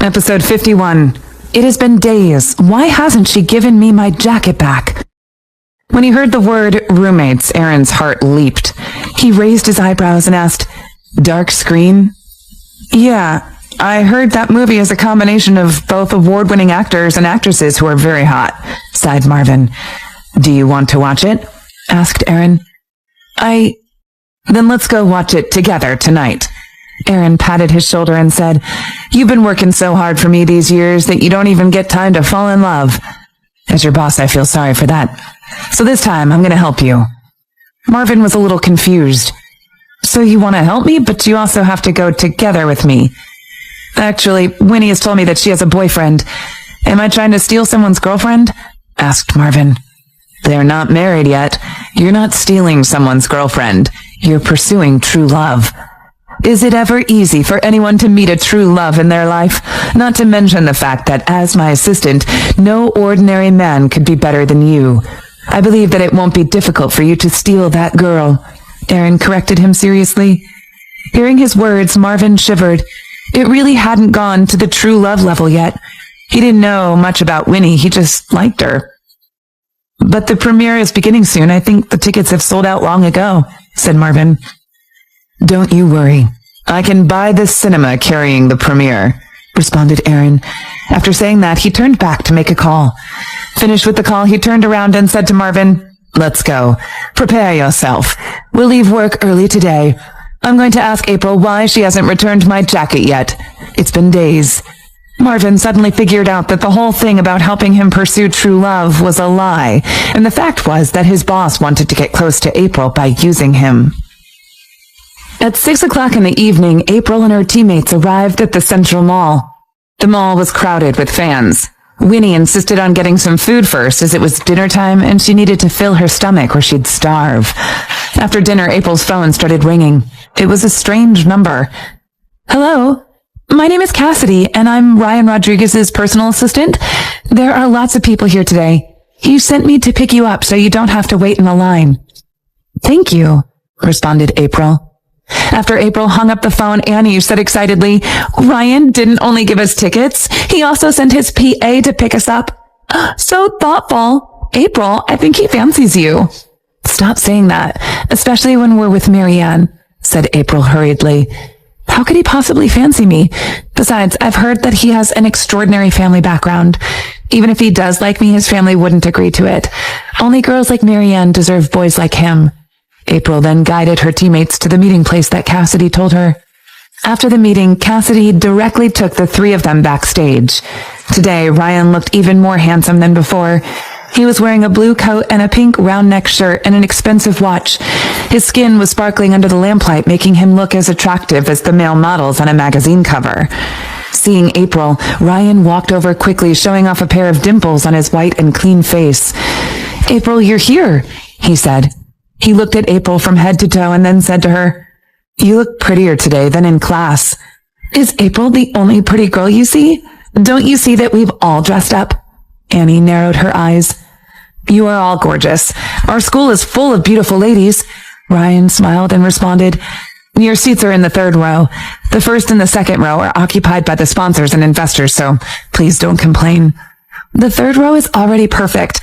Episode 51. It has been days. Why hasn't she given me my jacket back? When he heard the word roommates, Aaron's heart leaped. He raised his eyebrows and asked, "Dark screen?" "Yeah, I heard that movie is a combination of both award-winning actors and actresses who are very hot," sighed Marvin. "Do you want to watch it?" asked Aaron. Then let's go watch it together tonight." Aaron patted his shoulder and said, "You've been working so hard for me these years that you don't even get time to fall in love. As your boss, I feel sorry for that. So this time, I'm going to help you." Marvin was a little confused. "So you want to help me, but you also have to go together with me?" "Actually, Winnie has told me that she has a boyfriend. Am I trying to steal someone's girlfriend?" asked Marvin. "They're not married yet. You're not stealing someone's girlfriend. You're pursuing true love. Is it ever easy for anyone to meet a true love in their life? Not to mention the fact that as my assistant, no ordinary man could be better than you. I believe that it won't be difficult for you to steal that girl," Aaron corrected him seriously. Hearing his words, Marvin shivered. It really hadn't gone to the true love level yet. He didn't know much about Winnie, he just liked her. "But the premiere is beginning soon. I think the tickets have sold out long ago," said Marvin. "Don't you worry. I can buy this cinema carrying the premiere," responded Aaron. After saying that, he turned back to make a call. Finished with the call, he turned around and said to Marvin, "Let's go. Prepare yourself. We'll leave work early today. I'm going to ask April why she hasn't returned my jacket yet. It's been days." Marvin suddenly figured out that the whole thing about helping him pursue true love was a lie, and the fact was that his boss wanted to get close to April by using him. At 6 o'clock in the evening, April and her teammates arrived at the Central Mall. The mall was crowded with fans. Winnie insisted on getting some food first as it was dinner time and she needed to fill her stomach or she'd starve. After dinner, April's phone started ringing. It was a strange number. "Hello? My name is Cassidy, and I'm Ryan Rodriguez's personal assistant. There are lots of people here today. He sent me to pick you up so you don't have to wait in a line." "Thank you," responded April. After April hung up the phone, Annie said excitedly, "Ryan didn't only give us tickets, he also sent his PA to pick us up. So thoughtful. April, I think he fancies you." "Stop saying that, especially when we're with Marianne," said April hurriedly. "How could he possibly fancy me? Besides, I've heard that he has an extraordinary family background. Even if he does like me, his family wouldn't agree to it. Only girls like Marianne deserve boys like him." April then guided her teammates to the meeting place that Cassidy told her. After the meeting, Cassidy directly took the three of them backstage. Today, Ryan looked even more handsome than before. He was wearing a blue coat and a pink round-neck shirt and an expensive watch. His skin was sparkling under the lamplight, making him look as attractive as the male models on a magazine cover. Seeing April, Ryan walked over quickly, showing off a pair of dimples on his white and clean face. "April, you're here," he said. He looked at April from head to toe and then said to her, "You look prettier today than in class." "Is April the only pretty girl you see? Don't you see that we've all dressed up?" Annie narrowed her eyes. "You are all gorgeous. Our school is full of beautiful ladies." Ryan smiled and responded, "Your seats are in the third row. The first and the second row are occupied by the sponsors and investors, so please don't complain." "The third row is already perfect.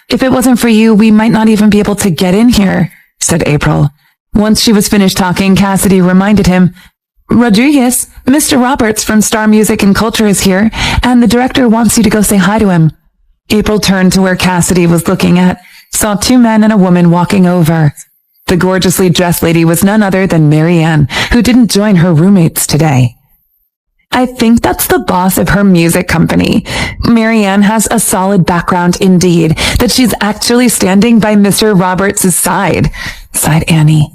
If it wasn't for you, we might not even be able to get in here," said April. Once she was finished talking, Cassidy reminded him, "Rodriguez, Mr. Roberts from Star Music and Culture is here, and the director wants you to go say hi to him." April turned to where Cassidy was looking at, saw two men and a woman walking over. The gorgeously dressed lady was none other than Marianne, who didn't join her roommates today. "I think that's the boss of her music company. Marianne has a solid background indeed, that she's actually standing by Mr. Roberts' side," sighed Annie.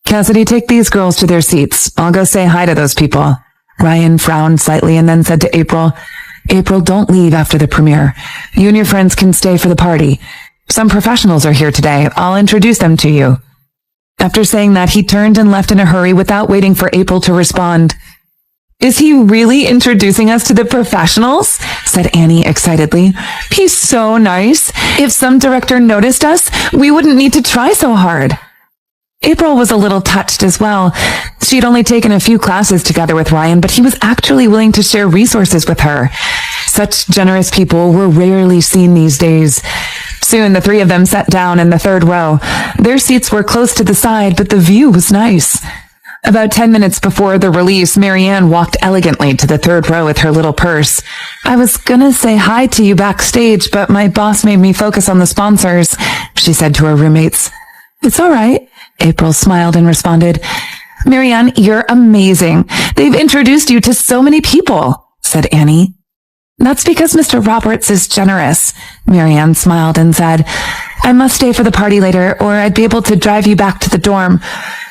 "Cassidy, take these girls to their seats. I'll go say hi to those people." Ryan frowned slightly and then said to April, "April, don't leave after the premiere. You and your friends can stay for the party. Some professionals are here today. I'll introduce them to you." After saying that, he turned and left in a hurry without waiting for April to respond. "Is he really introducing us to the professionals?" said Annie excitedly. "He's so nice. If some director noticed us, we wouldn't need to try so hard." April was a little touched as well. She had only taken a few classes together with Ryan, but he was actually willing to share resources with her. Such generous people were rarely seen these days. Soon the three of them sat down in the third row. Their seats were close to the side, but the view was nice. About 10 minutes before the release, Marianne walked elegantly to the third row with her little purse. I was gonna say hi to you backstage, but my boss made me focus on the sponsors, she said to her roommates. It's all right, April smiled and responded. Marianne, you're amazing. They've introduced you to so many people, said Annie. That's because Mr. Roberts is generous, Marianne smiled and said. I must stay for the party later, or I'd be able to drive you back to the dorm.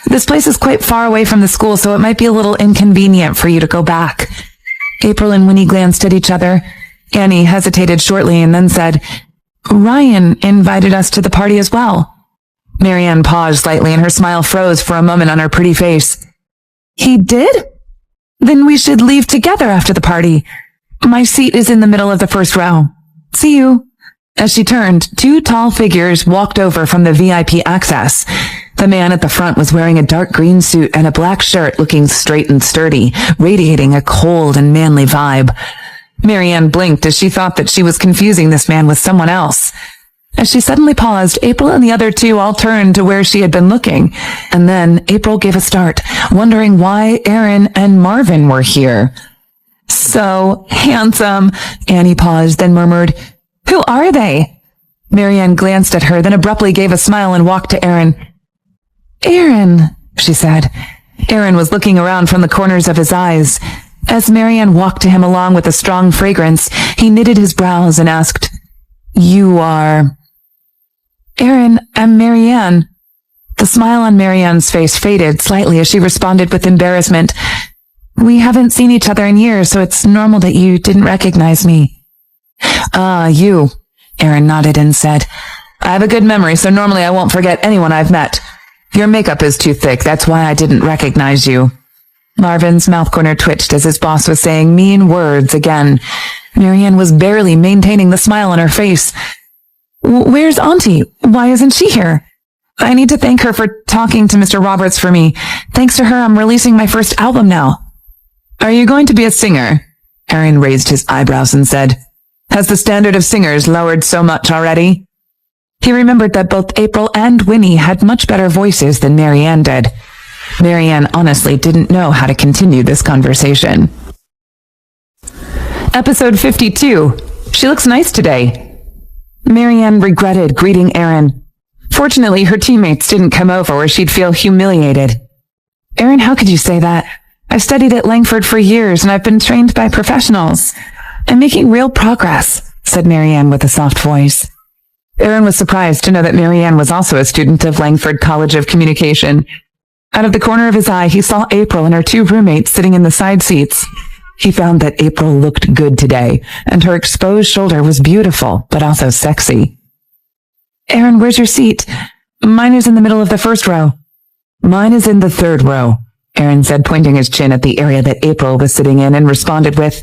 This place is quite far away from the school, so it might be a little inconvenient for you to go back. April and Winnie glanced at each other. Annie hesitated shortly and then said, Ryan invited us to the party as well. Marianne paused slightly and her smile froze for a moment on her pretty face. He did? Then we should leave together after the party. My seat is in the middle of the first row. See you. As she turned, two tall figures walked over from the VIP access. The man at the front was wearing a dark green suit and a black shirt, looking straight and sturdy, radiating a cold and manly vibe. Marianne blinked as she thought that she was confusing this man with someone else. As she suddenly paused, April and the other two all turned to where she had been looking. And then April gave a start, wondering why Aaron and Marvin were here. So handsome, Annie paused, then murmured, Who are they? Marianne glanced at her, then abruptly gave a smile and walked to Aaron. Aaron, she said. Aaron was looking around from the corners of his eyes. As Marianne walked to him along with a strong fragrance, he knitted his brows and asked, You are... Aaron, I'm Marianne. The smile on Marianne's face faded slightly as she responded with embarrassment. We haven't seen each other in years, so it's normal that you didn't recognize me. You, Aaron nodded and said. I have a good memory, so normally I won't forget anyone I've met. Your makeup is too thick, that's why I didn't recognize you. Marvin's mouth corner twitched as his boss was saying mean words again. Marianne was barely maintaining the smile on her face. Where's Auntie? Why isn't she here? I need to thank her for talking to Mr. Roberts for me. Thanks to her, I'm releasing my first album now. Are you going to be a singer? Aaron raised his eyebrows and said, Has the standard of singers lowered so much already? He remembered that both April and Winnie had much better voices than Marianne did. Marianne honestly didn't know how to continue this conversation. Episode 52. She looks nice today. Marianne regretted greeting Aaron. Fortunately, her teammates didn't come over or she'd feel humiliated. Aaron, how could you say that? I've studied at Langford for years and I've been trained by professionals. I'm making real progress, said Marianne with a soft voice. Aaron was surprised to know that Marianne was also a student of Langford College of Communication. Out of the corner of his eye, he saw April and her two roommates sitting in the side seats. He found that April looked good today, and her exposed shoulder was beautiful, but also sexy. Aaron, where's your seat? Mine is in the middle of the first row. Mine is in the third row, Aaron said, pointing his chin at the area that April was sitting in, and responded with,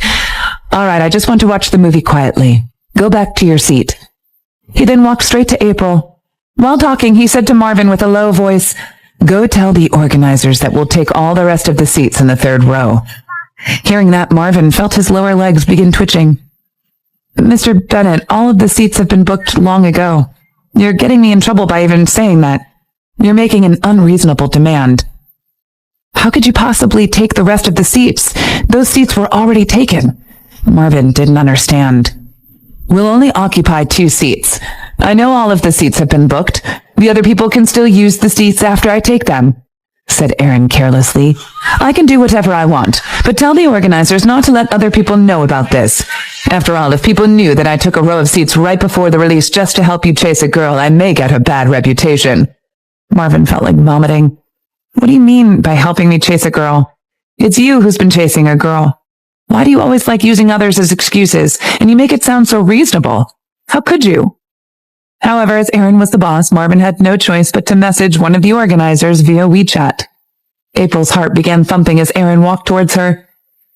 All right, I just want to watch the movie quietly. Go back to your seat. He then walked straight to April. While talking, he said to Marvin with a low voice, Go tell the organizers that we'll take all the rest of the seats in the third row. Hearing that, Marvin felt his lower legs begin twitching. Mr. Bennett, all of the seats have been booked long ago. You're getting me in trouble by even saying that. You're making an unreasonable demand. How could you possibly take the rest of the seats? Those seats were already taken. Marvin didn't understand. We'll only occupy 2 seats. I know all of the seats have been booked. The other people can still use the seats after I take them, said Aaron carelessly. I can do whatever I want, but tell the organizers not to let other people know about this. After all, if people knew that I took a row of seats right before the release just to help you chase a girl, I may get a bad reputation. Marvin felt like vomiting. What do you mean by helping me chase a girl? It's you who's been chasing a girl. Why do you always like using others as excuses, and you make it sound so reasonable? How could you? However, as Aaron was the boss, Marvin had no choice but to message one of the organizers via WeChat. April's heart began thumping as Aaron walked towards her.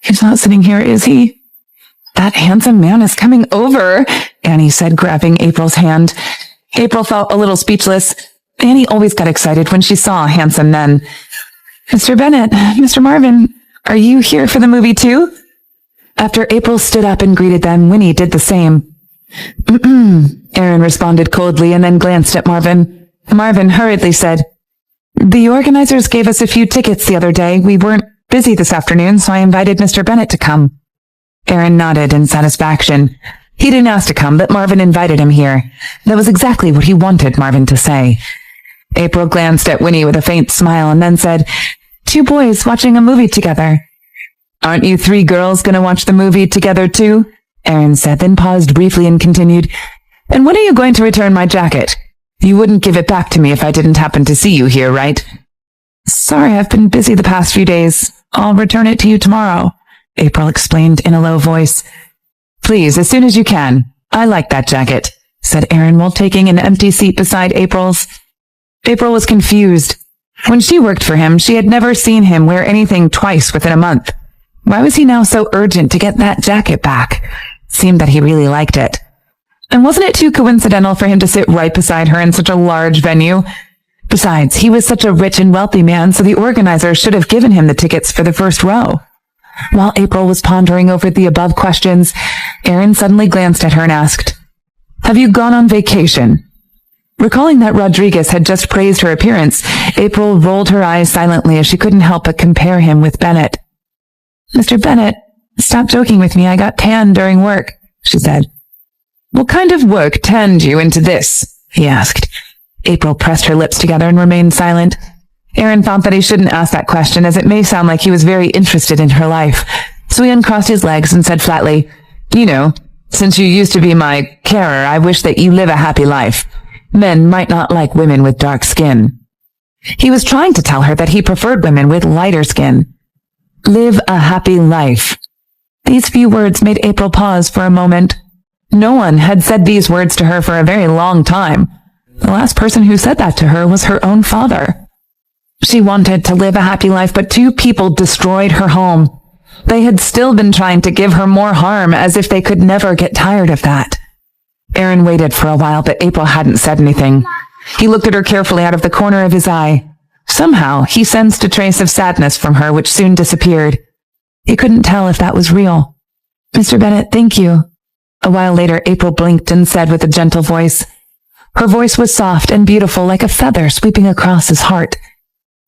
He's not sitting here, is he? That handsome man is coming over, Annie said, grabbing April's hand. April felt a little speechless. Annie always got excited when she saw handsome men. Mr. Bennett, Mr. Marvin, are you here for the movie too? After April stood up and greeted them, Winnie did the same. Aaron responded coldly and then glanced at Marvin. Marvin hurriedly said, "The organizers gave us a few tickets the other day. We weren't busy this afternoon, so I invited Mr. Bennett to come." Aaron nodded in satisfaction. He didn't ask to come, but Marvin invited him here. That was exactly what he wanted Marvin to say. April glanced at Winnie with a faint smile and then said, "Two boys watching a movie together." "Aren't you three girls going to watch the movie together too?" Aaron said, then paused briefly and continued, "And when are you going to return my jacket? You wouldn't give it back to me if I didn't happen to see you here, right?" "Sorry, I've been busy the past few days. I'll return it to you tomorrow," April explained in a low voice. "Please, as soon as you can. I like that jacket," said Aaron while taking an empty seat beside April's. April was confused. When she worked for him, she had never seen him wear anything twice within a month. Why was he now so urgent to get that jacket back? Seemed that he really liked it. And wasn't it too coincidental for him to sit right beside her in such a large venue? Besides, he was such a rich and wealthy man, so the organizers should have given him the tickets for the first row. While April was pondering over the above questions, Aaron suddenly glanced at her and asked, "Have you gone on vacation?" Recalling that Rodriguez had just praised her appearance, April rolled her eyes silently as she couldn't help but compare him with Bennett. "Mr. Bennett, stop joking with me. I got tanned during work," she said. "What kind of work tanned you into this?" he asked. April pressed her lips together and remained silent. Aaron thought that he shouldn't ask that question, as it may sound like he was very interested in her life. So he uncrossed his legs and said flatly, "You know, since you used to be my carer, I wish that you live a happy life. Men might not like women with dark skin." He was trying to tell her that he preferred women with lighter skin. Live a happy life. These few words made April pause for a moment. No one had said these words to her for a very long time. The last person who said that to her was her own father. She wanted to live a happy life, but two people destroyed her home. They had still been trying to give her more harm, as if they could never get tired of that. Aaron waited for a while, but April hadn't said anything. He looked at her carefully out of the corner of his eye. Somehow, he sensed a trace of sadness from her, which soon disappeared. He couldn't tell if that was real. "Mr. Bennett, thank you." A while later, April blinked and said with a gentle voice. Her voice was soft and beautiful, like a feather sweeping across his heart.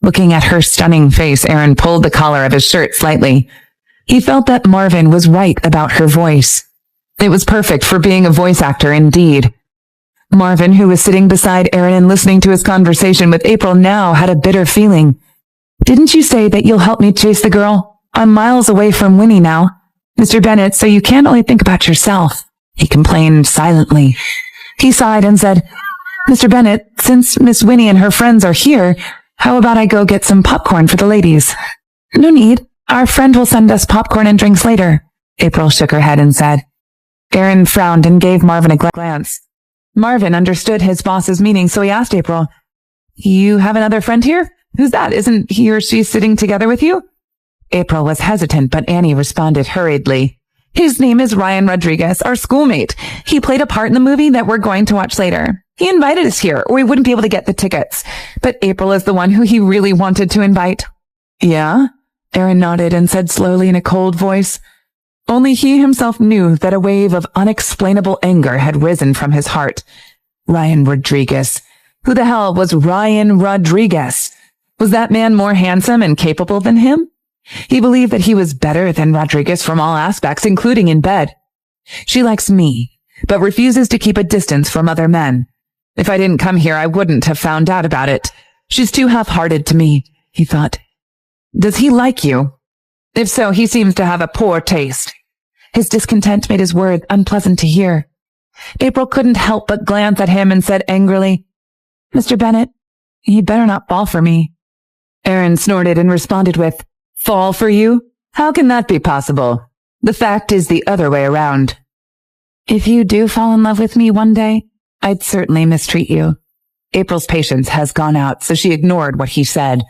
Looking at her stunning face, Aaron pulled the collar of his shirt slightly. He felt that Marvin was right about her voice. It was perfect for being a voice actor indeed. Marvin, who was sitting beside Aaron and listening to his conversation with April, now had a bitter feeling. "Didn't you say that you'll help me chase the girl? I'm miles away from Winnie now, Mr. Bennett, so you can't only think about yourself," he complained silently. He sighed and said, "Mr. Bennett, since Miss Winnie and her friends are here, how about I go get some popcorn for the ladies?" "No need. Our friend will send us popcorn and drinks later," April shook her head and said. Aaron frowned and gave Marvin a glance. Marvin understood his boss's meaning, so he asked April, "You have another friend here? Who's that? Isn't he or she sitting together with you?" April was hesitant, but Annie responded hurriedly. "His name is Ryan Rodriguez, our schoolmate. He played a part in the movie that we're going to watch later. He invited us here, or we wouldn't be able to get the tickets. But April is the one who he really wanted to invite." "Yeah?" Aaron nodded and said slowly in a cold voice. Only he himself knew that a wave of unexplainable anger had risen from his heart. Ryan Rodriguez. Who the hell was Ryan Rodriguez? Was that man more handsome and capable than him? He believed that he was better than Rodriguez from all aspects, including in bed. "She likes me, but refuses to keep a distance from other men. If I didn't come here, I wouldn't have found out about it. She's too half-hearted to me," he thought. "Does he like you? If so, he seems to have a poor taste." His discontent made his words unpleasant to hear. April couldn't help but glance at him and said angrily, "Mr. Bennett, you'd better not fall for me." Aaron snorted and responded with, "Fall for you? How can that be possible? The fact is the other way around." "If you do fall in love with me one day, I'd certainly mistreat you." April's patience has gone out, so she ignored what he said.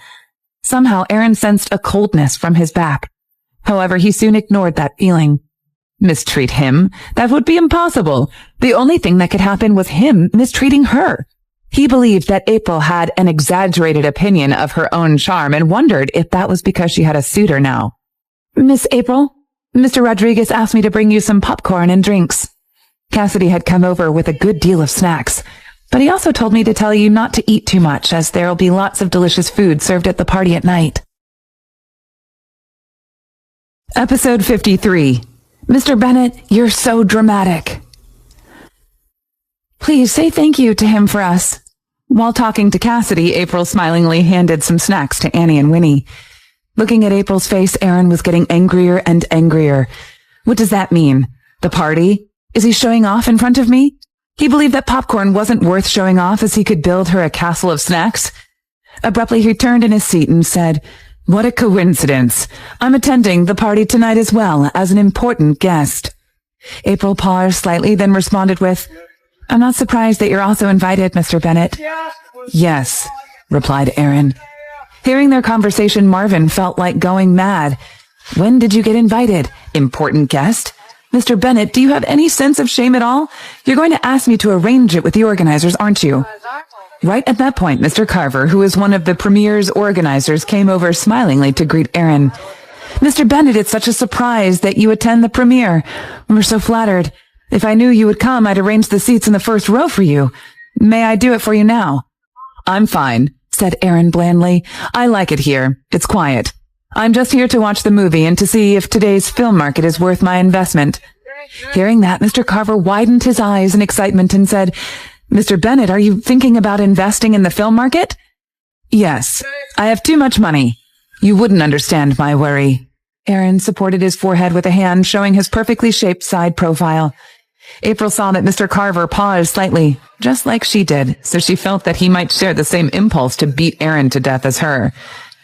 Somehow Aaron sensed a coldness from his back. However, he soon ignored that feeling. Mistreat him? That would be impossible. The only thing that could happen was him mistreating her. He believed that April had an exaggerated opinion of her own charm and wondered if that was because she had a suitor now. "Miss April, Mr. Rodriguez asked me to bring you some popcorn and drinks." Cassidy had come over with a good deal of snacks, but he also told me to tell you not to eat too much, as there'll be lots of delicious food served at the party at night. Episode 53. Mr. Bennet, you're so dramatic. Please say thank you to him for us. While talking to Cassidy, April smilingly handed some snacks to Annie and Winnie. Looking at April's face, Aaron was getting angrier and angrier. What does that mean? The party? Is he showing off in front of me? He believed that popcorn wasn't worth showing off, as he could build her a castle of snacks. Abruptly, he turned in his seat and said, "What a coincidence. I'm attending the party tonight as well, as an important guest." April paused slightly, then responded with, "I'm not surprised that you're also invited, Mr. Bennet." "Yes," replied Aaron. Hearing their conversation, Marvin felt like going mad. "When did you get invited? Important guest? Mr. Bennet, do you have any sense of shame at all? You're going to ask me to arrange it with the organizers, aren't you?" Right at that point, Mr. Carver, who was one of the premiere's organizers, came over smilingly to greet Aaron. "Mr. Bennet, it's such a surprise that you attend the premiere. We're so flattered. If I knew you would come, I'd arrange the seats in the first row for you. May I do it for you now?" "I'm fine," said Aaron blandly. "I like it here. It's quiet. I'm just here to watch the movie and to see if today's film market is worth my investment." Hearing that, Mr. Carver widened his eyes in excitement and said, "Mr. Bennet, are you thinking about investing in the film market?" "Yes. I have too much money. You wouldn't understand my worry." Aaron supported his forehead with a hand, showing his perfectly shaped side profile. April saw that Mr. Carver paused slightly, just like she did, so she felt that he might share the same impulse to beat Aaron to death as her.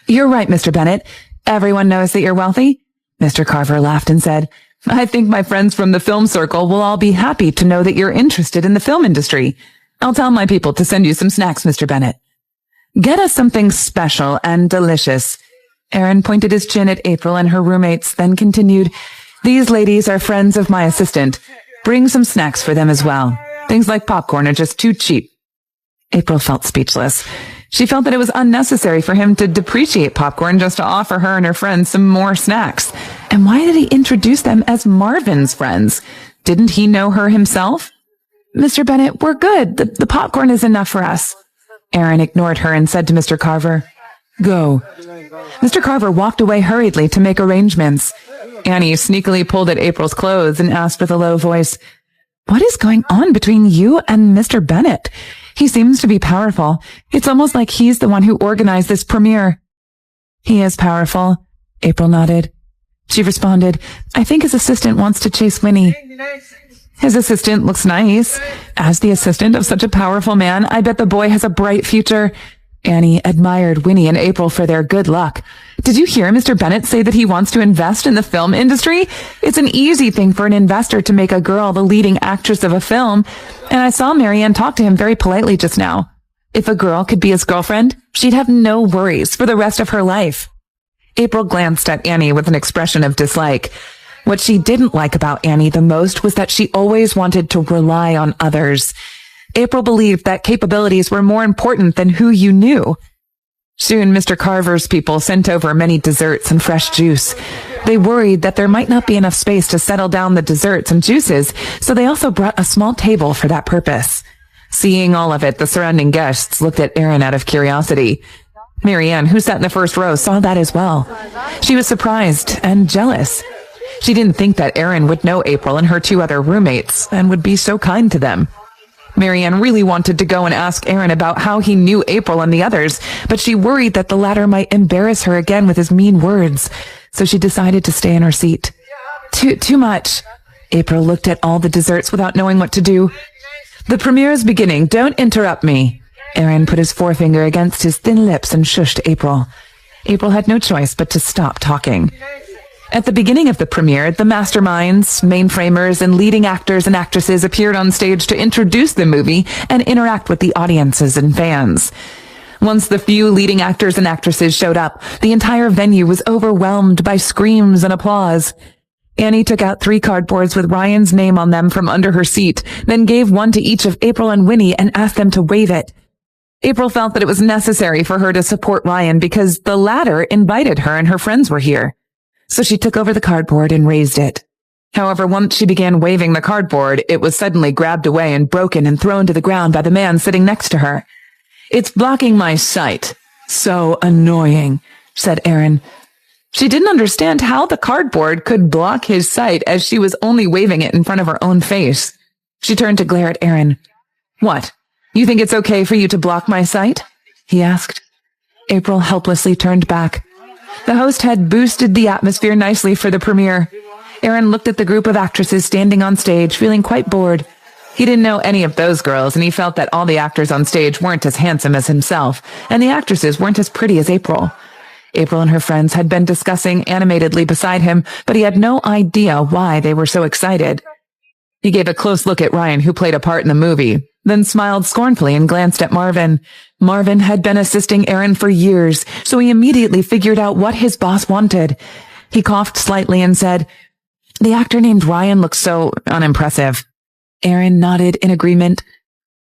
"You're right, Mr. Bennet. Everyone knows that you're wealthy." Mr. Carver laughed and said, "I think my friends from the film circle will all be happy to know that you're interested in the film industry. I'll tell my people to send you some snacks, Mr. Bennet. Get us something special and delicious." Aaron pointed his chin at April and her roommates, then continued, "These ladies are friends of my assistant. Bring some snacks for them as well. Things like popcorn are just too cheap." April felt speechless. She felt that it was unnecessary for him to depreciate popcorn just to offer her and her friends some more snacks. And why did he introduce them as Marvin's friends? Didn't he know her himself? "Mr. Bennet, we're good. The popcorn is enough for us." Aaron ignored her and said to Mr. Carver, "Go." Mr. Carver walked away hurriedly to make arrangements. Annie sneakily pulled at April's clothes and asked with a low voice, "What is going on between you and Mr. Bennet? He seems to be powerful. It's almost like he's the one who organized this premiere." "He is powerful," April nodded. She responded, "I think his assistant wants to chase Winnie." "His assistant looks nice. As the assistant of such a powerful man, I bet the boy has a bright future." Annie admired Winnie and April for their good luck. "Did you hear Mr. Bennet say that he wants to invest in the film industry? It's an easy thing for an investor to make a girl the leading actress of a film, and I saw Marianne talk to him very politely just now. If a girl could be his girlfriend, she'd have no worries for the rest of her life." April glanced at Annie with an expression of dislike. What she didn't like about Annie the most was that she always wanted to rely on others. April believed that capabilities were more important than who you knew. Soon, Mr. Carver's people sent over many desserts and fresh juice. They worried that there might not be enough space to settle down the desserts and juices, so they also brought a small table for that purpose. Seeing all of it, the surrounding guests looked at Aaron out of curiosity. Marianne, who sat in the first row, saw that as well. She was surprised and jealous. She didn't think that Aaron would know April and her two other roommates and would be so kind to them. Marianne really wanted to go and ask Aaron about how he knew April and the others, but she worried that the latter might embarrass her again with his mean words, so she decided to stay in her seat. Too much. April looked at all the desserts without knowing what to do. "The premiere is beginning. Don't interrupt me." Aaron put his forefinger against his thin lips and shushed April. April had no choice but to stop talking. At the beginning of the premiere, the masterminds, mainframers, and leading actors and actresses appeared on stage to introduce the movie and interact with the audiences and fans. Once the few leading actors and actresses showed up, the entire venue was overwhelmed by screams and applause. Annie took out 3 cardboards with Ryan's name on them from under her seat, then gave one to each of April and Winnie and asked them to wave it. April felt that it was necessary for her to support Ryan because the latter invited her and her friends were here. So she took over the cardboard and raised it. However, once she began waving the cardboard, it was suddenly grabbed away and broken and thrown to the ground by the man sitting next to her. "It's blocking my sight. So annoying," said Aaron. She didn't understand how the cardboard could block his sight as she was only waving it in front of her own face. She turned to glare at Aaron. "What? You think it's okay for you to block my sight?" he asked. April helplessly turned back. The host had boosted the atmosphere nicely for the premiere. Aaron looked at the group of actresses standing on stage, feeling quite bored. He didn't know any of those girls, and he felt that all the actors on stage weren't as handsome as himself, and the actresses weren't as pretty as April. April and her friends had been discussing animatedly beside him, but he had no idea why they were so excited. He gave a close look at Ryan, who played a part in the movie, then smiled scornfully and glanced at Marvin. Marvin had been assisting Aaron for years, so he immediately figured out what his boss wanted. He coughed slightly and said, "The actor named Ryan looks so unimpressive." Aaron nodded in agreement.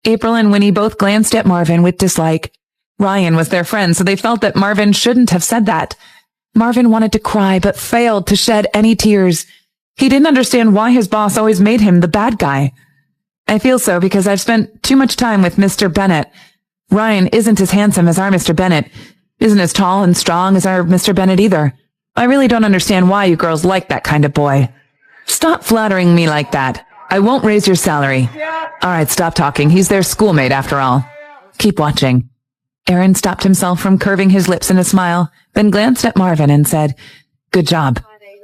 April and Winnie both glanced at Marvin with dislike. Ryan was their friend, so they felt that Marvin shouldn't have said that. Marvin wanted to cry, but failed to shed any tears. He didn't understand why his boss always made him the bad guy. "I feel so because I've spent too much time with Mr. Bennett. Ryan isn't as handsome as our Mr. Bennett, isn't as tall and strong as our Mr. Bennett either. I really don't understand why you girls like that kind of boy." "Stop flattering me like that. I won't raise your salary." "All right, stop talking. He's their schoolmate after all. Keep watching." Aaron stopped himself from curving his lips in a smile, then glanced at Marvin and said, "Good job.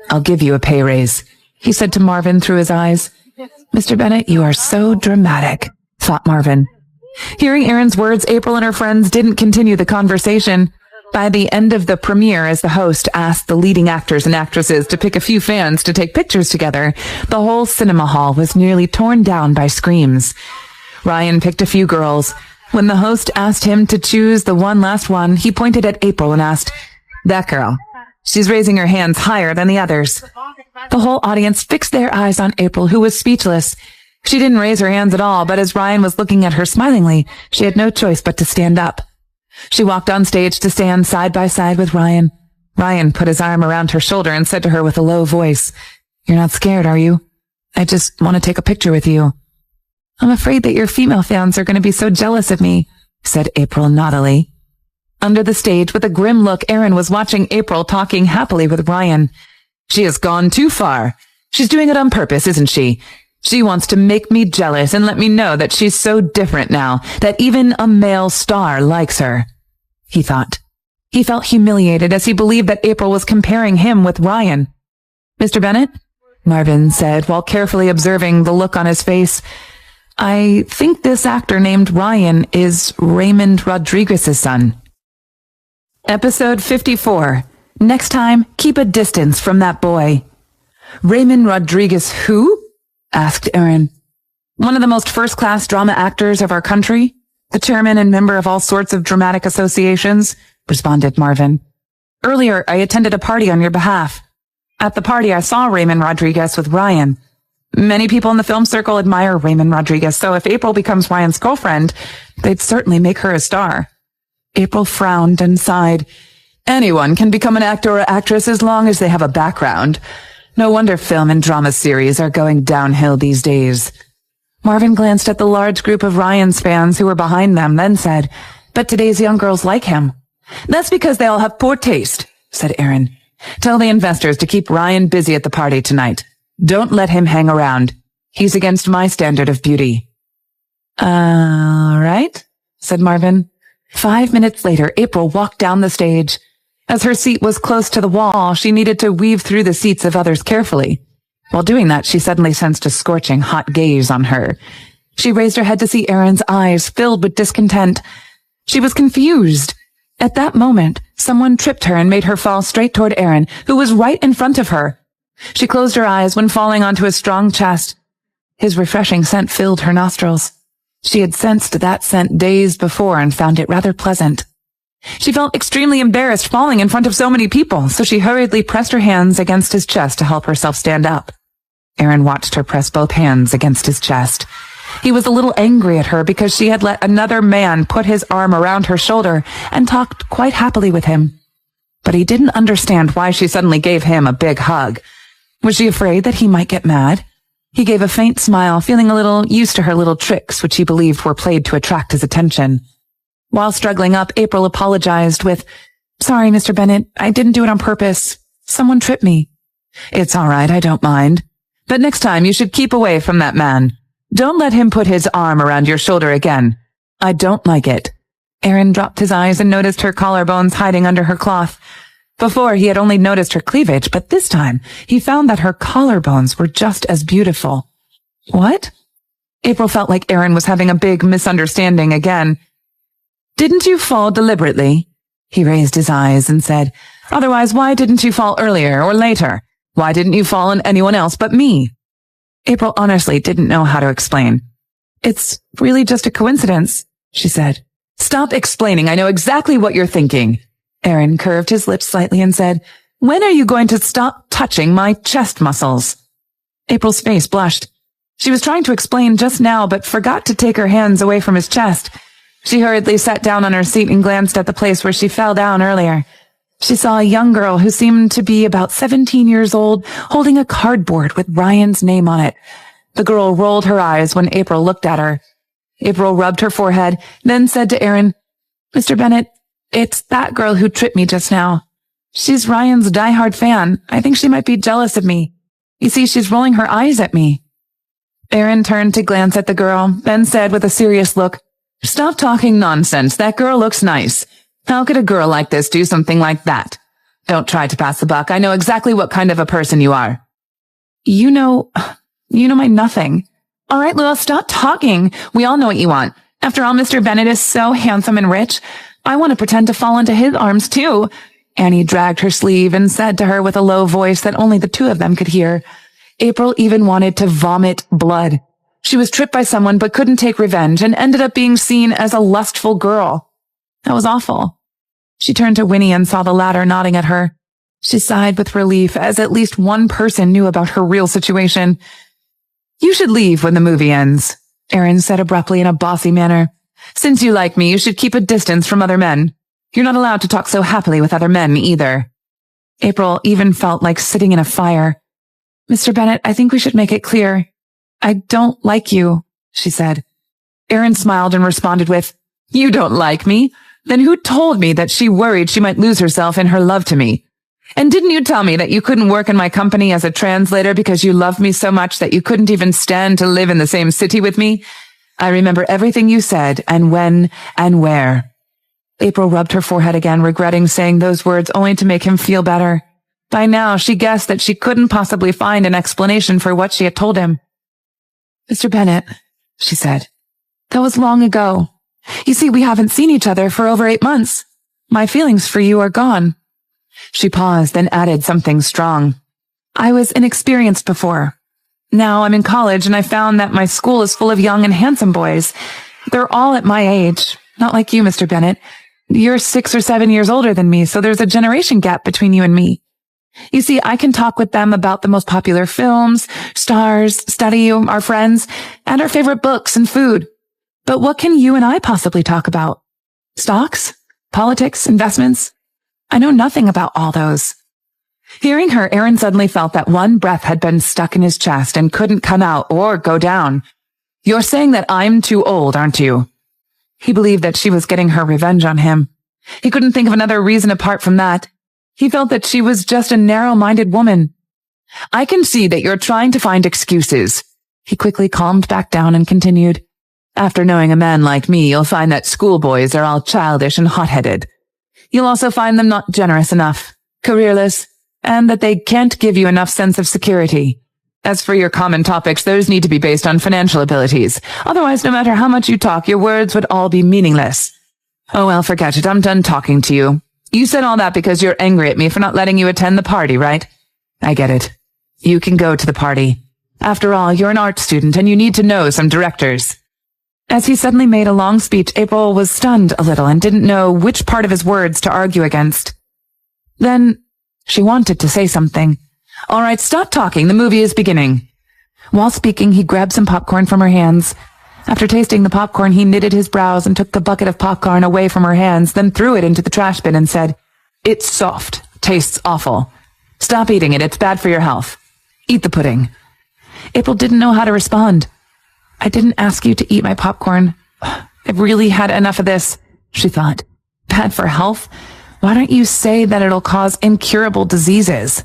I'll give you a pay raise," he said to Marvin through his eyes. "Mr. Bennett, you are so dramatic," thought Marvin. Hearing Aaron's words, April and her friends didn't continue the conversation. By the end of the premiere, as the host asked the leading actors and actresses to pick a few fans to take pictures together, the whole cinema hall was nearly torn down by screams. Ryan picked a few girls. When the host asked him to choose the one last one, he pointed at April and asked, "That girl. She's raising her hands higher than the others." The whole audience fixed their eyes on April, who was speechless. She didn't raise her hands at all, but as Ryan was looking at her smilingly, she had no choice but to stand up. She walked on stage to stand side by side with Ryan. Ryan put his arm around her shoulder and said to her with a low voice, "You're not scared, are you? I just want to take a picture with you." "I'm afraid that your female fans are going to be so jealous of me," said April naughtily. Under the stage, with a grim look, Aaron was watching April talking happily with Ryan. "She has gone too far. She's doing it on purpose, isn't she? She wants to make me jealous and let me know that she's so different now, that even a male star likes her," he thought. He felt humiliated as he believed that April was comparing him with Ryan. "Mr. Bennett?" Marvin said while carefully observing the look on his face. "I think this actor named Ryan is Raymond Rodriguez's son." Episode 54. Next time, keep a distance from that boy. "Raymond Rodriguez who?" asked Aaron. "One of the most first-class drama actors of our country, the chairman and member of all sorts of dramatic associations," responded Marvin. "Earlier, I attended a party on your behalf. At the party, I saw Raymond Rodriguez with Ryan. Many people in the film circle admire Raymond Rodriguez, so if April becomes Ryan's girlfriend, they'd certainly make her a star." April frowned and sighed. "Anyone can become an actor or actress as long as they have a background. No wonder film and drama series are going downhill these days." Marvin glanced at the large group of Ryan's fans who were behind them, then said, "But today's young girls like him." "That's because they all have poor taste," said Aaron. "Tell the investors to keep Ryan busy at the party tonight. Don't let him hang around. He's against my standard of beauty." "All right," said Marvin. 5 minutes later, April walked down the stage. As her seat was close to the wall, she needed to weave through the seats of others carefully. While doing that, she suddenly sensed a scorching, hot gaze on her. She raised her head to see Aaron's eyes filled with discontent. She was confused. At that moment, someone tripped her and made her fall straight toward Aaron, who was right in front of her. She closed her eyes when falling onto his strong chest. His refreshing scent filled her nostrils. She had sensed that scent days before and found it rather pleasant. She felt extremely embarrassed falling in front of so many people, so she hurriedly pressed her hands against his chest to help herself stand up. Aaron watched her press both hands against his chest. He was a little angry at her because she had let another man put his arm around her shoulder and talked quite happily with him. But he didn't understand why she suddenly gave him a big hug. Was she afraid that he might get mad? He gave a faint smile, feeling a little used to her little tricks, which he believed were played to attract his attention. While struggling up, April apologized with, "Sorry, Mr. Bennett, I didn't do it on purpose. Someone tripped me." "It's all right, I don't mind. But next time you should keep away from that man. Don't let him put his arm around your shoulder again. I don't like it." Aaron dropped his eyes and noticed her collarbones hiding under her cloth. Before, he had only noticed her cleavage, but this time he found that her collarbones were just as beautiful. What? April felt like Aaron was having a big misunderstanding again. "Didn't you fall deliberately?" He raised his eyes and said, "Otherwise, why didn't you fall earlier or later? Why didn't you fall on anyone else but me?" April honestly didn't know how to explain. "It's really just a coincidence," she said. "Stop explaining. I know exactly what you're thinking." Aaron curved his lips slightly and said, "When are you going to stop touching my chest muscles?" April's face blushed. She was trying to explain just now, but forgot to take her hands away from his chest. She hurriedly sat down on her seat and glanced at the place where she fell down earlier. She saw a young girl who seemed to be about 17 years old, holding a cardboard with Ryan's name on it. The girl rolled her eyes when April looked at her. April rubbed her forehead, then said to Aaron, "Mr. Bennett, it's that girl who tripped me just now. She's Ryan's diehard fan. I think she might be jealous of me. You see, she's rolling her eyes at me." Aaron turned to glance at the girl, then said with a serious look, "Stop talking nonsense. That girl looks nice. How could a girl like this do something like that? Don't try to pass the buck. I know exactly what kind of a person you are." You know my nothing. All right, Lua, stop talking. We all know what you want. After all, Mr. Bennett is so handsome and rich. I want to pretend to fall into his arms, too. Annie dragged her sleeve and said to her with a low voice that only the two of them could hear. April even wanted to vomit blood. She was tripped by someone but couldn't take revenge and ended up being seen as a lustful girl. That was awful. She turned to Winnie and saw the latter nodding at her. She sighed with relief as at least one person knew about her real situation. "You should leave when the movie ends," Aaron said abruptly in a bossy manner. "Since you like me, you should keep a distance from other men. You're not allowed to talk so happily with other men either." April even felt like sitting in a fire. "Mr. Bennett, I think we should make it clear. I don't like you," she said. Aaron smiled and responded with, "You don't like me? Then who told me that she worried she might lose herself in her love to me? And didn't you tell me that you couldn't work in my company as a translator because you loved me so much that you couldn't even stand to live in the same city with me? I remember everything you said and when and where." April rubbed her forehead again, regretting saying those words only to make him feel better. By now, she guessed that she couldn't possibly find an explanation for what she had told him. "Mr. Bennett," she said, "that was long ago. You see, we haven't seen each other for over 8 months. My feelings for you are gone." She paused, then added something strong. "I was inexperienced before. Now I'm in college, and I found that my school is full of young and handsome boys. They're all at my age, not like you, Mr. Bennett. You're 6 or 7 years older than me, so there's a generation gap between you and me. You see, I can talk with them about the most popular films, stars, study, our friends, and our favorite books and food. But what can you and I possibly talk about? Stocks? Politics? Investments? I know nothing about all those." Hearing her, Aaron suddenly felt that one breath had been stuck in his chest and couldn't come out or go down. "You're saying that I'm too old, aren't you?" He believed that she was getting her revenge on him. He couldn't think of another reason apart from that. He felt that she was just a narrow-minded woman. "I can see that you're trying to find excuses." He quickly calmed back down and continued, "After knowing a man like me, you'll find that schoolboys are all childish and hot-headed. You'll also find them not generous enough, careerless, and that they can't give you enough sense of security. As for your common topics, those need to be based on financial abilities. Otherwise, no matter how much you talk, your words would all be meaningless. Oh well, forget it. I'm done talking to you. You said all that because you're angry at me for not letting you attend the party, right? I get it. You can go to the party. After all, you're an art student and you need to know some directors." As he suddenly made a long speech, April was stunned a little and didn't know which part of his words to argue against. Then she wanted to say something. "All right, stop talking. The movie is beginning." While speaking, he grabbed some popcorn from her hands. After tasting the popcorn, he knitted his brows and took the bucket of popcorn away from her hands, then threw it into the trash bin and said, "It's soft. Tastes awful. Stop eating it. It's bad for your health. Eat the pudding." April didn't know how to respond. "I didn't ask you to eat my popcorn. I've really had enough of this," she thought. "Bad for health? Why don't you say that it'll cause incurable diseases?"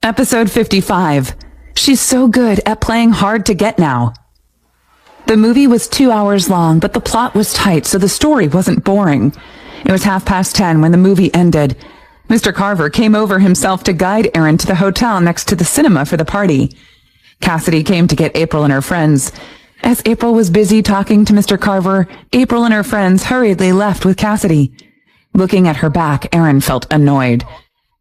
Episode 55. She's so good at playing hard to get now. The movie was 2 hours long, but the plot was tight, so the story wasn't boring. It was 10:30 when the movie ended. Mr. Carver came over himself to guide Erin to the hotel next to the cinema for the party. Cassidy came to get April and her friends. As April was busy talking to Mr. Carver, April and her friends hurriedly left with Cassidy. Looking at her back, Erin felt annoyed.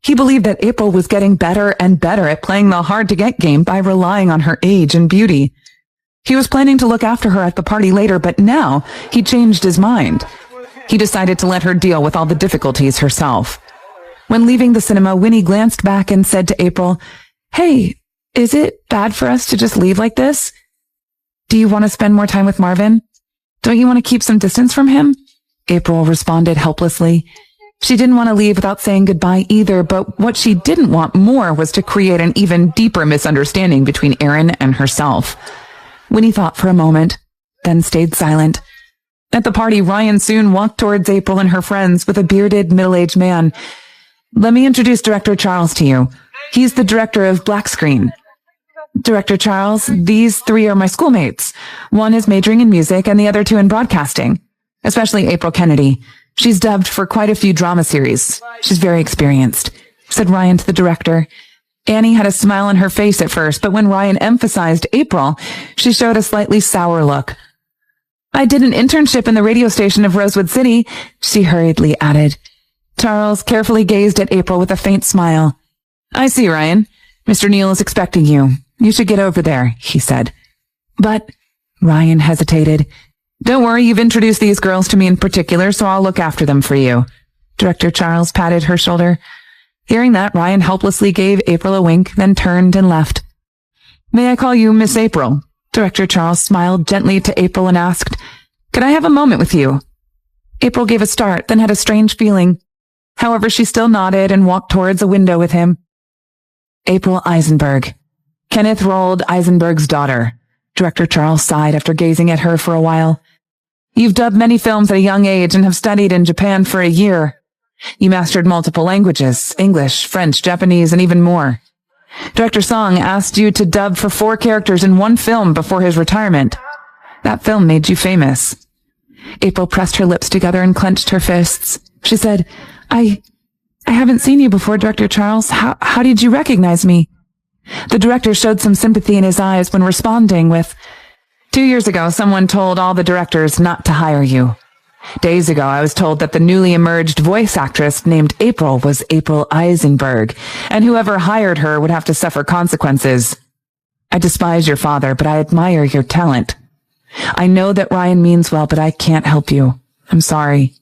He believed that April was getting better and better at playing the hard-to-get game by relying on her age and beauty. He was planning to look after her at the party later, but now he changed his mind. He decided to let her deal with all the difficulties herself. When leaving the cinema, Winnie glanced back and said to April, "Hey, is it bad for us to just leave like this? Do you want to spend more time with Marvin? Don't you want to keep some distance from him?" April responded helplessly. She didn't want to leave without saying goodbye either, but what she didn't want more was to create an even deeper misunderstanding between Erin and herself. Winnie thought for a moment, then stayed silent. At the party, Ryan soon walked towards April and her friends with a bearded, middle-aged man. "Let me introduce Director Charles to you. He's the director of Black Screen." "Director Charles, these three are my schoolmates. One is majoring in music and the other two in broadcasting, especially April Kennedy. She's dubbed for quite a few drama series. She's very experienced," said Ryan to the director. Annie had a smile on her face at first, but when Ryan emphasized April, she showed a slightly sour look. "I did an internship in the radio station of Rosewood City," she hurriedly added. Charles carefully gazed at April with a faint smile. "I see, Ryan. Mr. Neal is expecting you. You should get over there," he said. "But," Ryan hesitated. "Don't worry, you've introduced these girls to me in particular, so I'll look after them for you." Director Charles patted her shoulder. Hearing that, Ryan helplessly gave April a wink, then turned and left. "May I call you Miss April?" Director Charles smiled gently to April and asked, "Could I have a moment with you?" April gave a start, then had a strange feeling. However, she still nodded and walked towards a window with him. April Eisenberg. Kenneth Roald Eisenberg's daughter. Director Charles sighed after gazing at her for a while. "You've dubbed many films at a young age and have studied in Japan for a year. You mastered multiple languages, English, French, Japanese, and even more. Director Song asked you to dub for 4 characters in one film before his retirement. That film made you famous." April pressed her lips together and clenched her fists. She said, I haven't seen you before, Director Charles. How did you recognize me?" The director showed some sympathy in his eyes when responding with, "2 years ago, someone told all the directors not to hire you. Days ago, I was told that the newly emerged voice actress named April was April Eisenberg, and whoever hired her would have to suffer consequences. I despise your father, but I admire your talent. I know that Ryan means well, but I can't help you. I'm sorry.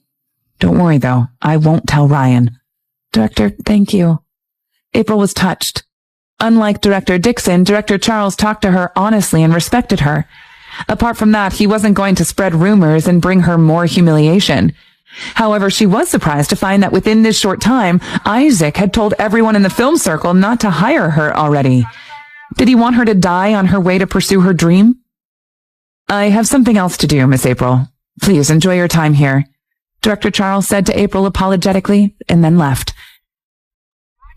Don't worry, though. I won't tell Ryan." "Director, thank you." April was touched. Unlike Director Dixon, Director Charles talked to her honestly and respected her. Apart from that, he wasn't going to spread rumors and bring her more humiliation. However, she was surprised to find that within this short time, Isaac had told everyone in the film circle not to hire her already. Did he want her to die on her way to pursue her dream? "I have something else to do, Miss April. Please enjoy your time here," Director Charles said to April apologetically, and then left.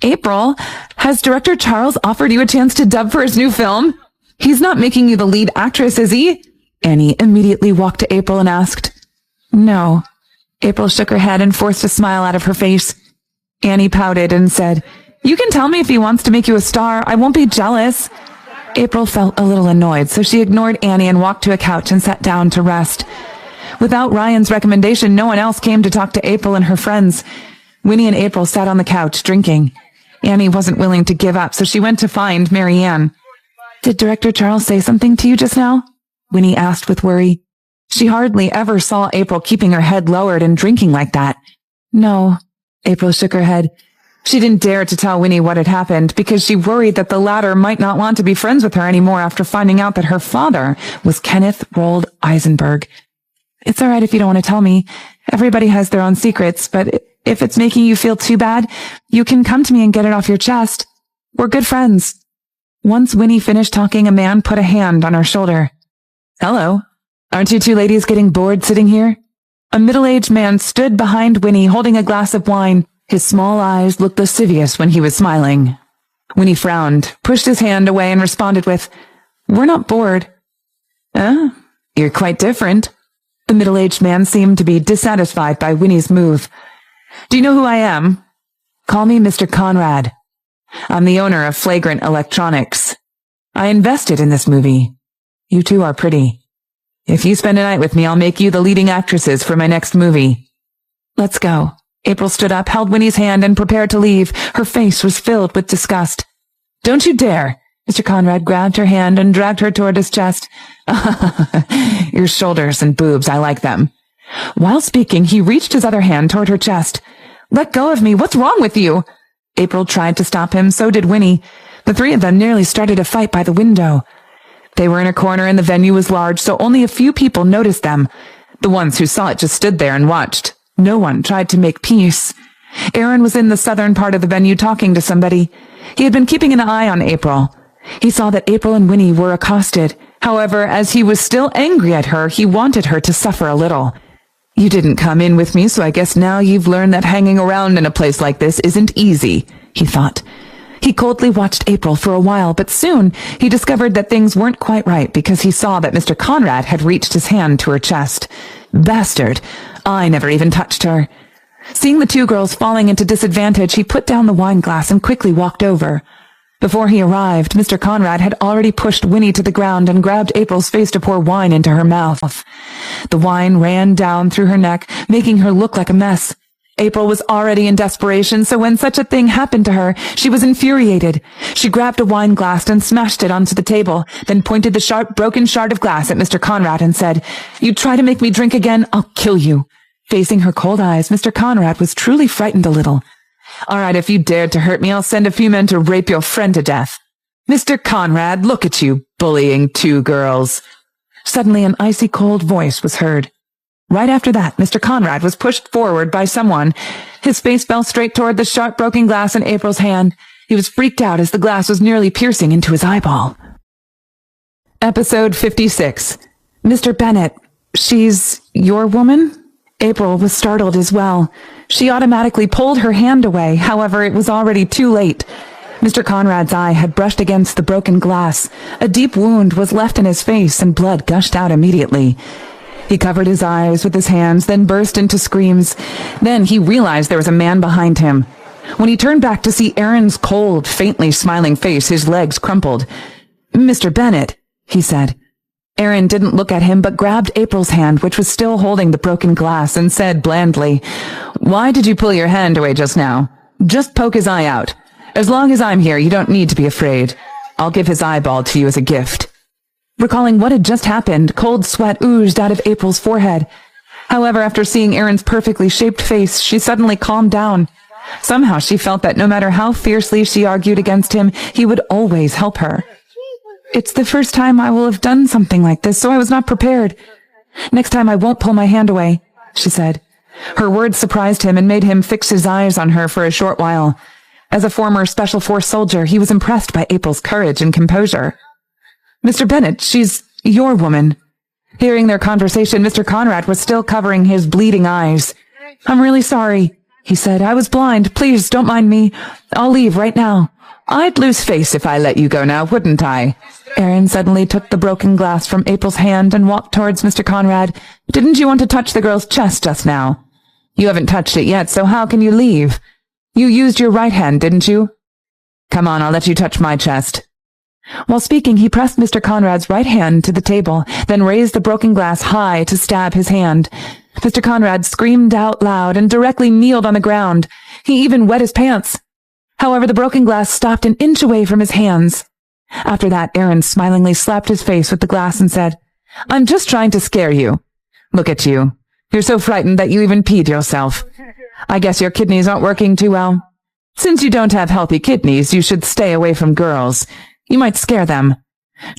"April, has Director Charles offered you a chance to dub for his new film? He's not making you the lead actress, is he?" Annie immediately walked to April and asked. "No." April shook her head and forced a smile out of her face. Annie pouted and said, "You can tell me if he wants to make you a star. I won't be jealous." April felt a little annoyed, so she ignored Annie and walked to a couch and sat down to rest. Without Ryan's recommendation, no one else came to talk to April and her friends. Winnie and April sat on the couch drinking. Annie wasn't willing to give up, so she went to find Marianne. "Did Director Charles say something to you just now?" Winnie asked with worry. She hardly ever saw April keeping her head lowered and drinking like that. "No." April shook her head. She didn't dare to tell Winnie what had happened because she worried that the latter might not want to be friends with her anymore after finding out that her father was Kenneth Roald Eisenberg. It's all right if you don't want to tell me. Everybody has their own secrets, but if it's making you feel too bad, you can come to me and get it off your chest. We're good friends. Once Winnie finished talking, a man put a hand on her shoulder. Hello. Aren't you two ladies getting bored sitting here? A middle-aged man stood behind Winnie holding a glass of wine. His small eyes looked lascivious when he was smiling. Winnie frowned, pushed his hand away, and responded with, We're not bored. You're quite different. The middle-aged man seemed to be dissatisfied by Winnie's move. Do you know who I am? Call me Mr. Conrad. I'm the owner of Flagrant Electronics. I invested in this movie. You two are pretty. If you spend a night with me, I'll make you the leading actresses for my next movie. Let's go. April stood up, held Winnie's hand, and prepared to leave. Her face was filled with disgust. Don't you dare! Mr. Conrad grabbed her hand and dragged her toward his chest. Your shoulders and boobs, I like them. While speaking, he reached his other hand toward her chest. Let go of me. What's wrong with you? April tried to stop him, so did Winnie. The three of them nearly started a fight by the window. They were in a corner and the venue was large, so only a few people noticed them. The ones who saw it just stood there and watched. No one tried to make peace. Aaron was in the southern part of the venue talking to somebody. He had been keeping an eye on April. He saw that April and Winnie were accosted. However, as he was still angry at her, he wanted her to suffer a little. You didn't come in with me, so I guess now you've learned that hanging around in a place like this isn't easy, he thought. He coldly watched April for a while, but soon he discovered that things weren't quite right because he saw that Mr. Conrad had reached his hand to her chest. Bastard! I never even touched her. Seeing the two girls falling into disadvantage, he put down the wine glass and quickly walked over. Before he arrived, Mr. Conrad had already pushed Winnie to the ground and grabbed April's face to pour wine into her mouth. The wine ran down through her neck, making her look like a mess. April was already in desperation, so when such a thing happened to her, she was infuriated. She grabbed a wine glass and smashed it onto the table, then pointed the sharp, broken shard of glass at Mr. Conrad and said, You try to make me drink again, I'll kill you. Facing her cold eyes, Mr. Conrad was truly frightened a little. All right, if you dared to hurt me, I'll send a few men to rape your friend to death. Mr. Conrad, look at you, bullying two girls. Suddenly, an icy cold voice was heard. Right after that, Mr. Conrad was pushed forward by someone. His face fell straight toward the sharp, broken glass in April's hand. He was freaked out as the glass was nearly piercing into his eyeball. Episode 56. Mr. Bennett, she's your woman? April was startled as well. She automatically pulled her hand away. However, it was already too late. Mr. Conrad's eye had brushed against the broken glass. A deep wound was left in his face and blood gushed out immediately. He covered his eyes with his hands, then burst into screams. Then he realized there was a man behind him. When he turned back to see Aaron's cold, faintly smiling face, his legs crumpled. Mr. Bennett, he said. Aaron didn't look at him but grabbed April's hand, which was still holding the broken glass, and said blandly, Why did you pull your hand away just now? Just poke his eye out. As long as I'm here, you don't need to be afraid. I'll give his eyeball to you as a gift. Recalling what had just happened, cold sweat oozed out of April's forehead. However, after seeing Aaron's perfectly shaped face, she suddenly calmed down. Somehow she felt that no matter how fiercely she argued against him, he would always help her. It's the first time I will have done something like this, so I was not prepared. Next time I won't pull my hand away, she said. Her words surprised him and made him fix his eyes on her for a short while. As a former Special Force soldier, he was impressed by April's courage and composure. Mr. Bennett, she's your woman. Hearing their conversation, Mr. Conrad was still covering his bleeding eyes. I'm really sorry, he said. I was blind. Please don't mind me. I'll leave right now. I'd lose face if I let you go now, wouldn't I? Aaron suddenly took the broken glass from April's hand and walked towards Mr. Conrad. Didn't you want to touch the girl's chest just now? You haven't touched it yet, so how can you leave? You used your right hand, didn't you? Come on, I'll let you touch my chest. While speaking, he pressed Mr. Conrad's right hand to the table, then raised the broken glass high to stab his hand. Mr. Conrad screamed out loud and directly kneeled on the ground. He even wet his pants. However, the broken glass stopped an inch away from his hands. After that, Aaron smilingly slapped his face with the glass and said, I'm just trying to scare you. Look at you. You're so frightened that you even peed yourself. I guess your kidneys aren't working too well. Since you don't have healthy kidneys, you should stay away from girls. You might scare them.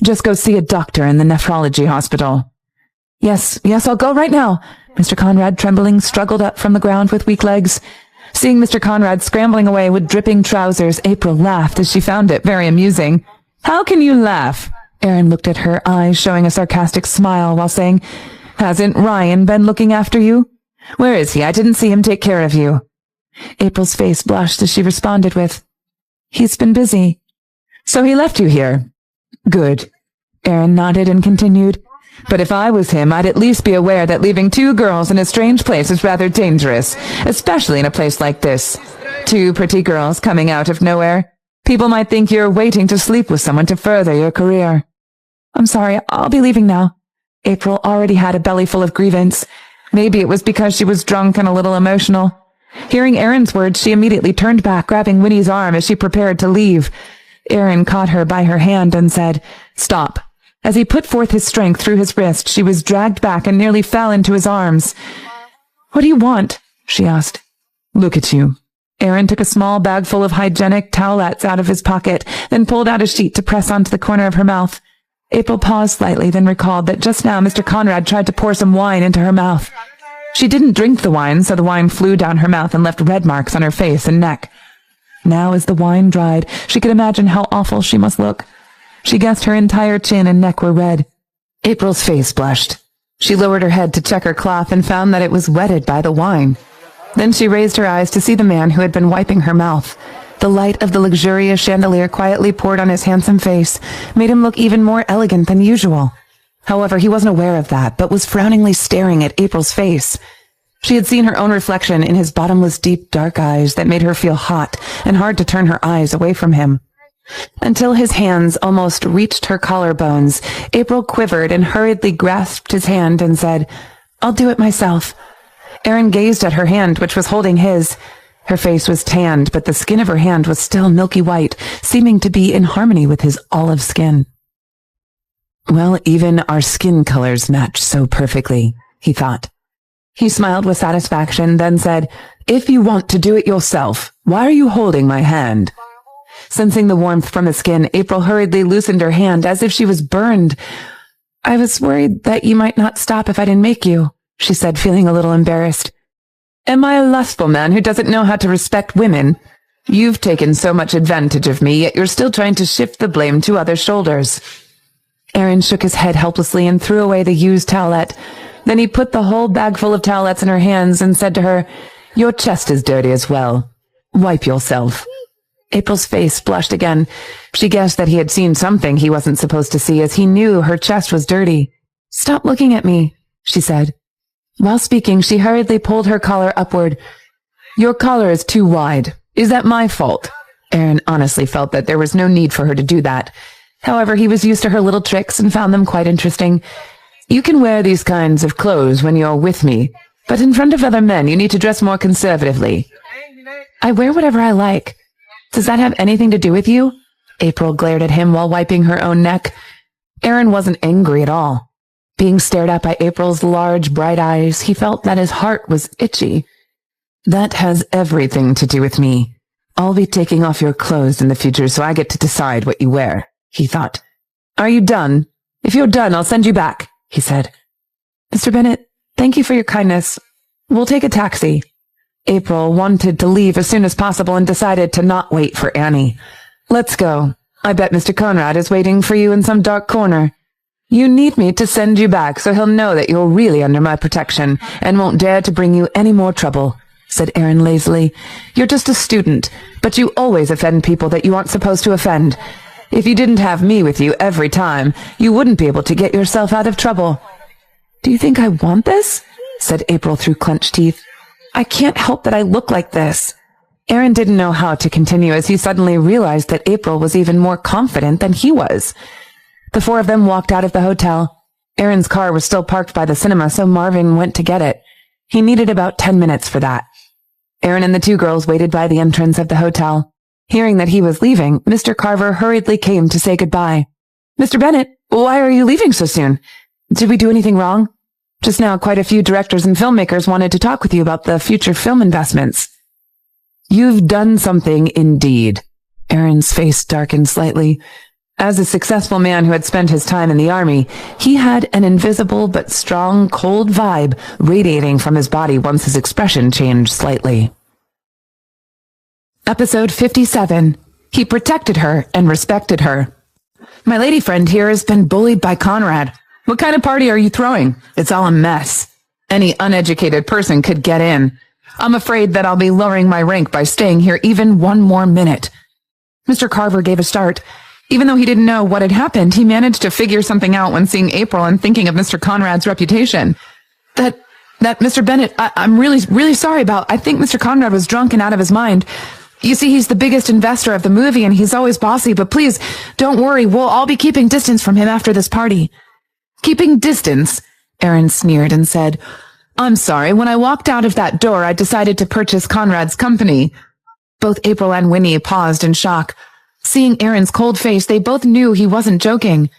Just go see a doctor in the nephrology hospital." Yes, I'll go right now." Mr. Conrad, trembling, struggled up from the ground with weak legs. Seeing Mr. Conrad scrambling away with dripping trousers, April laughed as she found it very amusing. "How can you laugh?" Aaron looked at her, eyes showing a sarcastic smile while saying, "Hasn't Ryan been looking after you? Where is he? I didn't see him take care of you." April's face blushed as she responded with, "He's been busy." "So he left you here?" "Good." Aaron nodded and continued, "But if I was him, I'd at least be aware that leaving 2 girls in a strange place is rather dangerous, especially in a place like this. 2 pretty girls coming out of nowhere. People might think you're waiting to sleep with someone to further your career." "I'm sorry, I'll be leaving now." April already had a belly full of grievance. Maybe it was because she was drunk and a little emotional. Hearing Aaron's words, she immediately turned back, grabbing Winnie's arm as she prepared to leave. Aaron caught her by her hand and said, "Stop." As he put forth his strength through his wrist, she was dragged back and nearly fell into his arms. "What do you want?" she asked. "Look at you." Aaron took a small bag full of hygienic towelettes out of his pocket, then pulled out a sheet to press onto the corner of her mouth. April paused slightly, then recalled that just now Mr. Conrad tried to pour some wine into her mouth. She didn't drink the wine, so the wine flew down her mouth and left red marks on her face and neck. Now, as the wine dried, she could imagine how awful she must look. She guessed her entire chin and neck were red. April's face blushed. She lowered her head to check her cloth and found that it was wetted by the wine. Then she raised her eyes to see the man who had been wiping her mouth. The light of the luxurious chandelier quietly poured on his handsome face, made him look even more elegant than usual. However, he wasn't aware of that, but was frowningly staring at April's face. She had seen her own reflection in his bottomless, deep, dark eyes that made her feel hot and hard to turn her eyes away from him. Until his hands almost reached her collarbones, April quivered and hurriedly grasped his hand and said, "I'll do it myself." Aaron gazed at her hand, which was holding his. Her face was tanned, but the skin of her hand was still milky white, seeming to be in harmony with his olive skin. "Well, even our skin colors match so perfectly," he thought. He smiled with satisfaction, then said, "If you want to do it yourself, why are you holding my hand?" Sensing the warmth from his skin, April hurriedly loosened her hand as if she was burned. "I was worried that you might not stop if I didn't make you," she said, feeling a little embarrassed. "Am I a lustful man who doesn't know how to respect women? You've taken so much advantage of me, yet you're still trying to shift the blame to other shoulders." Aaron shook his head helplessly and threw away the used towelette. Then he put the whole bag full of towelettes in her hands and said to her, "Your chest is dirty as well. Wipe yourself." April's face blushed again. She guessed that he had seen something he wasn't supposed to see, as he knew her chest was dirty. "Stop looking at me," she said. While speaking, she hurriedly pulled her collar upward. "Your collar is too wide. Is that my fault?" Aaron honestly felt that there was no need for her to do that. However, he was used to her little tricks and found them quite interesting. "You can wear these kinds of clothes when you're with me, but in front of other men you need to dress more conservatively." "I wear whatever I like. Does that have anything to do with you?" April glared at him while wiping her own neck. Aaron wasn't angry at all. Being stared at by April's large, bright eyes, he felt that his heart was itchy. "That has everything to do with me. I'll be taking off your clothes in the future, so I get to decide what you wear," he thought. "Are you done? If you're done, I'll send you back," he said. "Mr. Bennett, thank you for your kindness. We'll take a taxi." April wanted to leave as soon as possible and decided to not wait for Annie. "Let's go. I bet Mr. Conrad is waiting for you in some dark corner. You need me to send you back so he'll know that you're really under my protection and won't dare to bring you any more trouble," said Aaron lazily. "You're just a student, but you always offend people that you aren't supposed to offend. If you didn't have me with you every time, you wouldn't be able to get yourself out of trouble." "Do you think I want this?" said April through clenched teeth. "I can't help that I look like this." Aaron didn't know how to continue as he suddenly realized that April was even more confident than he was. The 4 of them walked out of the hotel. Aaron's car was still parked by the cinema, so Marvin went to get it. He needed about 10 minutes for that. Aaron and the 2 girls waited by the entrance of the hotel. Hearing that he was leaving, Mr. Carver hurriedly came to say goodbye. "Mr. Bennett, why are you leaving so soon? Did we do anything wrong? Just now, quite a few directors and filmmakers wanted to talk with you about the future film investments." You've done something indeed. Aaron's face darkened slightly. As a successful man who had spent his time in the army, he had an invisible but strong, cold vibe radiating from his body once his expression changed slightly. Episode 57. He protected her and respected her. My lady friend here has been bullied by Conrad. What kind of party are you throwing? It's all a mess. Any uneducated person could get in. I'm afraid that I'll be lowering my rank by staying here even one more minute. Mr. Carver gave a start. Even though he didn't know what had happened, he managed to figure something out when seeing April and thinking of Mr. Conrad's reputation. That Mr. Bennett, I'm really sorry about. I think Mr. Conrad was drunk and out of his mind. You see, he's the biggest investor of the movie and he's always bossy, but please, don't worry, we'll all be keeping distance from him after this party. Keeping distance? Aaron sneered and said, I'm sorry, when I walked out of that door, I decided to purchase Conrad's company. Both April and Winnie paused in shock. Seeing Aaron's cold face, they both knew he wasn't joking.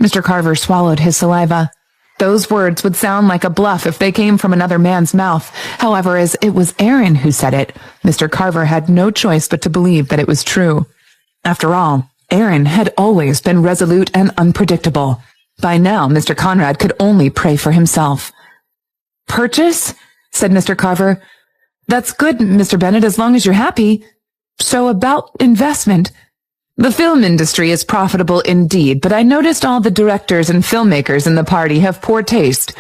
Mr. Carver swallowed his saliva. Those words would sound like a bluff if they came from another man's mouth. However, as it was Aaron who said it, Mr. Carver had no choice but to believe that it was true. After all, Aaron had always been resolute and unpredictable. By now, Mr. Conrad could only pray for himself. Purchase? Said Mr. Carver. That's good, Mr. Bennett, as long as you're happy. So about investment. The film industry is profitable indeed, but I noticed all the directors and filmmakers in the party have poor taste.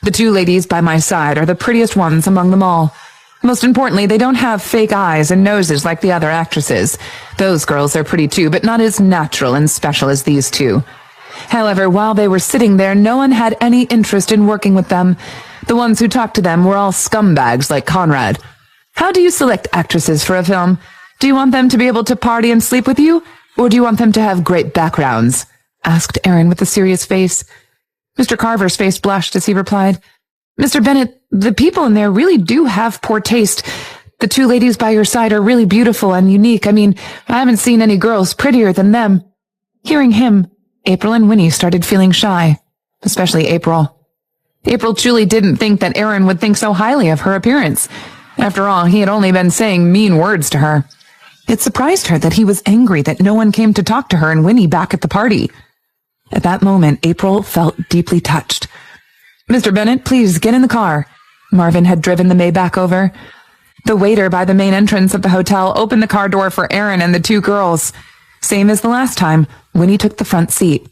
The two ladies by my side are the prettiest ones among them all. Most importantly, they don't have fake eyes and noses like the other actresses. Those girls are pretty too, but not as natural and special as these two. However, while they were sitting there, no one had any interest in working with them. The ones who talked to them were all scumbags like Conrad. How do you select actresses for a film? Do you want them to be able to party and sleep with you? Or do you want them to have great backgrounds? Asked Aaron with a serious face. Mr. Carver's face blushed as he replied, Mr. Bennett, the people in there really do have poor taste. The two ladies by your side are really beautiful and unique. I mean, I haven't seen any girls prettier than them. Hearing him, April and Winnie started feeling shy, especially April. April truly didn't think that Aaron would think so highly of her appearance. After all, he had only been saying mean words to her. It surprised her that he was angry that no one came to talk to her and Winnie back at the party. At that moment, April felt deeply touched. Mr. Bennett, please get in the car. Marvin had driven the Maybach over. The waiter by the main entrance of the hotel opened the car door for Aaron and the two girls. Same as the last time, Winnie took the front seat.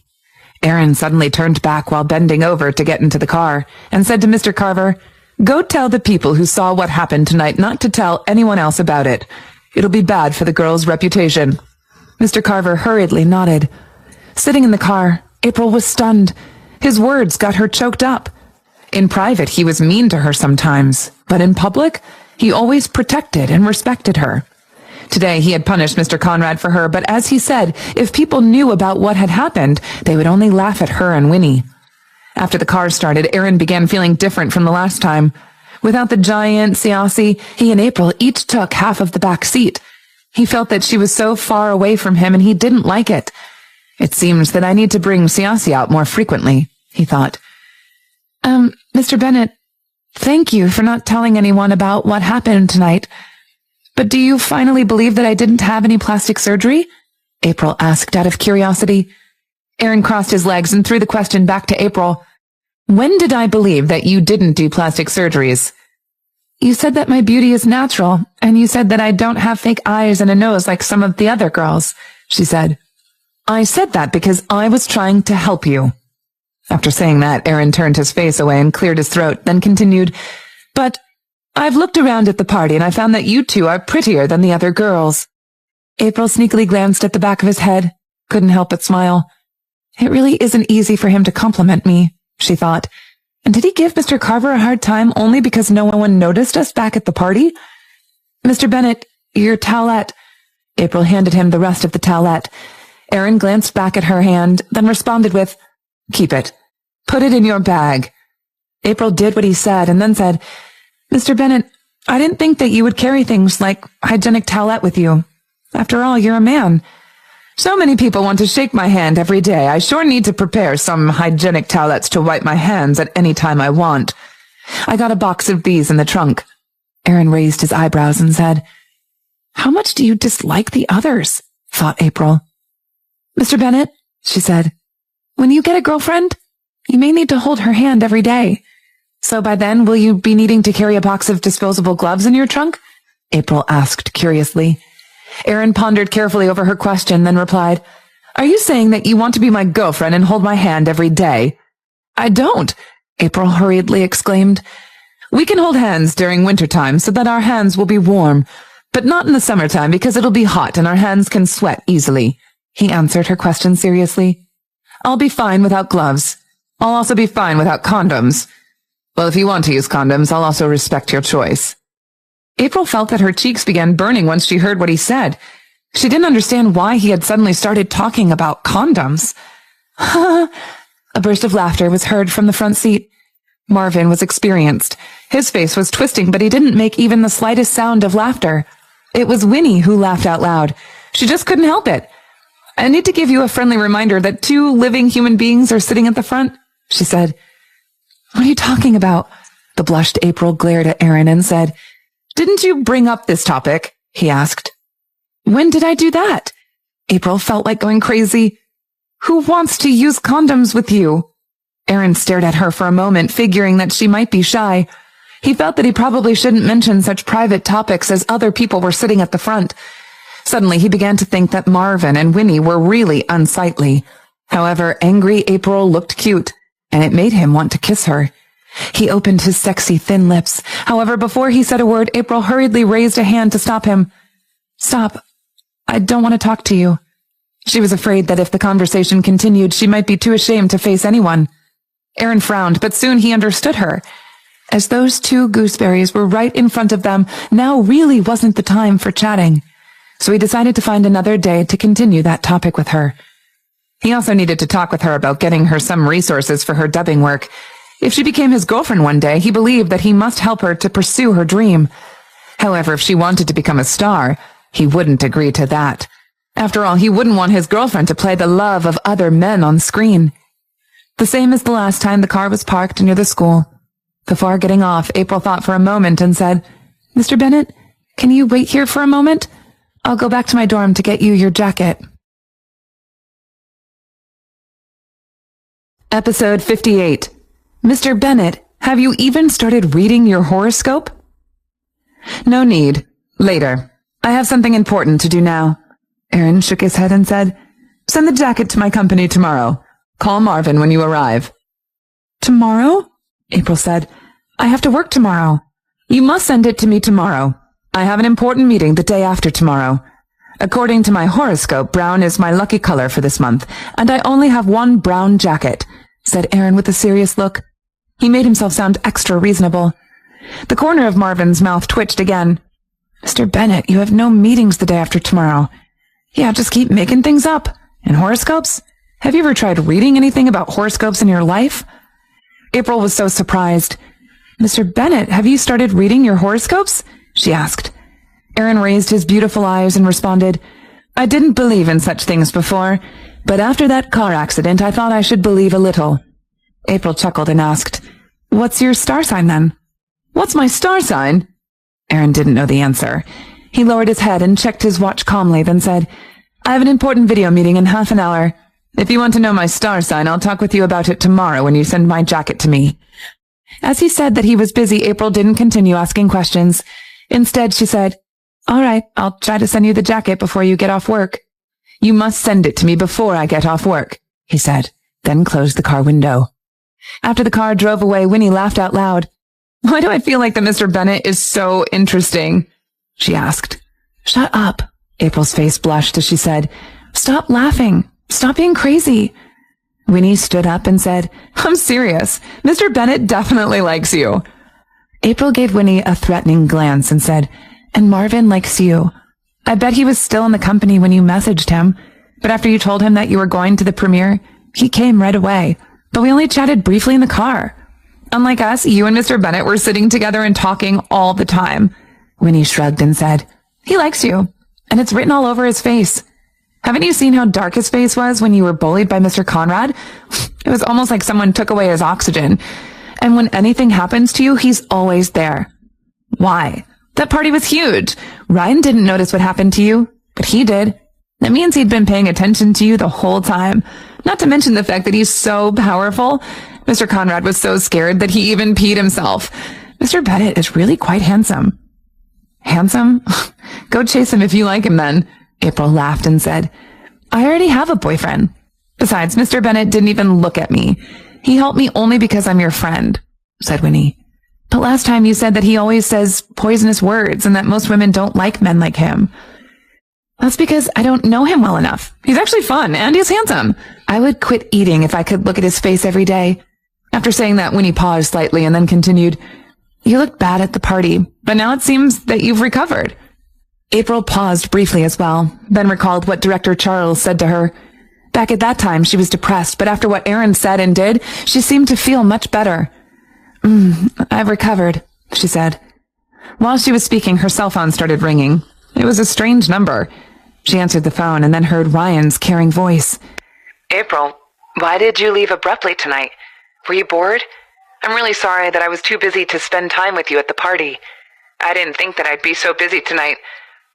Aaron suddenly turned back while bending over to get into the car and said to Mr. Carver, Go tell the people who saw what happened tonight not to tell anyone else about it. It'll be bad for the girl's reputation. Mr. Carver hurriedly nodded. Sitting in the car, April was stunned. His words got her choked up. In private, he was mean to her sometimes, but in public, he always protected and respected her. Today, he had punished Mr. Conrad for her, but as he said, if people knew about what had happened, they would only laugh at her and Winnie. After the car started, Aaron began feeling different from the last time. Without the giant Siassi, he and April each took half of the back seat. He felt that she was so far away from him and he didn't like it. It seems that I need to bring Siassi out more frequently, he thought. Mr. Bennett, thank you for not telling anyone about what happened tonight. But do you finally believe that I didn't have any plastic surgery? April asked out of curiosity. Aaron crossed his legs and threw the question back to April. When did I believe that you didn't do plastic surgeries? You said that my beauty is natural, and you said that I don't have fake eyes and a nose like some of the other girls, she said. I said that because I was trying to help you. After saying that, Aaron turned his face away and cleared his throat, then continued, But I've looked around at the party and I found that you two are prettier than the other girls. April sneakily glanced at the back of his head, couldn't help but smile. It really isn't easy for him to compliment me, she thought. And did he give Mr. Carver a hard time only because no one noticed us back at the party? Mr. Bennett, your towelette. April handed him the rest of the towelette. Aaron glanced back at her hand, then responded with, Keep it. Put it in your bag. April did what he said and then said, Mr. Bennett, I didn't think that you would carry things like hygienic towelette with you. After all, you're a man. So many people want to shake my hand every day. I sure need to prepare some hygienic towelettes to wipe my hands at any time I want. I got a box of these in the trunk. Aaron raised his eyebrows and said, How much do you dislike the others? Thought April. Mr. Bennet, she said, when you get a girlfriend, you may need to hold her hand every day. So by then, will you be needing to carry a box of disposable gloves in your trunk? April asked curiously. Erin pondered carefully over her question, then replied, Are you saying that you want to be my girlfriend and hold my hand every day? I don't, April hurriedly exclaimed. We can hold hands during wintertime so that our hands will be warm, but not in the summertime because it'll be hot and our hands can sweat easily. He answered her question seriously. I'll be fine without gloves. I'll also be fine without condoms. Well, if you want to use condoms, I'll also respect your choice. April felt that her cheeks began burning once she heard what he said. She didn't understand why he had suddenly started talking about condoms. A burst of laughter was heard from the front seat. Marvin was experienced. His face was twisting, but he didn't make even the slightest sound of laughter. It was Winnie who laughed out loud. She just couldn't help it. I need to give you a friendly reminder that 2 living human beings are sitting at the front, she said. What are you talking about? The blushed April glared at Erin and said, Didn't you bring up this topic? He asked. When did I do that? April felt like going crazy. Who wants to use condoms with you? Erin stared at her for a moment, figuring that she might be shy. He felt that he probably shouldn't mention such private topics as other people were sitting at the front. Suddenly, he began to think that Marvin and Winnie were really unsightly. However, angry April looked cute, and it made him want to kiss her. He opened his sexy, thin lips. However, before he said a word, April hurriedly raised a hand to stop him. Stop. I don't want to talk to you. She was afraid that if the conversation continued, she might be too ashamed to face anyone. Erin frowned, but soon he understood her. As those 2 gooseberries were right in front of them, now really wasn't the time for chatting. So he decided to find another day to continue that topic with her. He also needed to talk with her about getting her some resources for her dubbing work. If she became his girlfriend one day, he believed that he must help her to pursue her dream. However, if she wanted to become a star, he wouldn't agree to that. After all, he wouldn't want his girlfriend to play the love of other men on screen. The same as the last time the car was parked near the school. Before getting off, April thought for a moment and said, Mr. Bennet, can you wait here for a moment? I'll go back to my dorm to get you your jacket. Episode 58. Mr. Bennet, have you even started reading your horoscope? No need. Later. I have something important to do now. Erin shook his head and said, Send the jacket to my company tomorrow. Call Marvin when you arrive. Tomorrow? April said, I have to work tomorrow. You must send it to me tomorrow. I have an important meeting the day after tomorrow. According to my horoscope, brown is my lucky color for this month, and I only have 1 brown jacket, said Erin with a serious look. He made himself sound extra reasonable. The corner of Marvin's mouth twitched again. Mr. Bennet, you have no meetings the day after tomorrow. Yeah, just keep making things up. And horoscopes? Have you ever tried reading anything about horoscopes in your life? April was so surprised. Mr. Bennet, have you started reading your horoscopes? She asked. Erin raised his beautiful eyes and responded, I didn't believe in such things before, but after that car accident, I thought I should believe a little. April chuckled and asked, What's your star sign then? What's my star sign? Erin didn't know the answer. He lowered his head and checked his watch calmly, then said, I have an important video meeting in half an hour. If you want to know my star sign, I'll talk with you about it tomorrow when you send my jacket to me. As he said that he was busy, April didn't continue asking questions. Instead, she said, All right, I'll try to send you the jacket before you get off work. You must send it to me before I get off work, he said, then closed the car window. After the car drove away, Winnie laughed out loud. Why do I feel like that Mr. Bennet is so interesting? She asked. Shut up. April's face blushed as she said, Stop laughing. Stop being crazy. Winnie stood up and said, I'm serious. Mr. Bennet definitely likes you. April gave Winnie a threatening glance and said, And Marvin likes you. I bet he was still in the company when you messaged him, but after you told him that you were going to the premiere, he came right away. But we only chatted briefly in the car. Unlike us, you and Mr. Bennet were sitting together and talking all the time. Winnie shrugged and said, He likes you, and it's written all over his face. Haven't you seen how dark his face was when you were bullied by Mr. Conrad? It was almost like someone took away his oxygen. And when anything happens to you, he's always there. Why? That party was huge. Ryan didn't notice what happened to you, but he did. That means he'd been paying attention to you the whole time. Not to mention the fact that he's so powerful. Mr. Conrad was so scared that he even peed himself. Mr. Bennett is really quite handsome. Handsome? Go chase him if you like him then. April laughed and said, I already have a boyfriend. Besides, Mr. Bennett didn't even look at me. He helped me only because I'm your friend, said Winnie. But last time you said that he always says poisonous words and that most women don't like men like him. That's because I don't know him well enough. He's actually fun and he's handsome. I would quit eating if I could look at his face every day. After saying that, Winnie paused slightly and then continued, You looked bad at the party, but now it seems that you've recovered. April paused briefly as well, then recalled what Director Charles said to her. Back at that time, she was depressed, but after what Aaron said and did, she seemed to feel much better. I've recovered, she said. While she was speaking, her cell phone started ringing. It was a strange number. She answered the phone and then heard Ryan's caring voice. April, why did you leave abruptly tonight? Were you bored? I'm really sorry that I was too busy to spend time with you at the party. I didn't think that I'd be so busy tonight.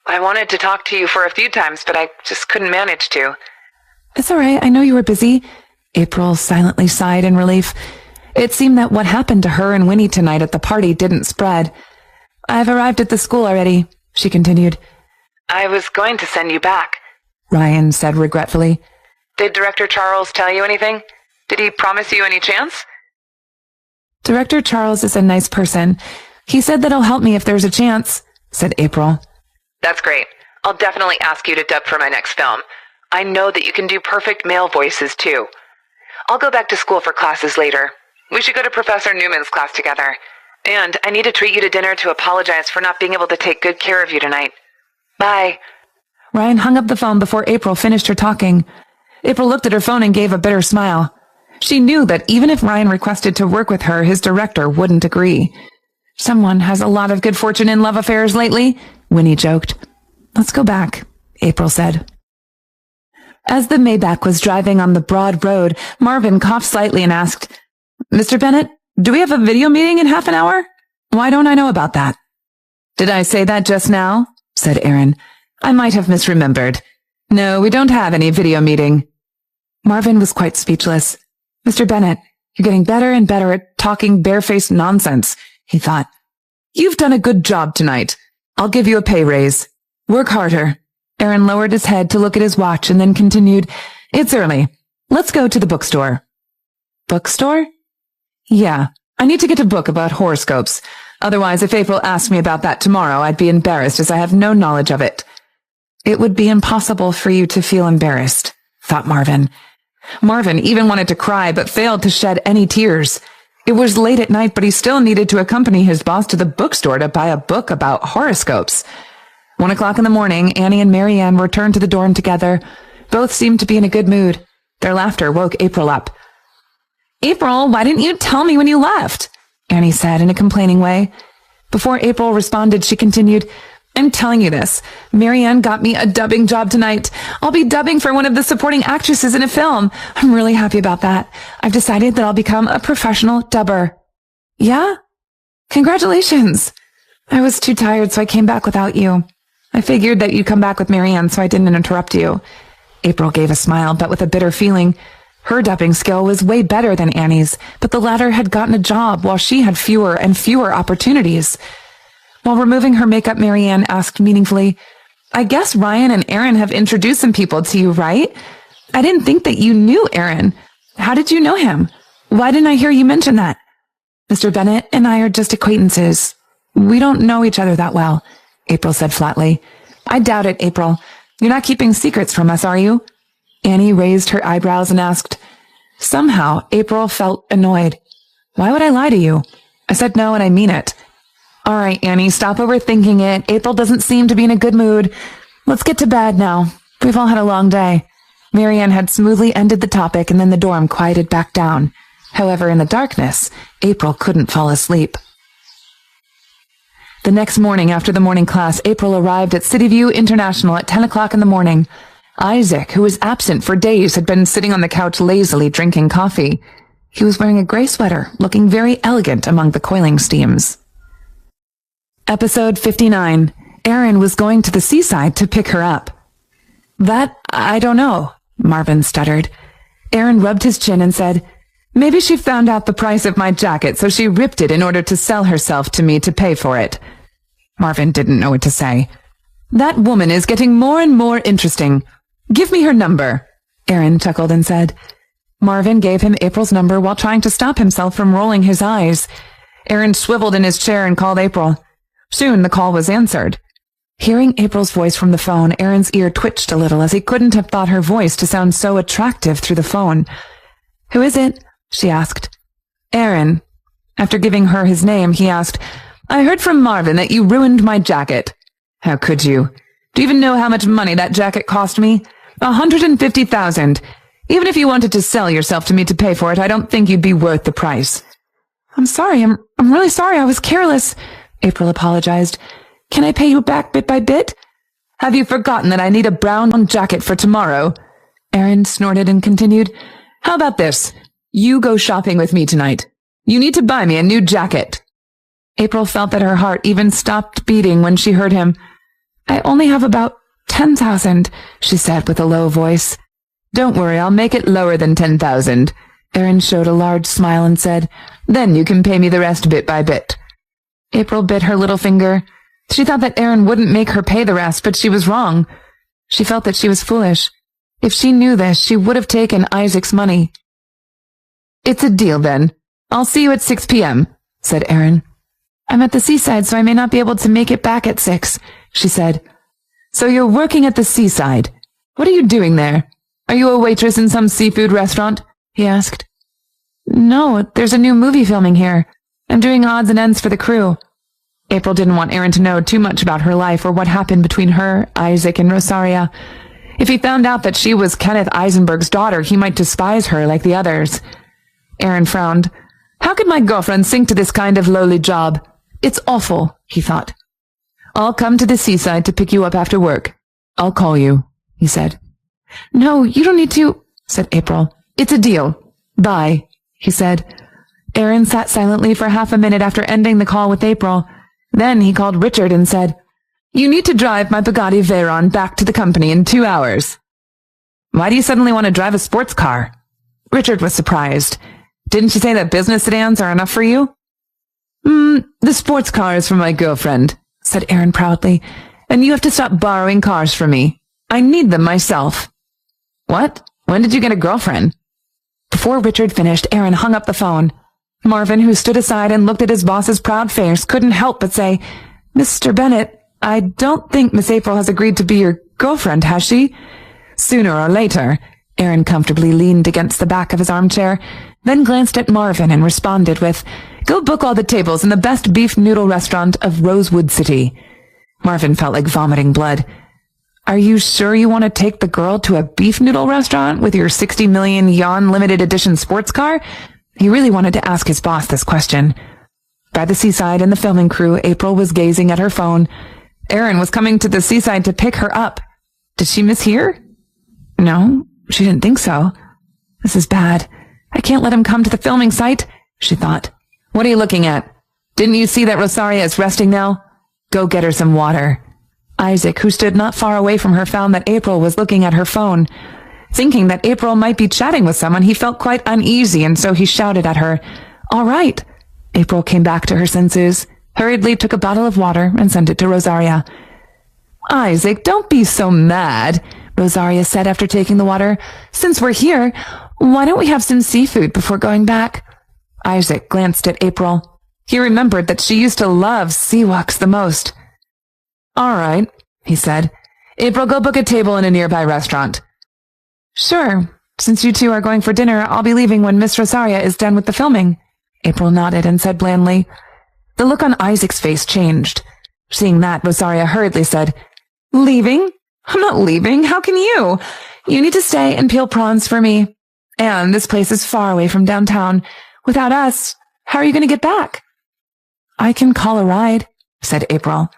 I wanted to talk to you for a few times, but I just couldn't manage to. It's all right. I know you were busy. April silently sighed in relief. It seemed that what happened to her and Winnie tonight at the party didn't spread. I've arrived at the school already, she continued. I was going to send you back, Ryan said regretfully. Did Director Charles tell you anything? Did he promise you any chance? Director Charles is a nice person. He said that he'll help me if there's a chance, said April. That's great. I'll definitely ask you to dub for my next film. I know that you can do perfect male voices, too. I'll go back to school for classes later. We should go to Professor Newman's class together. And I need to treat you to dinner to apologize for not being able to take good care of you tonight. Bye. Ryan hung up the phone before April finished her talking. April looked at her phone and gave a bitter smile. She knew that even if Ryan requested to work with her, his director wouldn't agree. Someone has a lot of good fortune in love affairs lately, Winnie joked. Let's go back, April said. As the Maybach was driving on the broad road, Marvin coughed slightly and asked, Mr. Bennett, do we have a video meeting in half an hour? Why don't I know about that? Did I say that just now? Said Aaron. I might have misremembered. No, we don't have any video meeting. Marvin was quite speechless. Mr. Bennett, you're getting better and better at talking barefaced nonsense, he thought. You've done a good job tonight. I'll give you a pay raise. Work harder. Aaron lowered his head to look at his watch and then continued, It's early. Let's go to the bookstore. Bookstore? Yeah, I need to get a book about horoscopes. Otherwise, if April asked me about that tomorrow, I'd be embarrassed as I have no knowledge of it. It would be impossible for you to feel embarrassed, thought Marvin. Marvin even wanted to cry, but failed to shed any tears. It was late at night, but he still needed to accompany his boss to the bookstore to buy a book about horoscopes. 1 o'clock in the morning, Annie and Marianne returned to the dorm together. Both seemed to be in a good mood. Their laughter woke April up. April, why didn't you tell me when you left? Annie said in a complaining way. Before April responded, she continued, I'm telling you this. Marianne got me a dubbing job tonight. I'll be dubbing for one of the supporting actresses in a film. I'm really happy about that. I've decided that I'll become a professional dubber. Yeah? Congratulations. I was too tired, so I came back without you. I figured that you'd come back with Marianne, so I didn't interrupt you. April gave a smile, but with a bitter feeling. Her dubbing skill was way better than Annie's, but the latter had gotten a job while she had fewer and fewer opportunities. While removing her makeup, Marianne asked meaningfully, I guess Ryan and Aaron have introduced some people to you, right? I didn't think that you knew Aaron. How did you know him? Why didn't I hear you mention that? Mr. Bennett and I are just acquaintances. We don't know each other that well, April said flatly. I doubt it, April. You're not keeping secrets from us, are you? Annie raised her eyebrows and asked. Somehow, April felt annoyed. Why would I lie to you? I said no, and I mean it. All right, Annie, stop overthinking it. April doesn't seem to be in a good mood. Let's get to bed now. We've all had a long day. Marianne had smoothly ended the topic, and then the dorm quieted back down. However, in the darkness, April couldn't fall asleep. The next morning after the morning class, April arrived at Cityview International at 10 o'clock in the morning. Isaac, who was absent for days, had been sitting on the couch lazily drinking coffee. He was wearing a gray sweater, looking very elegant among the coiling steams. Episode 59. Erin was going to the seaside to pick her up. That, I don't know, Marvin stuttered. Erin rubbed his chin and said, maybe she found out the price of my jacket, so she ripped it in order to sell herself to me to pay for it. Marvin didn't know what to say. That woman is getting more and more interesting. Give me her number, Erin chuckled and said. Marvin gave him April's number while trying to stop himself from rolling his eyes. Erin swiveled in his chair and called April. Soon the call was answered. Hearing April's voice from the phone, Erin's ear twitched a little as he couldn't have thought her voice to sound so attractive through the phone. Who is it? She asked. Erin. After giving her his name, he asked, I heard from Marvin that you ruined my jacket. How could you? Do you even know how much money that jacket cost me? $150,000. Even if you wanted to sell yourself to me to pay for it, I don't think you'd be worth the price. I'm sorry. I'm really sorry. I was careless. April apologized. Can I pay you back bit by bit? Have you forgotten that I need a brown jacket for tomorrow? Erin snorted and continued. How about this? You go shopping with me tonight. You need to buy me a new jacket. April felt that her heart even stopped beating when she heard him. I only have about 10,000, she said with a low voice. Don't worry, I'll make it lower than 10,000. Erin showed a large smile and said, Then you can pay me the rest bit by bit. April bit her little finger. She thought that Erin wouldn't make her pay the rest, but she was wrong. She felt that she was foolish. If she knew this, she would have taken Isaac's money. It's a deal, then. I'll see you at 6 p.m., said Erin. I'm at the seaside, so I may not be able to make it back at 6, she said. So you're working at the seaside. What are you doing there? Are you a waitress in some seafood restaurant? He asked. No, there's a new movie filming here. I'm doing odds and ends for the crew. April didn't want Erin to know too much about her life or what happened between her, Isaac, and Rosaria. If he found out that she was Kenneth Eisenberg's daughter, he might despise her like the others. Erin frowned. How could my girlfriend sink to this kind of lowly job? It's awful, he thought. I'll come to the seaside to pick you up after work. I'll call you, he said. No, you don't need to, said April. It's a deal. Bye, he said. Erin sat silently for half a minute after ending the call with April. Then he called Richard and said, You need to drive my Bugatti Veyron back to the company in 2 hours. Why do you suddenly want to drive a sports car? Richard was surprised. Didn't you say that business sedans are enough for you? The sports car is for my girlfriend, said Erin proudly, and you have to stop borrowing cars from me. I need them myself. What? When did you get a girlfriend? Before Richard finished, Erin hung up the phone. Marvin, who stood aside and looked at his boss's proud face, couldn't help but say, Mr. Bennett, I don't think Miss April has agreed to be your girlfriend, has she? Sooner or later. Erin comfortably leaned against the back of his armchair, then glanced at Marvin and responded with, Go book all the tables in the best beef noodle restaurant of Rosewood City. Marvin felt like vomiting blood. Are you sure you want to take the girl to a beef noodle restaurant with your 60 million yuan limited edition sports car? He really wanted to ask his boss this question. By the seaside and the filming crew, April was gazing at her phone. Erin was coming to the seaside to pick her up. Did she mishear? No, she didn't think so. This is bad. I can't let him come to the filming site, she thought. What are you looking at? Didn't you see that Rosaria is resting now? Go get her some water. Isaac, who stood not far away from her, found that April was looking at her phone. Thinking that April might be chatting with someone, he felt quite uneasy, and so he shouted at her. All right. April came back to her senses, hurriedly took a bottle of water, and sent it to Rosaria. Isaac, don't be so mad, Rosaria said after taking the water. Since we're here, why don't we have some seafood before going back? Isaac glanced at April. He remembered that she used to love Seawalks the most. All right, he said. April, go book a table in a nearby restaurant. Sure. Since you two are going for dinner, I'll be leaving when Miss Rosaria is done with the filming. April nodded and said blandly. The look on Isaac's face changed. Seeing that, Rosaria hurriedly said, Leaving? I'm not leaving. How can you? You need to stay and peel prawns for me. And this place is far away from downtown. Without us, how are you going to get back? I can call a ride, said April.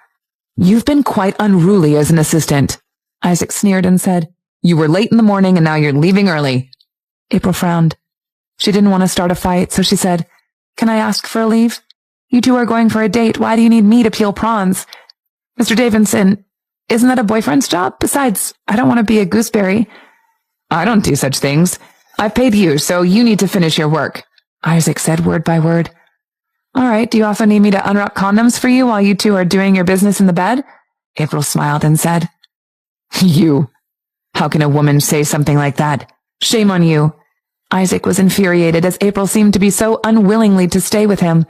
You've been quite unruly as an assistant. Isaac sneered and said, You were late in the morning and now you're leaving early. April frowned. She didn't want to start a fight, so she said, Can I ask for a leave? You two are going for a date. Why do you need me to peel prawns? Mr. Davidson, isn't that a boyfriend's job? Besides, I don't want to be a gooseberry. I don't do such things. I've paid you, so you need to finish your work, Isaac said word by word. All right, do you also need me to unwrap condoms for you while you two are doing your business in the bed? April smiled and said, You. How can a woman say something like that? Shame on you. Isaac was infuriated as April seemed to be so unwillingly to stay with him.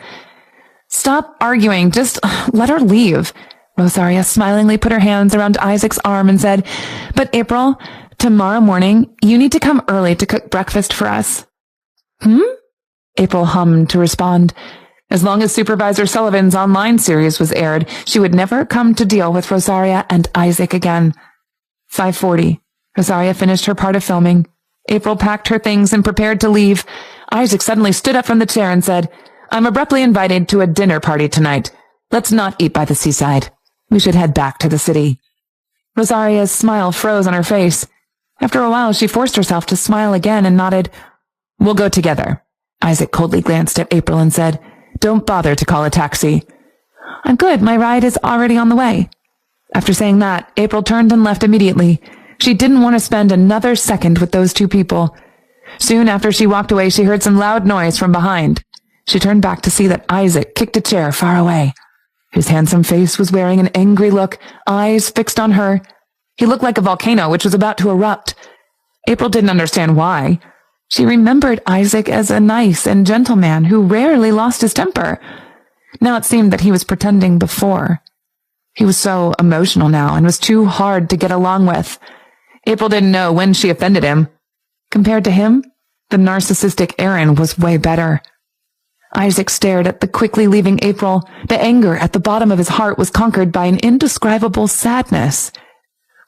Stop arguing. Just let her leave. Rosaria smilingly put her hands around Isaac's arm and said, But April, tomorrow morning, you need to come early to cook breakfast for us. April hummed to respond. As long as Supervisor Sullivan's online series was aired, she would never come to deal with Rosaria and Isaac again. 5:40. Rosaria finished her part of filming. April packed her things and prepared to leave. Isaac suddenly stood up from the chair and said, I'm abruptly invited to a dinner party tonight. Let's not eat by the seaside. We should head back to the city. Rosaria's smile froze on her face. After a while, she forced herself to smile again and nodded. We'll go together. Isaac coldly glanced at April and said, Don't bother to call a taxi. I'm good. My ride is already on the way. After saying that, April turned and left immediately. She didn't want to spend another second with those two people. Soon after she walked away, she heard some loud noise from behind. She turned back to see that Isaac kicked a chair far away. His handsome face was wearing an angry look, eyes fixed on her. He looked like a volcano which was about to erupt. April didn't understand why. She remembered Isaac as a nice and gentle man who rarely lost his temper. Now it seemed that he was pretending before. He was so emotional now and was too hard to get along with. April didn't know when she offended him. Compared to him, the narcissistic Aaron was way better. Isaac stared at the quickly leaving April. The anger at the bottom of his heart was conquered by an indescribable sadness.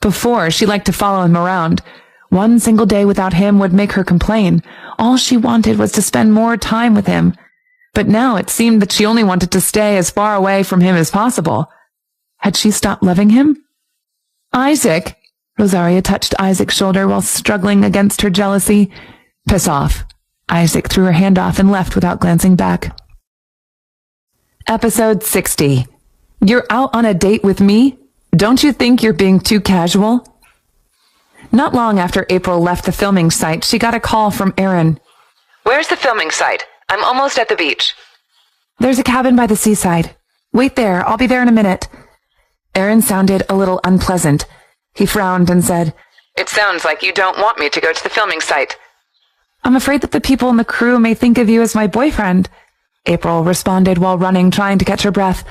Before, she liked to follow him around. One single day without him would make her complain. All she wanted was to spend more time with him. But now it seemed that she only wanted to stay as far away from him as possible. Had she stopped loving him? Isaac! Rosaria touched Isaac's shoulder while struggling against her jealousy. Piss off. Isaac threw her hand off and left without glancing back. Episode 60. You're out on a date with me? Don't you think you're being too casual? Not long after April left the filming site, she got a call from Aaron. Where's the filming site? I'm almost at the beach. There's a cabin by the seaside. Wait there, I'll be there in a minute. Aaron sounded a little unpleasant. He frowned and said, It sounds like you don't want me to go to the filming site. I'm afraid that the people in the crew may think of you as my boyfriend, April responded while running, trying to catch her breath.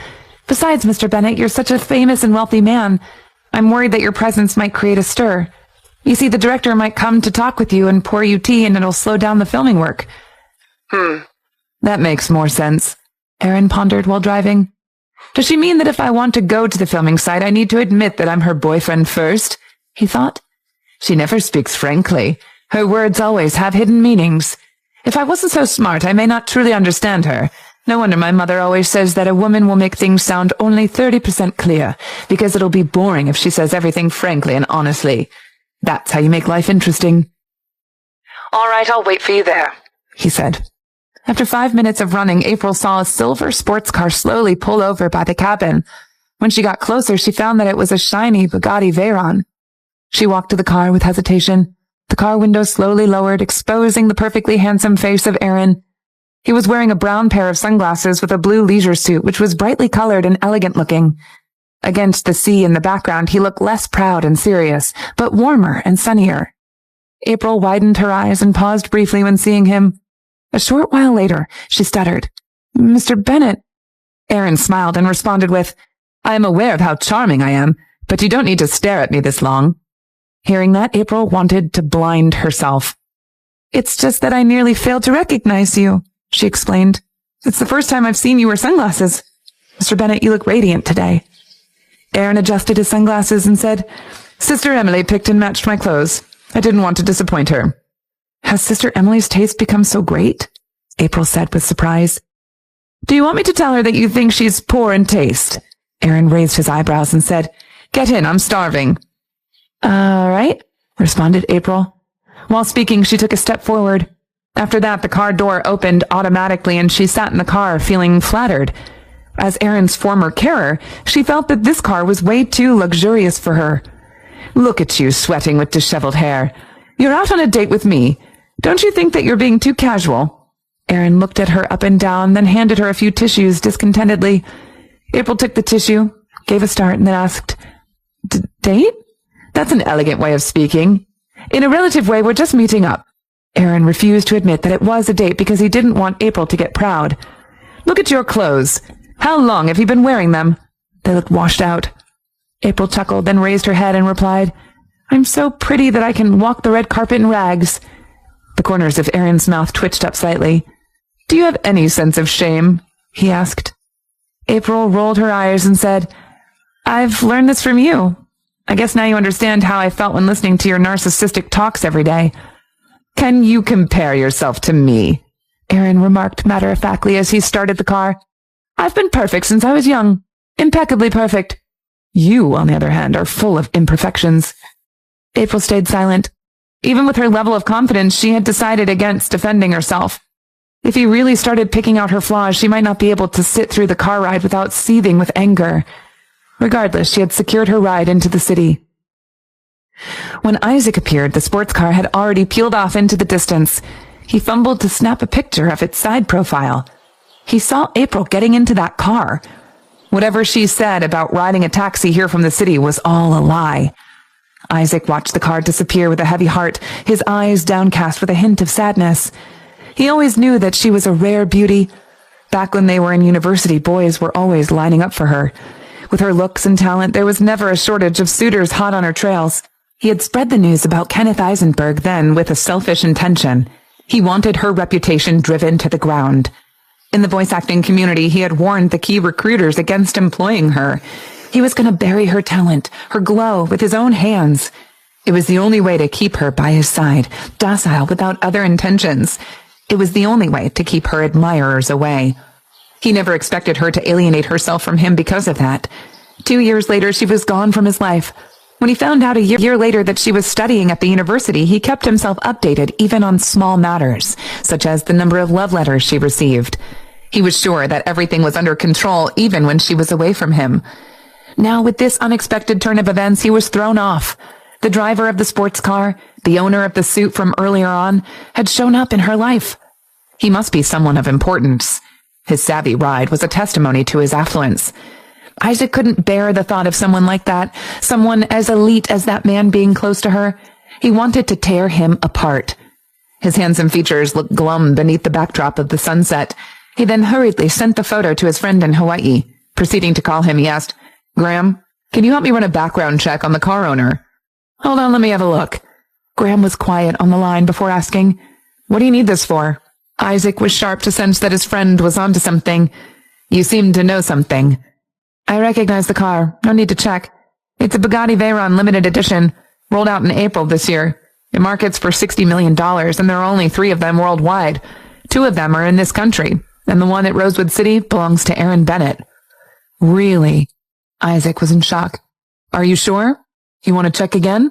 Besides, Mr. Bennett, you're such a famous and wealthy man. I'm worried that your presence might create a stir. You see, the director might come to talk with you and pour you tea, and it'll slow down the filming work. That makes more sense, Aaron pondered while driving. Does she mean that if I want to go to the filming site, I need to admit that I'm her boyfriend first? He thought. She never speaks frankly. Her words always have hidden meanings. If I wasn't so smart, I may not truly understand her. No wonder my mother always says that a woman will make things sound only 30% clear, because it'll be boring if she says everything frankly and honestly. That's how you make life interesting. All right, I'll wait for you there, he said. After 5 minutes of running, April saw a silver sports car slowly pull over by the cabin. When she got closer, she found that it was a shiny Bugatti Veyron. She walked to the car with hesitation. The car window slowly lowered, exposing the perfectly handsome face of Aaron. He was wearing a brown pair of sunglasses with a blue leisure suit, which was brightly colored and elegant looking. Against the sea in the background, he looked less proud and serious, but warmer and sunnier. April widened her eyes and paused briefly when seeing him. A short while later, she stuttered, Mr. Bennett. Aaron smiled and responded with, I am aware of how charming I am, but you don't need to stare at me this long. Hearing that, April wanted to blind herself. It's just that I nearly failed to recognize you, she explained. It's the first time I've seen you wear sunglasses. Mr. Bennett, you look radiant today. Aaron adjusted his sunglasses and said, Sister Emily picked and matched my clothes. I didn't want to disappoint her. Has Sister Emily's taste become so great? April said with surprise. Do you want me to tell her that you think she's poor in taste? Aaron raised his eyebrows and said, Get in, I'm starving. All right, responded April. While speaking, she took a step forward. After that, the car door opened automatically and she sat in the car feeling flattered. As Aaron's former carer, she felt that this car was way too luxurious for her. "Look at you, sweating with disheveled hair. You're out on a date with me. Don't you think that you're being too casual?" Aaron looked at her up and down, then handed her a few tissues discontentedly. April took the tissue, gave a start, and then asked, "Date? That's an elegant way of speaking. In a relative way, we're just meeting up." Aaron refused to admit that it was a date because he didn't want April to get proud. "Look at your clothes. How long have you been wearing them?" They looked washed out. April chuckled, then raised her head and replied, "I'm so pretty that I can walk the red carpet in rags." The corners of Aaron's mouth twitched up slightly. "Do you have any sense of shame?" he asked. April rolled her eyes and said, "I've learned this from you. I guess now you understand how I felt when listening to your narcissistic talks every day." "Can you compare yourself to me?" Aaron remarked matter-of-factly as he started the car. "I've been perfect since I was young. Impeccably perfect. You, on the other hand, are full of imperfections." April stayed silent. Even with her level of confidence, she had decided against defending herself. If he really started picking out her flaws, she might not be able to sit through the car ride without seething with anger. Regardless, she had secured her ride into the city. When Isaac appeared, the sports car had already peeled off into the distance. He fumbled to snap a picture of its side profile. He saw April getting into that car. Whatever she said about riding a taxi here from the city was all a lie. Isaac watched the car disappear with a heavy heart, his eyes downcast with a hint of sadness. He always knew that she was a rare beauty. Back when they were in university, boys were always lining up for her. With her looks and talent, there was never a shortage of suitors hot on her trails. He had spread the news about Kenneth Eisenberg then with a selfish intention. He wanted her reputation driven to the ground. In the voice acting community, he had warned the key recruiters against employing her. He was going to bury her talent, her glow, with his own hands. It was the only way to keep her by his side, docile without other intentions. It was the only way to keep her admirers away. He never expected her to alienate herself from him because of that. 2 years later, she was gone from his life. When he found out a year later that she was studying at the university, he kept himself updated even on small matters, such as the number of love letters she received. He was sure that everything was under control even when she was away from him. Now, with this unexpected turn of events, he was thrown off. The driver of the sports car, the owner of the suit from earlier on, had shown up in her life. He must be someone of importance. His savvy ride was a testimony to his affluence. Isaac couldn't bear the thought of someone like that, someone as elite as that man being close to her. He wanted to tear him apart. His handsome features looked glum beneath the backdrop of the sunset. He then hurriedly sent the photo to his friend in Hawaii. Proceeding to call him, he asked, "Graham, can you help me run a background check on the car owner?" "Hold on, let me have a look." Graham was quiet on the line before asking, "What do you need this for?" Isaac was sharp to sense that his friend was onto something. "You seem to know something." "I recognize the car. No need to check. It's a Bugatti Veyron limited edition, rolled out in April this year. It markets for $60 million, and there are only 3 of them worldwide. 2 of them are in this country, and the one at Rosewood City belongs to Aaron Bennett." "Really?" Isaac was in shock. "Are you sure? You want to check again?"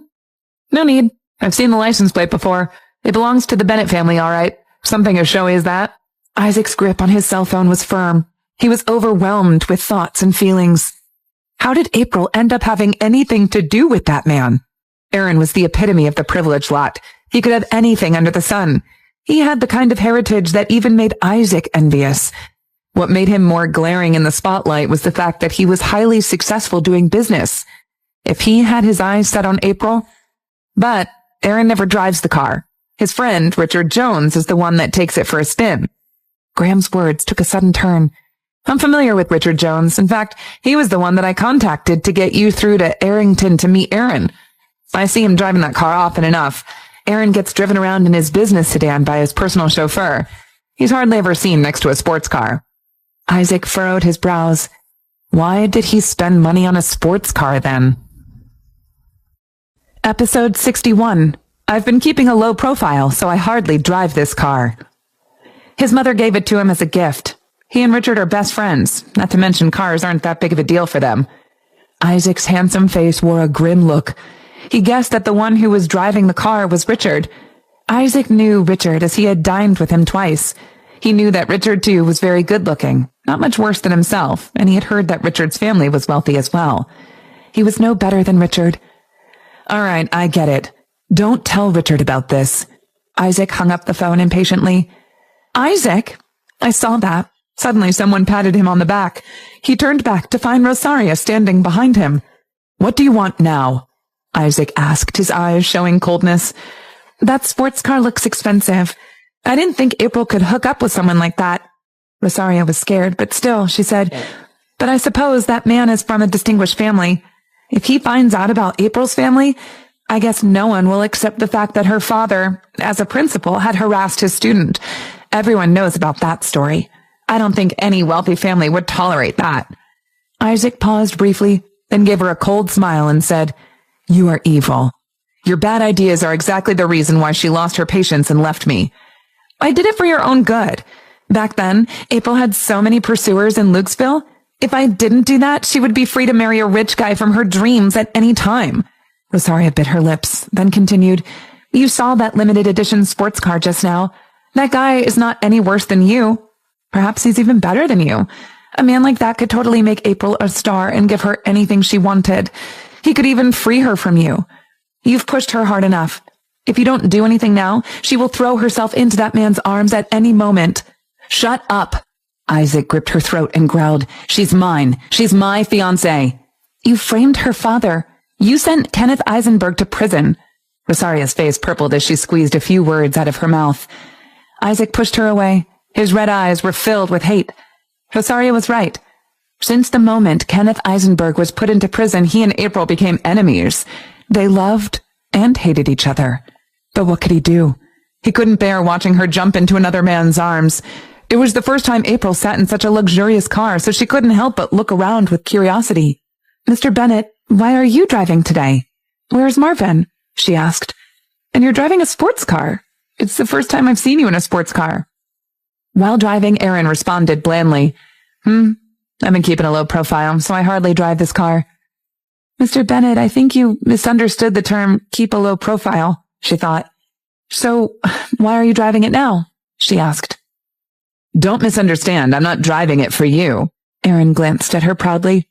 "No need. I've seen the license plate before. It belongs to the Bennett family, all right. Something as showy as that." Isaac's grip on his cell phone was firm. He was overwhelmed with thoughts and feelings. How did April end up having anything to do with that man? Aaron was the epitome of the privileged lot. He could have anything under the sun. He had the kind of heritage that even made Isaac envious. What made him more glaring in the spotlight was the fact that he was highly successful doing business. If he had his eyes set on April... But Aaron never drives the car. His friend, Richard Jones, is the one that takes it for a spin. Graham's words took a sudden turn. "I'm familiar with Richard Jones. In fact, he was the one that I contacted to get you through to Arrington to meet Aaron. I see him driving that car often enough. Aaron gets driven around in his business sedan by his personal chauffeur. He's hardly ever seen next to a sports car." Isaac furrowed his brows. Why did he spend money on a sports car then? Episode 61. I've been keeping a low profile, so I hardly drive this car. His mother gave it to him as a gift. He and Richard are best friends, not to mention cars aren't that big of a deal for them. Isaac's handsome face wore a grim look. He guessed that the one who was driving the car was Richard. Isaac knew Richard as he had dined with him twice. He knew that Richard, too, was very good-looking, not much worse than himself, and he had heard that Richard's family was wealthy as well. He was no better than Richard. All right, I get it. Don't tell Richard about this. Isaac hung up the phone impatiently. Isaac? I saw that. Suddenly someone patted him on the back. He turned back to find Rosaria standing behind him. What do you want now? Isaac asked, his eyes showing coldness. That sports car looks expensive. I didn't think April could hook up with someone like that. Rosaria was scared, but still, she said, but I suppose that man is from a distinguished family. If he finds out about April's family, I guess no one will accept the fact that her father, as a principal, had harassed his student. Everyone knows about that story. I don't think any wealthy family would tolerate that. Isaac paused briefly, then gave her a cold smile and said, You are evil. Your bad ideas are exactly the reason why she lost her patience and left me. I did it for your own good. Back then, April had so many pursuers in Lukesville. If I didn't do that, she would be free to marry a rich guy from her dreams at any time. Rosaria bit her lips, then continued, You saw that limited edition sports car just now. That guy is not any worse than you. Perhaps he's even better than you. A man like that could totally make April a star and give her anything she wanted. He could even free her from you. You've pushed her hard enough. If you don't do anything now, she will throw herself into that man's arms at any moment. Shut up. Isaac gripped her throat and growled, She's mine. She's my fiancé. You framed her father. You sent Kenneth Eisenberg to prison. Rosaria's face purpled as she squeezed a few words out of her mouth. Isaac pushed her away. His red eyes were filled with hate. Rosaria was right. Since the moment Kenneth Eisenberg was put into prison, he and April became enemies. They loved and hated each other. But what could he do? He couldn't bear watching her jump into another man's arms. It was the first time April sat in such a luxurious car, so she couldn't help but look around with curiosity. Mr. Bennett, why are you driving today? Where's Marvin? She asked. And you're driving a sports car. It's the first time I've seen you in a sports car. While driving, Aaron responded blandly, I've been keeping a low profile, so I hardly drive this car. Mr. Bennett, I think you misunderstood the term keep a low profile, she thought. So, why are you driving it now? She asked. Don't misunderstand, I'm not driving it for you. Aaron glanced at her proudly.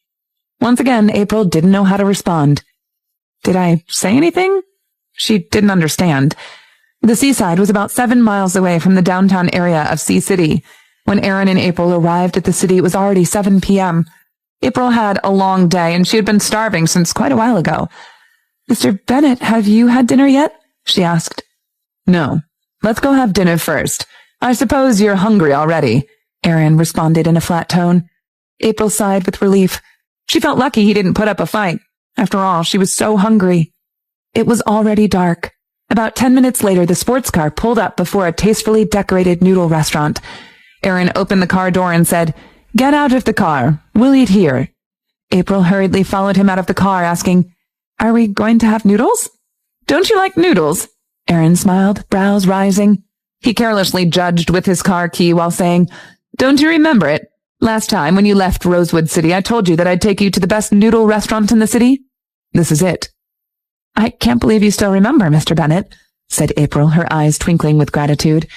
Once again, April didn't know how to respond. Did I say anything? She didn't understand. The seaside was about 7 miles away from the downtown area of Sea City. When Aaron and April arrived at the city, it was already 7 p.m. April had a long day, and she had been starving since quite a while ago. Mr. Bennett, have you had dinner yet? She asked. No. Let's go have dinner first. I suppose you're hungry already, Aaron responded in a flat tone. April sighed with relief. She felt lucky he didn't put up a fight. After all, she was so hungry. It was already dark. About 10 minutes later, the sports car pulled up before a tastefully decorated noodle restaurant. Aaron opened the car door and said, Get out of the car. We'll eat here. April hurriedly followed him out of the car, asking, Are we going to have noodles? Don't you like noodles? Aaron smiled, brows rising. He carelessly judged with his car key while saying, Don't you remember it? Last time when you left Rosewood City, I told you that I'd take you to the best noodle restaurant in the city. This is it. I can't believe you still remember, Mr. Bennett, said April, her eyes twinkling with gratitude.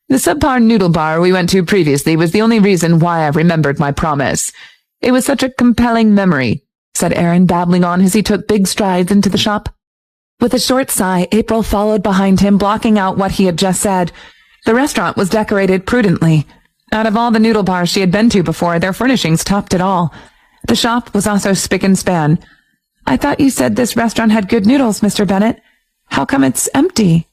The subpar noodle bar we went to previously was the only reason why I remembered my promise. It was such a compelling memory, said Aaron, babbling on as he took big strides into the shop. With a short sigh, April followed behind him, blocking out what he had just said. The restaurant was decorated prudently. Out of all the noodle bars she had been to before, their furnishings topped it all. The shop was also spick and span. I thought you said this restaurant had good noodles, Mr. Bennett. How come it's empty?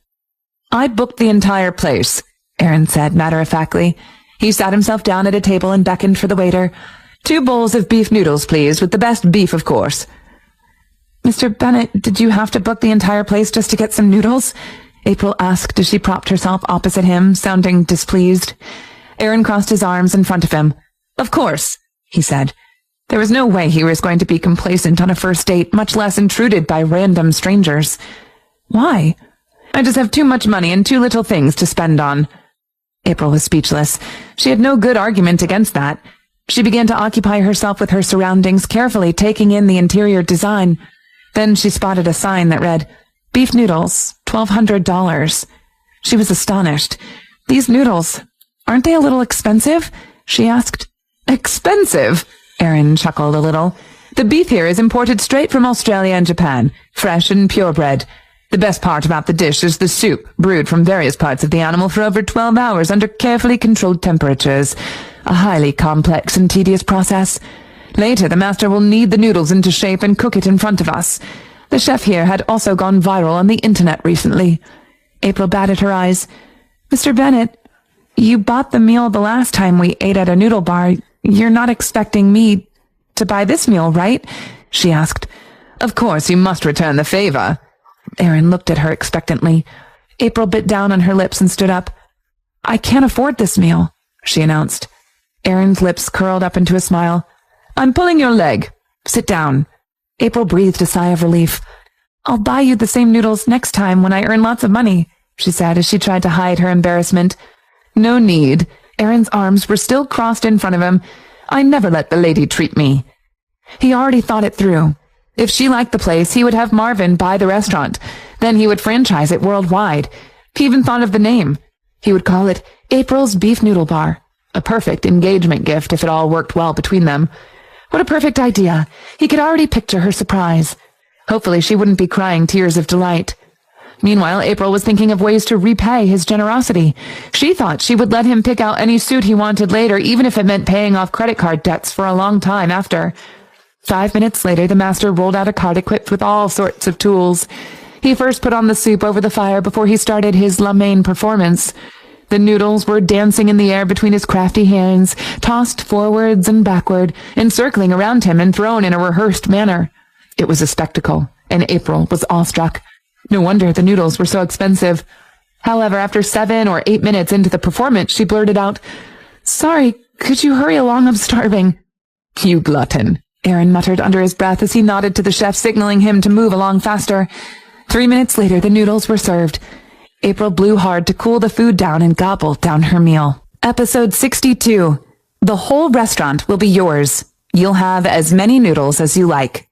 I booked the entire place, Aaron said matter-of-factly. He sat himself down at a table and beckoned for the waiter. 2 bowls of beef noodles, please, with the best beef, of course. Mr. Bennett, did you have to book the entire place just to get some noodles? April asked as she propped herself opposite him, sounding displeased. Aaron crossed his arms in front of him. Of course, he said. There was no way he was going to be complacent on a first date, much less intruded by random strangers. Why? I just have too much money and too little things to spend on. April was speechless. She had no good argument against that. She began to occupy herself with her surroundings, carefully taking in the interior design. Then she spotted a sign that read, Beef noodles, $1,200. She was astonished. These noodles, Aren't they a little expensive? She asked. Expensive? Erin chuckled a little. The beef here is imported straight from Australia and Japan, fresh and purebred. The best part about the dish is the soup, brewed from various parts of the animal for over 12 hours under carefully controlled temperatures. A highly complex and tedious process. Later, the master will knead the noodles into shape and cook it in front of us. The chef here had also gone viral on the internet recently. April batted her eyes. Mr. Bennett, you bought the meal the last time we ate at a noodle bar. You're not expecting me to buy this meal, right? She asked. Of course, you must return the favor. Erin looked at her expectantly. April bit down on her lips and stood up. I can't afford this meal, she announced. Erin's lips curled up into a smile. I'm pulling your leg. Sit down. April breathed a sigh of relief. I'll buy you the same noodles next time when I earn lots of money, she said as she tried to hide her embarrassment. No need. Erin's arms were still crossed in front of him. I never let the lady treat me. He already thought it through. If she liked the place, he would have Marvin buy the restaurant. Then he would franchise it worldwide. He even thought of the name. He would call it April's Beef Noodle Bar. A perfect engagement gift if it all worked well between them. What a perfect idea. He could already picture her surprise. Hopefully she wouldn't be crying tears of delight. Meanwhile, April was thinking of ways to repay his generosity. She thought she would let him pick out any suit he wanted later, even if it meant paying off credit card debts for a long time after. 5 minutes later, the master rolled out a cart equipped with all sorts of tools. He first put on the soup over the fire before he started his La Main performance. The noodles were dancing in the air between his crafty hands, tossed forwards and backward, encircling around him and thrown in a rehearsed manner. It was a spectacle, and April was awestruck. No wonder the noodles were so expensive. However, after 7 or 8 minutes into the performance, she blurted out, Sorry, could you hurry along? I'm starving. You glutton, Erin muttered under his breath as he nodded to the chef, signaling him to move along faster. 3 minutes later, the noodles were served. April blew hard to cool the food down and gobbled down her meal. Episode 62. The whole restaurant will be yours. You'll have as many noodles as you like.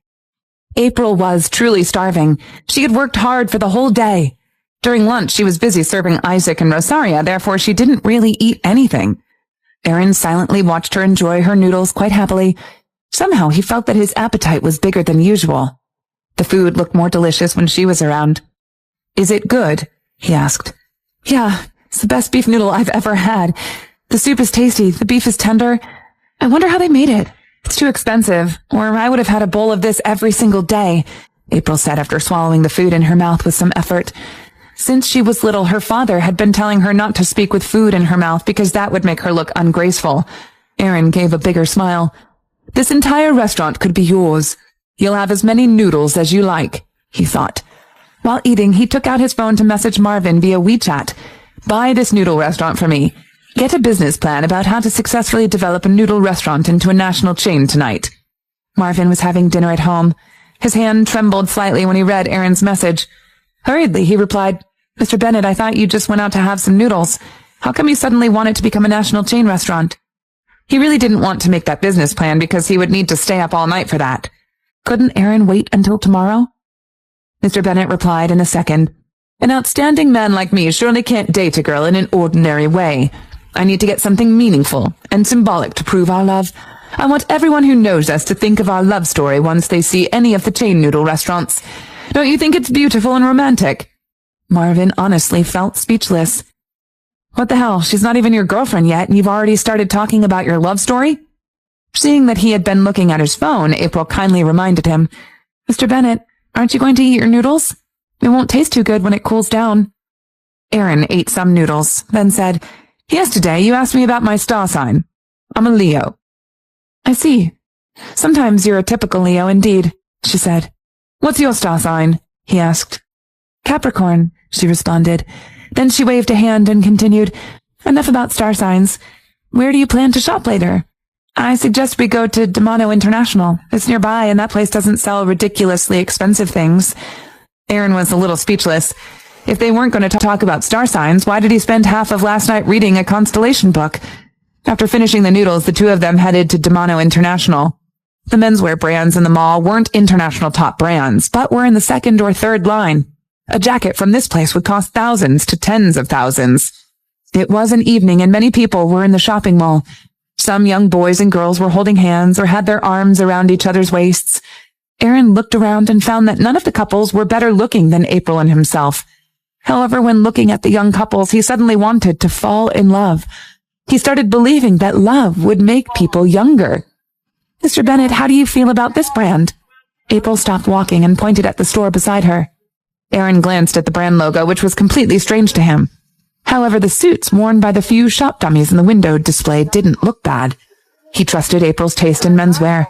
April was truly starving. She had worked hard for the whole day. During lunch, she was busy serving Isaac and Rosaria, therefore she didn't really eat anything. Erin silently watched her enjoy her noodles quite happily. Somehow he felt that his appetite was bigger than usual. The food looked more delicious when she was around. Is it good? He asked. Yeah, it's the best beef noodle I've ever had. The soup is tasty, the beef is tender. I wonder how they made it. It's too expensive, or I would have had a bowl of this every single day, April said after swallowing the food in her mouth with some effort. Since she was little, her father had been telling her not to speak with food in her mouth because that would make her look ungraceful. Erin gave a bigger smile. This entire restaurant could be yours. You'll have as many noodles as you like, he thought. While eating, he took out his phone to message Marvin via WeChat. Buy this noodle restaurant for me. Get a business plan about how to successfully develop a noodle restaurant into a national chain tonight. Marvin was having dinner at home. His hand trembled slightly when he read Erin's message. Hurriedly, he replied, Mr. Bennett, I thought you just went out to have some noodles. How come you suddenly want it to become a national chain restaurant? He really didn't want to make that business plan because he would need to stay up all night for that. Couldn't Erin wait until tomorrow? Mr. Bennett replied in a second. An outstanding man like me surely can't date a girl in an ordinary way. I need to get something meaningful and symbolic to prove our love. I want everyone who knows us to think of our love story once they see any of the chain noodle restaurants. Don't you think it's beautiful and romantic? Marvin honestly felt speechless. What the hell? She's not even your girlfriend yet, and you've already started talking about your love story? Seeing that he had been looking at his phone, April kindly reminded him, Mr. Bennett, aren't you going to eat your noodles? It won't taste too good when it cools down. Erin ate some noodles, then said, Yesterday you asked me about my star sign. I'm a Leo. I see. Sometimes you're a typical Leo indeed, she said. What's your star sign? He asked. Capricorn, she responded. Then she waved a hand and continued, Enough about star signs. Where do you plan to shop later? I suggest we go to Demano International. It's nearby and that place doesn't sell ridiculously expensive things. Erin was a little speechless. If they weren't going to talk about star signs, why did he spend half of last night reading a constellation book? After finishing the noodles, the two of them headed to Demano International. The menswear brands in the mall weren't international top brands, but were in the second or third line. A jacket from this place would cost thousands to tens of thousands. It was an evening and many people were in the shopping mall. Some young boys and girls were holding hands or had their arms around each other's waists. Aaron looked around and found that none of the couples were better looking than April and himself. However, when looking at the young couples, he suddenly wanted to fall in love. He started believing that love would make people younger. Mr. Bennett, how do you feel about this brand? April stopped walking and pointed at the store beside her. Aaron glanced at the brand logo, which was completely strange to him. However, the suits worn by the few shop dummies in the window display didn't look bad. He trusted April's taste in menswear.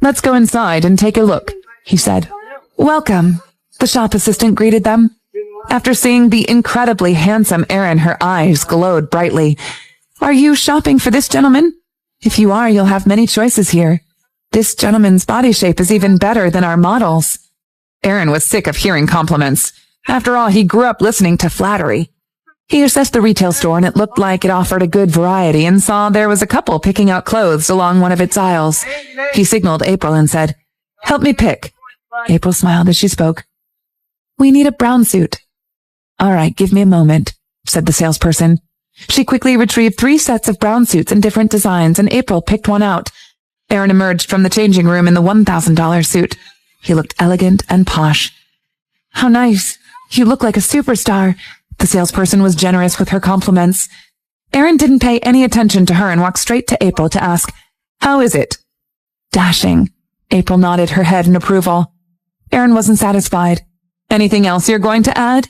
Let's go inside and take a look, he said. Welcome, the shop assistant greeted them. After seeing the incredibly handsome Aaron, her eyes glowed brightly. Are you shopping for this gentleman? If you are, you'll have many choices here. This gentleman's body shape is even better than our models. Aaron was sick of hearing compliments. After all, he grew up listening to flattery. He assessed the retail store and it looked like it offered a good variety and saw there was a couple picking out clothes along one of its aisles. He signaled April and said, "Help me pick." April smiled as she spoke. "We need a brown suit." "All right, give me a moment," said the salesperson. She quickly retrieved 3 sets of brown suits in different designs and April picked one out. Aaron emerged from the changing room in the $1,000 suit. He looked elegant and posh. "How nice. You look like a superstar." The salesperson was generous with her compliments. Aaron didn't pay any attention to her and walked straight to April to ask, "How is it?" "Dashing." April nodded her head in approval. Aaron wasn't satisfied. "Anything else you're going to add?"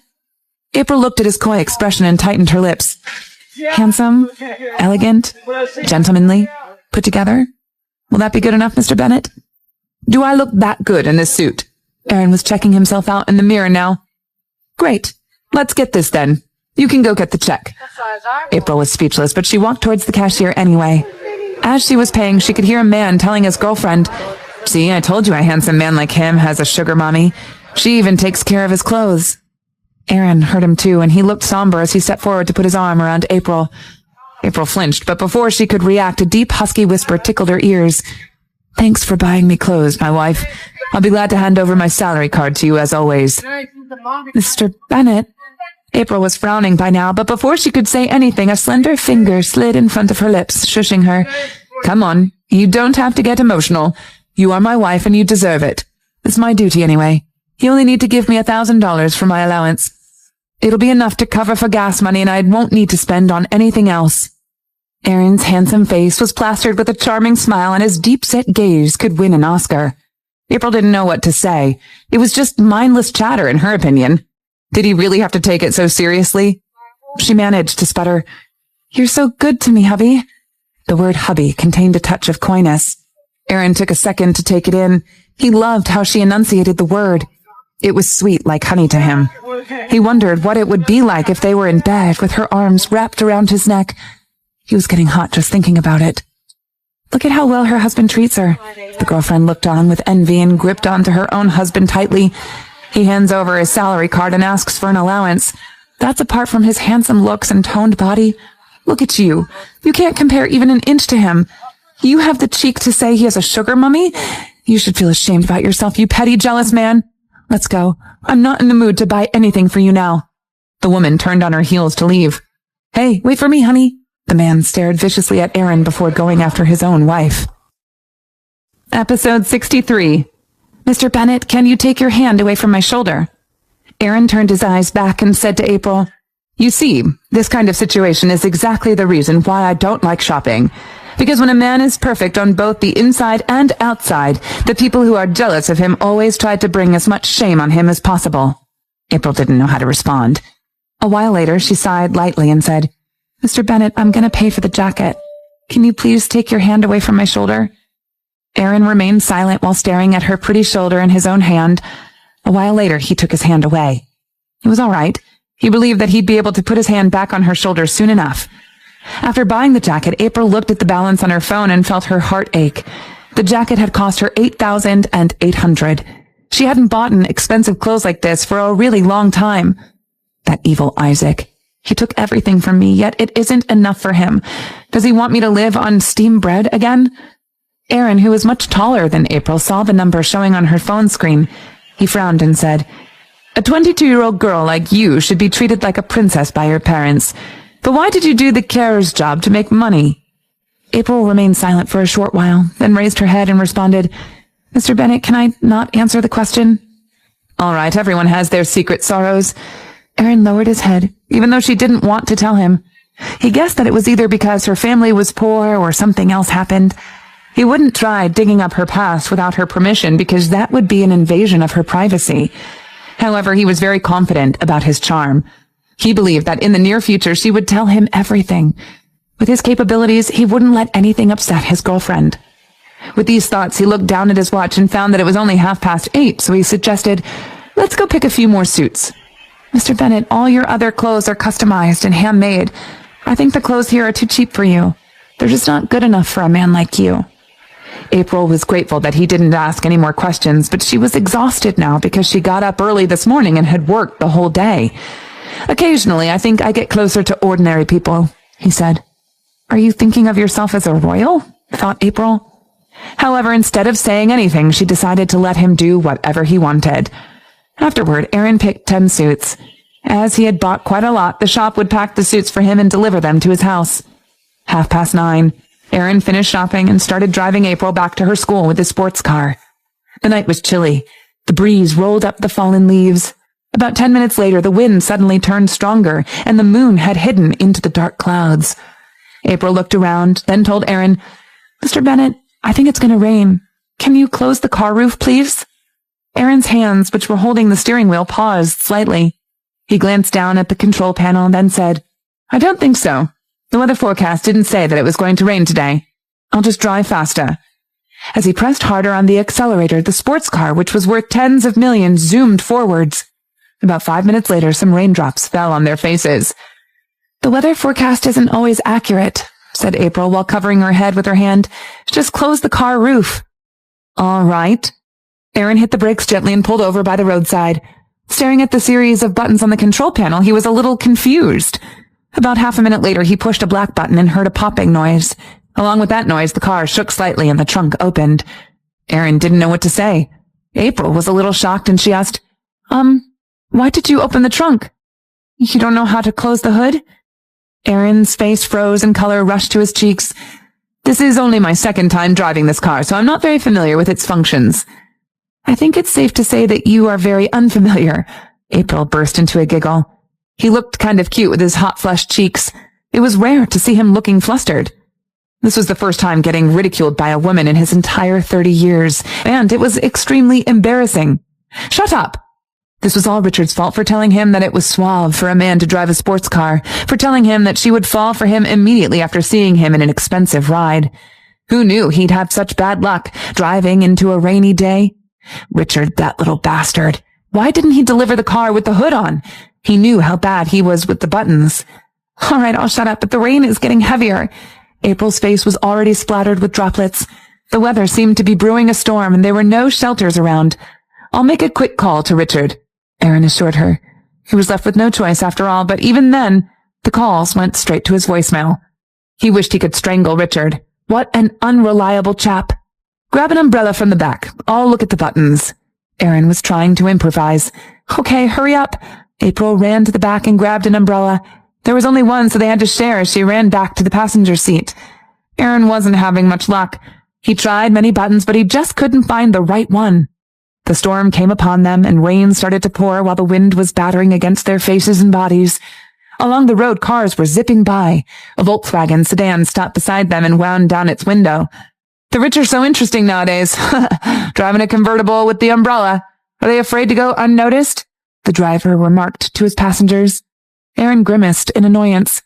April looked at his coy expression and tightened her lips. "Handsome, elegant, gentlemanly, put together. Will that be good enough, Mr. Bennett?" "Do I look that good in this suit?" Aaron was checking himself out in the mirror now. "Great. Let's get this then. You can go get the check." April was speechless, but she walked towards the cashier anyway. As she was paying, she could hear a man telling his girlfriend, "See, I told you a handsome man like him has a sugar mommy. She even takes care of his clothes." Aaron heard him too, and he looked somber as he stepped forward to put his arm around April. April flinched, but before she could react, a deep, husky whisper tickled her ears. "Thanks for buying me clothes, my wife. I'll be glad to hand over my salary card to you as always." "Mr. Bennett?" April was frowning by now, but before she could say anything, a slender finger slid in front of her lips, shushing her. "Come on, you don't have to get emotional. You are my wife and you deserve it. It's my duty anyway. You only need to give me $1,000 for my allowance. It'll be enough to cover for gas money and I won't need to spend on anything else." Aaron's handsome face was plastered with a charming smile and his deep-set gaze could win an Oscar. April didn't know what to say. It was just mindless chatter in her opinion. Did he really have to take it so seriously? She managed to sputter, "You're so good to me, hubby." The word hubby contained a touch of coyness. Aaron took a second to take it in. He loved how she enunciated the word. It was sweet like honey to him. He wondered what it would be like if they were in bed with her arms wrapped around his neck. He was getting hot just thinking about it. Look at how well her husband treats her. The girlfriend looked on with envy and gripped onto her own husband tightly. He hands over his salary card and asks for an allowance. That's apart from his handsome looks and toned body. Look at you. You can't compare even an inch to him. You have the cheek to say he has a sugar mummy? You should feel ashamed about yourself, you petty, jealous man. Let's go. I'm not in the mood to buy anything for you now. The woman turned on her heels to leave. "Hey, wait for me, honey." The man stared viciously at Aaron before going after his own wife. Episode 63. "Mr. Bennett, can you take your hand away from my shoulder?" Aaron turned his eyes back and said to April, "You see, this kind of situation is exactly the reason why I don't like shopping. Because when a man is perfect on both the inside and outside, the people who are jealous of him always try to bring as much shame on him as possible." April didn't know how to respond. A while later, she sighed lightly and said, "Mr. Bennett, I'm going to pay for the jacket. Can you please take your hand away from my shoulder?" Aaron remained silent while staring at her pretty shoulder in his own hand. A while later, he took his hand away. It was all right. He believed that he'd be able to put his hand back on her shoulder soon enough. After buying the jacket, April looked at the balance on her phone and felt her heart ache. The jacket had cost her $8,800. She hadn't bought expensive clothes like this for a really long time. That evil Isaac. He took everything from me, yet it isn't enough for him. Does he want me to live on steamed bread again? Aaron, who was much taller than April, saw the number showing on her phone screen. He frowned and said, A 22-year-old girl like you should be treated like a princess by your parents. But why did you do the carer's job to make money?" April remained silent for a short while, then raised her head and responded, "Mr. Bennet, can I not answer the question?" "All right, everyone has their secret sorrows." Aaron lowered his head, even though she didn't want to tell him. He guessed that it was either because her family was poor or something else happened. He wouldn't try digging up her past without her permission because that would be an invasion of her privacy. However, he was very confident about his charm. He believed that in the near future she would tell him everything. With his capabilities, he wouldn't let anything upset his girlfriend. With these thoughts, he looked down at his watch and found that it was only 8:30, so he suggested, "Let's go pick a few more suits." "Mr. Bennet, all your other clothes are customized and handmade. I think the clothes here are too cheap for you. They're just not good enough for a man like you." April was grateful that he didn't ask any more questions, but she was exhausted now because she got up early this morning and had worked the whole day. "Occasionally, I think I get closer to ordinary people," he said. "Are you thinking of yourself as a royal?" thought April. However, instead of saying anything, she decided to let him do whatever he wanted. Afterward, Aaron picked 10 suits. As he had bought quite a lot, the shop would pack the suits for him and deliver them to his house. 9:30, Aaron finished shopping and started driving April back to her school with his sports car. The night was chilly. The breeze rolled up the fallen leaves. About 10 minutes later, the wind suddenly turned stronger, and the moon had hidden into the dark clouds. April looked around, then told Aaron, "Mr. Bennet, I think it's going to rain. Can you close the car roof, please?" Aaron's hands, which were holding the steering wheel, paused slightly. He glanced down at the control panel and then said, "I don't think so. The weather forecast didn't say that it was going to rain today. I'll just drive faster." As he pressed harder on the accelerator, the sports car, which was worth tens of millions, zoomed forwards. About 5 minutes later, some raindrops fell on their faces. "The weather forecast isn't always accurate," said April while covering her head with her hand. "Just close the car roof." "All right." Aaron hit the brakes gently and pulled over by the roadside. Staring at the series of buttons on the control panel, he was a little confused. About half a minute later, he pushed a black button and heard a popping noise. Along with that noise, the car shook slightly and the trunk opened. Aaron didn't know what to say. April was a little shocked and she asked, "Why did you open the trunk? You don't know how to close the hood?" Aaron's face froze and color rushed to his cheeks. "This is only my second time driving this car, so I'm not very familiar with its functions." "I think it's safe to say that you are very unfamiliar." April burst into a giggle. He looked kind of cute with his hot, flushed cheeks. It was rare to see him looking flustered. This was the first time getting ridiculed by a woman in his entire 30 years, and it was extremely embarrassing. "Shut up!" This was all Richard's fault for telling him that it was suave for a man to drive a sports car, for telling him that she would fall for him immediately after seeing him in an expensive ride. Who knew he'd have such bad luck driving into a rainy day? Richard, that little bastard. Why didn't he deliver the car with the hood on? He knew how bad he was with the buttons. "All right, I'll shut up, but the rain is getting heavier." April's face was already splattered with droplets. The weather seemed to be brewing a storm, and there were no shelters around. "I'll make a quick call to Richard," Aaron assured her. He was left with no choice after all, but even then, the calls went straight to his voicemail. He wished he could strangle Richard. What an unreliable chap. "Grab an umbrella from the back. I'll look at the buttons." Aaron was trying to improvise. "Okay, hurry up." April ran to the back and grabbed an umbrella. There was only one, so they had to share as she ran back to the passenger seat. Aaron wasn't having much luck. He tried many buttons, but he just couldn't find the right one. The storm came upon them, and rain started to pour while the wind was battering against their faces and bodies. Along the road, cars were zipping by. A Volkswagen sedan stopped beside them and wound down its window. "The rich are so interesting nowadays. Driving a convertible with the umbrella. Are they afraid to go unnoticed?" the driver remarked to his passengers. Aaron grimaced in annoyance.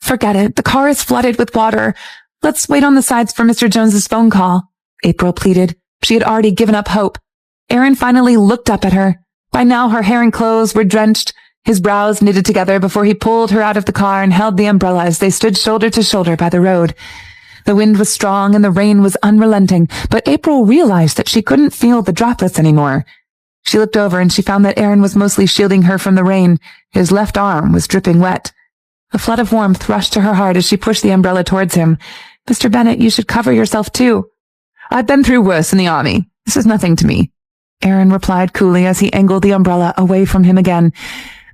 "Forget it. The car is flooded with water. Let's wait on the sides for Mr. Jones's phone call," April pleaded. She had already given up hope. Aaron finally looked up at her. By now her hair and clothes were drenched, his brows knitted together before he pulled her out of the car and held the umbrella as they stood shoulder to shoulder by the road. The wind was strong and the rain was unrelenting, but April realized that she couldn't feel the droplets anymore. She looked over and she found that Aaron was mostly shielding her from the rain. His left arm was dripping wet. A flood of warmth rushed to her heart as she pushed the umbrella towards him. "Mr. Bennet, you should cover yourself too." "I've been through worse in the army. This is nothing to me." Aaron replied coolly as he angled the umbrella away from him again.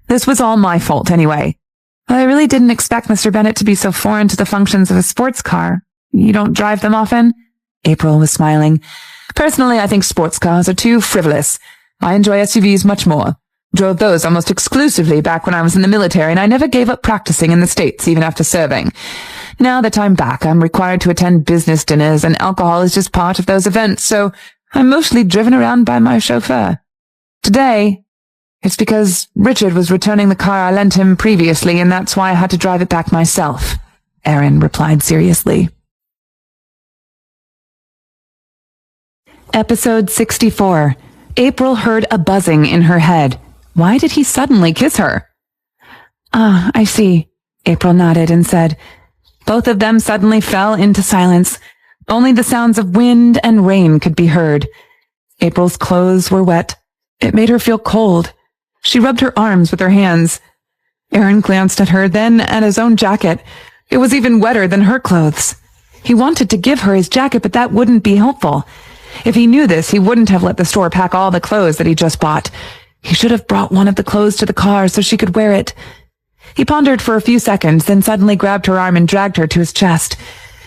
This was all my fault anyway. I really didn't expect Mr. Bennet to be so foreign to the functions of a sports car. You don't drive them often? April was smiling. Personally, I think sports cars are too frivolous. I enjoy SUVs much more. Drove those almost exclusively back when I was in the military, and I never gave up practicing in the States even after serving. Now that I'm back, I'm required to attend business dinners, and alcohol is just part of those events, so I'm mostly driven around by my chauffeur. Today, it's because Richard was returning the car I lent him previously, and that's why I had to drive it back myself, Aaron replied seriously. Episode 64. April heard a buzzing in her head. Why did he suddenly kiss her? Ah, I see, April nodded and said. Both of them suddenly fell into silence. Only the sounds of wind and rain could be heard. April's clothes were wet. It made her feel cold. She rubbed her arms with her hands. Aaron glanced at her, then at his own jacket. It was even wetter than her clothes. He wanted to give her his jacket, but that wouldn't be helpful. If he knew this, he wouldn't have let the store pack all the clothes that he just bought. He should have brought one of the clothes to the car so she could wear it. He pondered for a few seconds, then suddenly grabbed her arm and dragged her to his chest.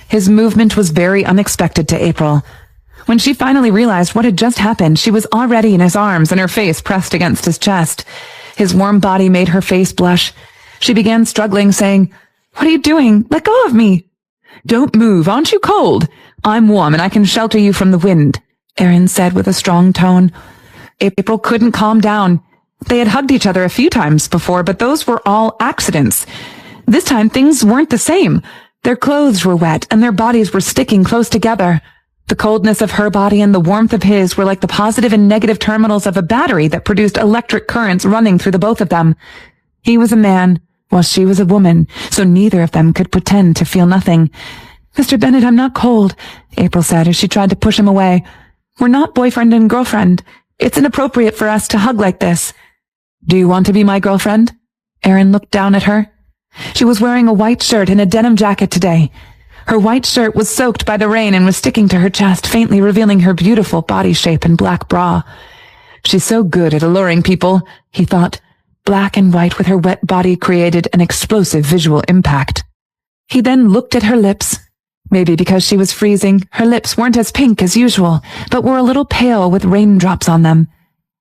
His movement was very unexpected to April. When she finally realized what had just happened, she was already in his arms and her face pressed against his chest. His warm body made her face blush. She began struggling, saying, "What are you doing? Let go of me." "Don't move. Aren't you cold? I'm warm and I can shelter you from the wind," Aaron said with a strong tone. April couldn't calm down. They had hugged each other a few times before, but those were all accidents. This time things weren't the same. Their clothes were wet and their bodies were sticking close together. The coldness of her body and the warmth of his were like the positive and negative terminals of a battery that produced electric currents running through the both of them. He was a man, while she was a woman, so neither of them could pretend to feel nothing. "Mr. Bennet, I'm not cold," April said as she tried to push him away. "We're not boyfriend and girlfriend. It's inappropriate for us to hug like this." "Do you want to be my girlfriend?" Aaron looked down at her. She was wearing a white shirt and a denim jacket today. Her white shirt was soaked by the rain and was sticking to her chest, faintly revealing her beautiful body shape and black bra. She's so good at alluring people, he thought. Black and white with her wet body created an explosive visual impact. He then looked at her lips. Maybe because she was freezing, her lips weren't as pink as usual, but were a little pale with raindrops on them.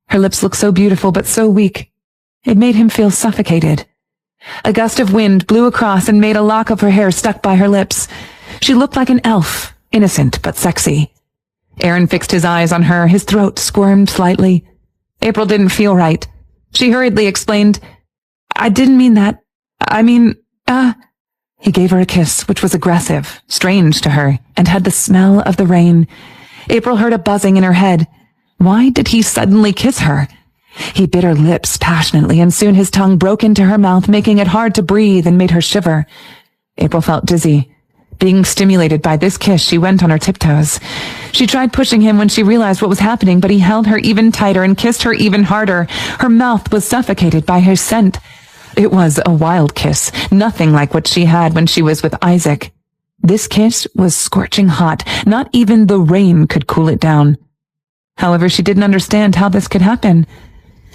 Her lips looked so beautiful but so weak. It made him feel suffocated. A gust of wind blew across and made a lock of her hair stuck by her lips. She looked like an elf, innocent but sexy. Aaron fixed his eyes on her, his throat squirmed slightly. April didn't feel right. She hurriedly explained, "I didn't mean that. I mean, He gave her a kiss, which was aggressive, strange to her, and had the smell of the rain. April heard a buzzing in her head. Why did he suddenly kiss her? He bit her lips passionately, and soon his tongue broke into her mouth, making it hard to breathe and made her shiver. April felt dizzy. Being stimulated by this kiss, she went on her tiptoes. She tried pushing him when she realized what was happening, but he held her even tighter and kissed her even harder. Her mouth was suffocated by his scent. It was a wild kiss, nothing like what she had when she was with Isaac. This kiss was scorching hot. Not even the rain could cool it down. However, she didn't understand how this could happen.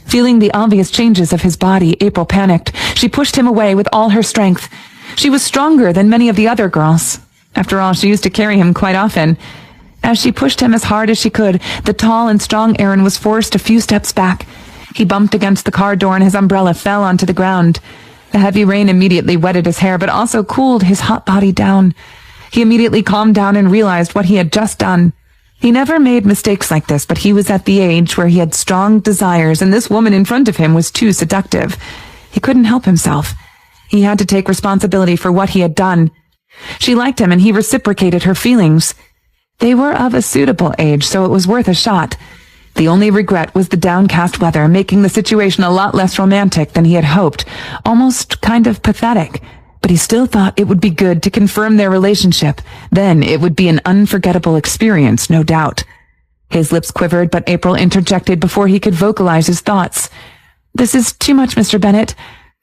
Feeling the obvious changes of his body, April panicked. She pushed him away with all her strength. She was stronger than many of the other girls. After all, she used to carry him quite often. As she pushed him as hard as she could, the tall and strong Aaron was forced a few steps back. He bumped against the car door and his umbrella fell onto the ground. The heavy rain immediately wetted his hair, but also cooled his hot body down. He immediately calmed down and realized what he had just done. He never made mistakes like this, but he was at the age where he had strong desires, and this woman in front of him was too seductive. He couldn't help himself. He had to take responsibility for what he had done. She liked him, and he reciprocated her feelings. They were of a suitable age, so it was worth a shot. The only regret was the downcast weather, making the situation a lot less romantic than he had hoped, almost kind of pathetic. But he still thought it would be good to confirm their relationship. Then it would be an unforgettable experience, no doubt. His lips quivered, but April interjected before he could vocalize his thoughts. "This is too much, Mr. Bennet.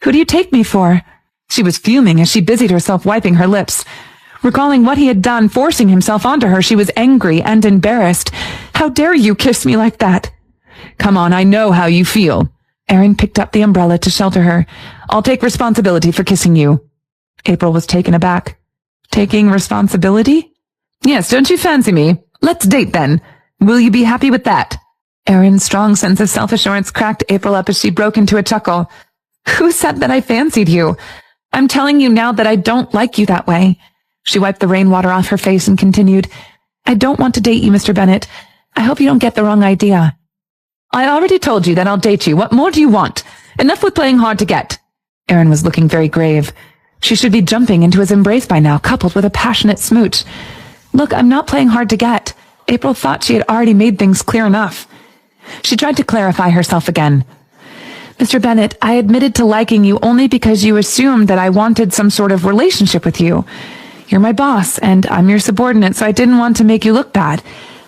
Who do you take me for?" She was fuming as she busied herself wiping her lips. Recalling what he had done, forcing himself onto her, she was angry and embarrassed. "How dare you kiss me like that?" Come on, I know how you feel. Erin picked up the umbrella to shelter her. I'll take responsibility for kissing you. April was taken aback. Taking responsibility? Yes, don't you fancy me? Let's date then. Will you be happy with that? Erin's strong sense of self-assurance cracked April up as she broke into a chuckle. Who said that I fancied you? I'm telling you now that I don't like you that way. She wiped the rainwater off her face and continued, I don't want to date you, Mr. Bennett. I hope you don't get the wrong idea. I already told you that I'll date you. What more do you want? Enough with playing hard to get. Erin was looking very grave. She should be jumping into his embrace by now, coupled with a passionate smooch. Look, I'm not playing hard to get. April thought she had already made things clear enough. She tried to clarify herself again. Mr. Bennett, I admitted to liking you only because you assumed that I wanted some sort of relationship with you. You're my boss, and I'm your subordinate, so I didn't want to make you look bad.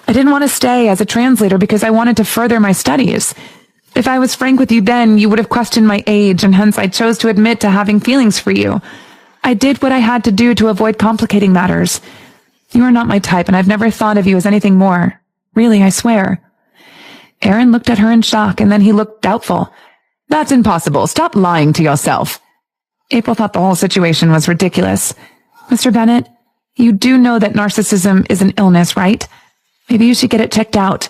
I didn't want to stay as a translator because I wanted to further my studies. If I was frank with you then, you would have questioned my age, and hence I chose to admit to having feelings for you. I did what I had to do to avoid complicating matters. You are not my type, and I've never thought of you as anything more. Really, I swear. Erin looked at her in shock, and then he looked doubtful. That's impossible. Stop lying to yourself. April thought the whole situation was ridiculous. Mr. Bennett, you do know that narcissism is an illness, right? Maybe you should get it checked out.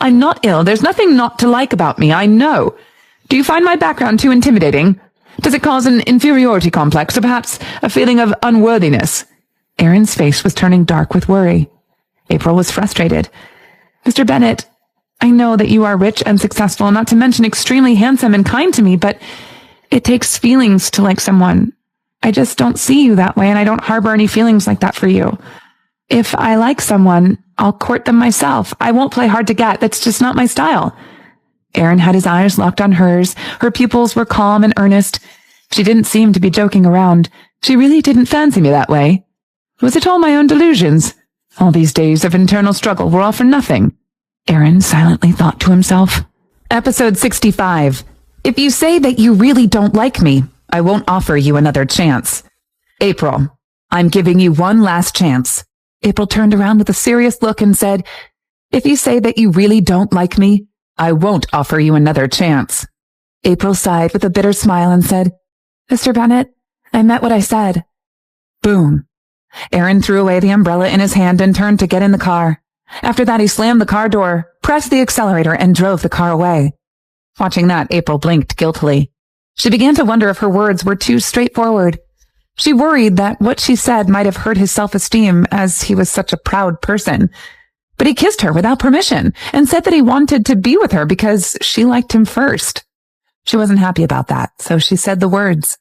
I'm not ill. There's nothing not to like about me, I know. Do you find my background too intimidating? Does it cause an inferiority complex, or perhaps a feeling of unworthiness? Erin's face was turning dark with worry. April was frustrated. Mr. Bennett, I know that you are rich and successful, not to mention extremely handsome and kind to me, but it takes feelings to like someone. I just don't see you that way, and I don't harbor any feelings like that for you. If I like someone, I'll court them myself. I won't play hard to get. That's just not my style. Erin had his eyes locked on hers. Her pupils were calm and earnest. She didn't seem to be joking around. She really didn't fancy me that way. Was it all my own delusions? All these days of internal struggle were all for nothing. Erin silently thought to himself. Episode 65. If you say that you really don't like me, I won't offer you another chance. April, I'm giving you one last chance. April turned around with a serious look and said, if you say that you really don't like me, I won't offer you another chance. April sighed with a bitter smile and said, Mr. Bennett, I meant what I said. Boom. Erin threw away the umbrella in his hand and turned to get in the car. After that, he slammed the car door, pressed the accelerator, and drove the car away. Watching that, April blinked guiltily. She began to wonder if her words were too straightforward. She worried that what she said might have hurt his self-esteem, as he was such a proud person. But he kissed her without permission and said that he wanted to be with her because she liked him first. She wasn't happy about that, so she said the words.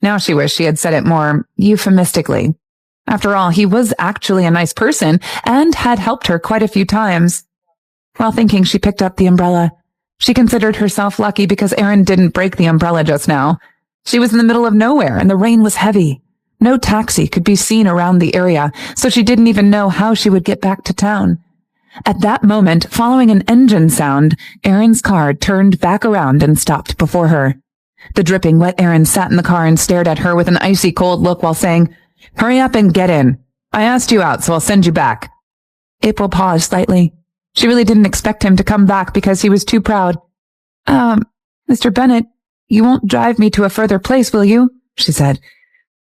Now she wished she had said it more euphemistically. After all, he was actually a nice person and had helped her quite a few times. While thinking, she picked up the umbrella. She considered herself lucky because Erin didn't break the umbrella just now. She was in the middle of nowhere and the rain was heavy. No taxi could be seen around the area, so she didn't even know how she would get back to town. At that moment, following an engine sound, Erin's car turned back around and stopped before her. The dripping wet Erin sat in the car and stared at her with an icy cold look while saying, Hurry up and get in. I asked you out, so I'll send you back. April paused slightly. She really didn't expect him to come back because he was too proud. Mr. Bennett, you won't drive me to a further place, will you? She said.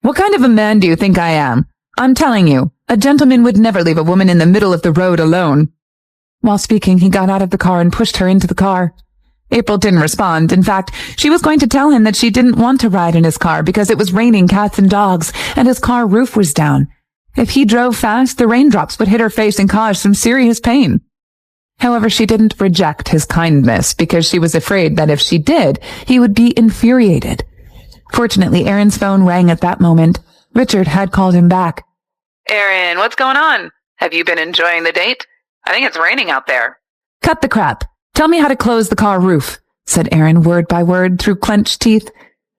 What kind of a man do you think I am? I'm telling you, a gentleman would never leave a woman in the middle of the road alone. While speaking, he got out of the car and pushed her into the car. April didn't respond. In fact, she was going to tell him that she didn't want to ride in his car because it was raining cats and dogs, and his car roof was down. If he drove fast, the raindrops would hit her face and cause some serious pain. However, she didn't reject his kindness because she was afraid that if she did, he would be infuriated. Fortunately, Erin's phone rang at that moment. Richard had called him back. Erin, what's going on? Have you been enjoying the date? I think it's raining out there. Cut the crap. Tell me how to close the car roof, said Erin word by word through clenched teeth.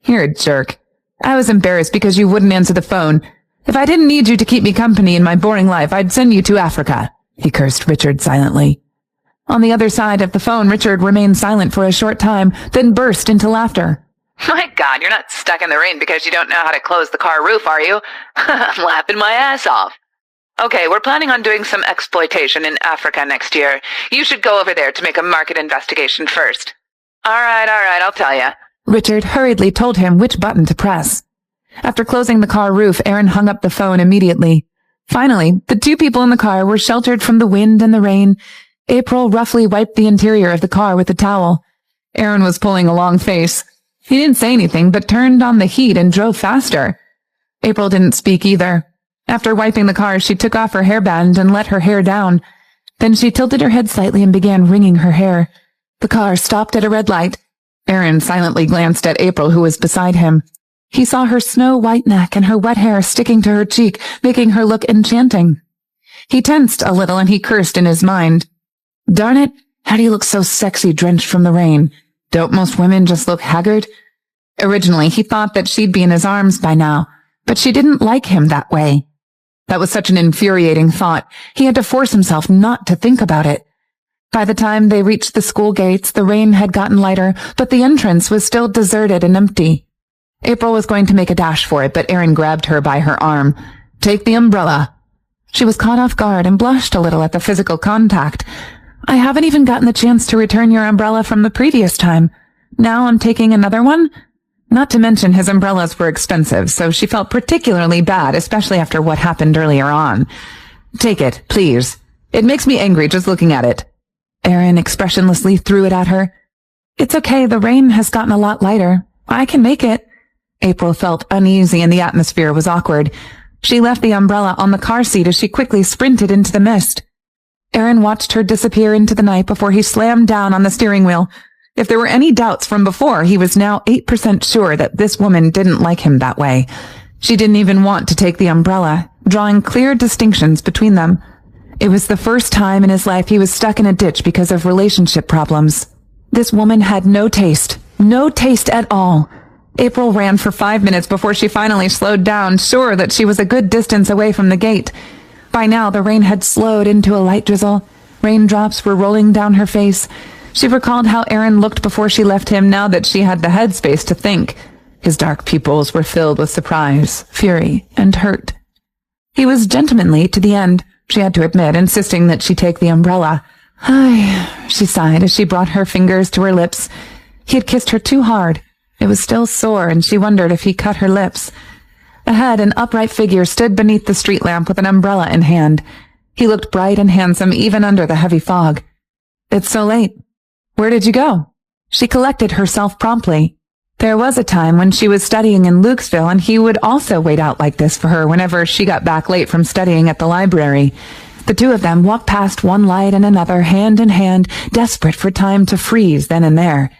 You're a jerk. I was embarrassed because you wouldn't answer the phone. If I didn't need you to keep me company in my boring life, I'd send you to Africa, he cursed Richard silently. On the other side of the phone, Richard remained silent for a short time, then burst into laughter. My God, you're not stuck in the rain because you don't know how to close the car roof, are you? I'm laughing my ass off. Okay, we're planning on doing some exploitation in Africa next year. You should go over there to make a market investigation first. All right, I'll tell ya. Richard hurriedly told him which button to press. After closing the car roof, Aaron hung up the phone immediately. Finally, the two people in the car were sheltered from the wind and the rain. April roughly wiped the interior of the car with a towel. Aaron was pulling a long face. He didn't say anything, but turned on the heat and drove faster. April didn't speak either. After wiping the car, she took off her hairband and let her hair down. Then she tilted her head slightly and began wringing her hair. The car stopped at a red light. Aaron silently glanced at April, who was beside him. He saw her snow-white neck and her wet hair sticking to her cheek, making her look enchanting. He tensed a little and he cursed in his mind. Darn it, how do you look so sexy drenched from the rain? Don't most women just look haggard? Originally, he thought that she'd be in his arms by now, but she didn't like him that way. That was such an infuriating thought. He had to force himself not to think about it. By the time they reached the school gates, the rain had gotten lighter, but the entrance was still deserted and empty. April was going to make a dash for it, but Aaron grabbed her by her arm. Take the umbrella. She was caught off guard and blushed a little at the physical contact. I haven't even gotten the chance to return your umbrella from the previous time. Now I'm taking another one? Not to mention his umbrellas were expensive, so she felt particularly bad, especially after what happened earlier on. Take it, please. It makes me angry just looking at it. Aaron expressionlessly threw it at her. It's okay, the rain has gotten a lot lighter. I can make it. April felt uneasy and the atmosphere was awkward. She left the umbrella on the car seat as she quickly sprinted into the mist. Aaron watched her disappear into the night before he slammed down on the steering wheel. If there were any doubts from before, he was now 8% sure that this woman didn't like him that way. She didn't even want to take the umbrella, drawing clear distinctions between them. It was the first time in his life he was stuck in a ditch because of relationship problems. This woman had no taste at all. April ran for 5 minutes before she finally slowed down, sure that she was a good distance away from the gate. By now, the rain had slowed into a light drizzle. Raindrops were rolling down her face. She recalled how Aaron looked before she left him now that she had the headspace to think. His dark pupils were filled with surprise, fury, and hurt. He was gentlemanly to the end, she had to admit, insisting that she take the umbrella. Ay, she sighed as she brought her fingers to her lips. He had kissed her too hard. It was still sore, and she wondered if he cut her lips. Ahead, an upright figure stood beneath the street lamp with an umbrella in hand. He looked bright and handsome even under the heavy fog. It's so late. Where did you go? She collected herself promptly. There was a time when she was studying in Lukesville, and he would also wait out like this for her whenever she got back late from studying at the library. The two of them walked past one light and another, hand in hand, desperate for time to freeze then and there.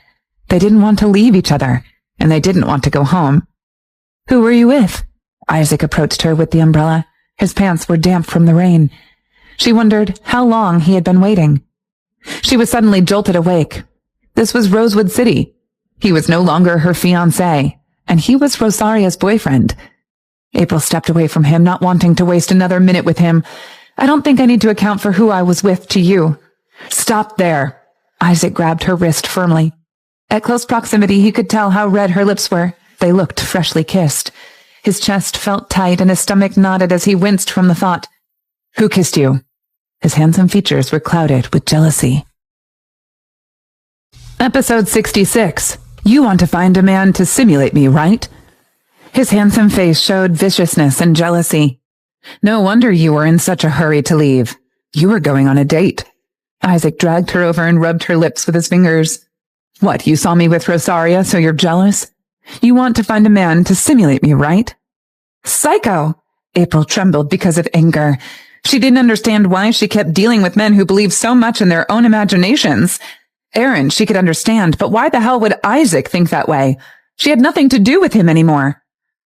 They didn't want to leave each other, and they didn't want to go home. Who were you with? Isaac approached her with the umbrella. His pants were damp from the rain. She wondered how long he had been waiting. She was suddenly jolted awake. This was Rosewood City. He was no longer her fiancé, and he was Rosaria's boyfriend. April stepped away from him, not wanting to waste another minute with him. I don't think I need to account for who I was with to you. Stop there. Isaac grabbed her wrist firmly. At close proximity, he could tell how red her lips were. They looked freshly kissed. His chest felt tight and his stomach knotted as he winced from the thought. Who kissed you? His handsome features were clouded with jealousy. Episode 66. You want to find a man to simulate me, right? His handsome face showed viciousness and jealousy. No wonder you were in such a hurry to leave. You were going on a date. Isaac dragged her over and rubbed her lips with his fingers. What, you saw me with Rosaria, so you're jealous? You want to find a man to simulate me, right? Psycho! April trembled because of anger. She didn't understand why she kept dealing with men who believed so much in their own imaginations. Aaron, she could understand, but why the hell would Isaac think that way? She had nothing to do with him anymore.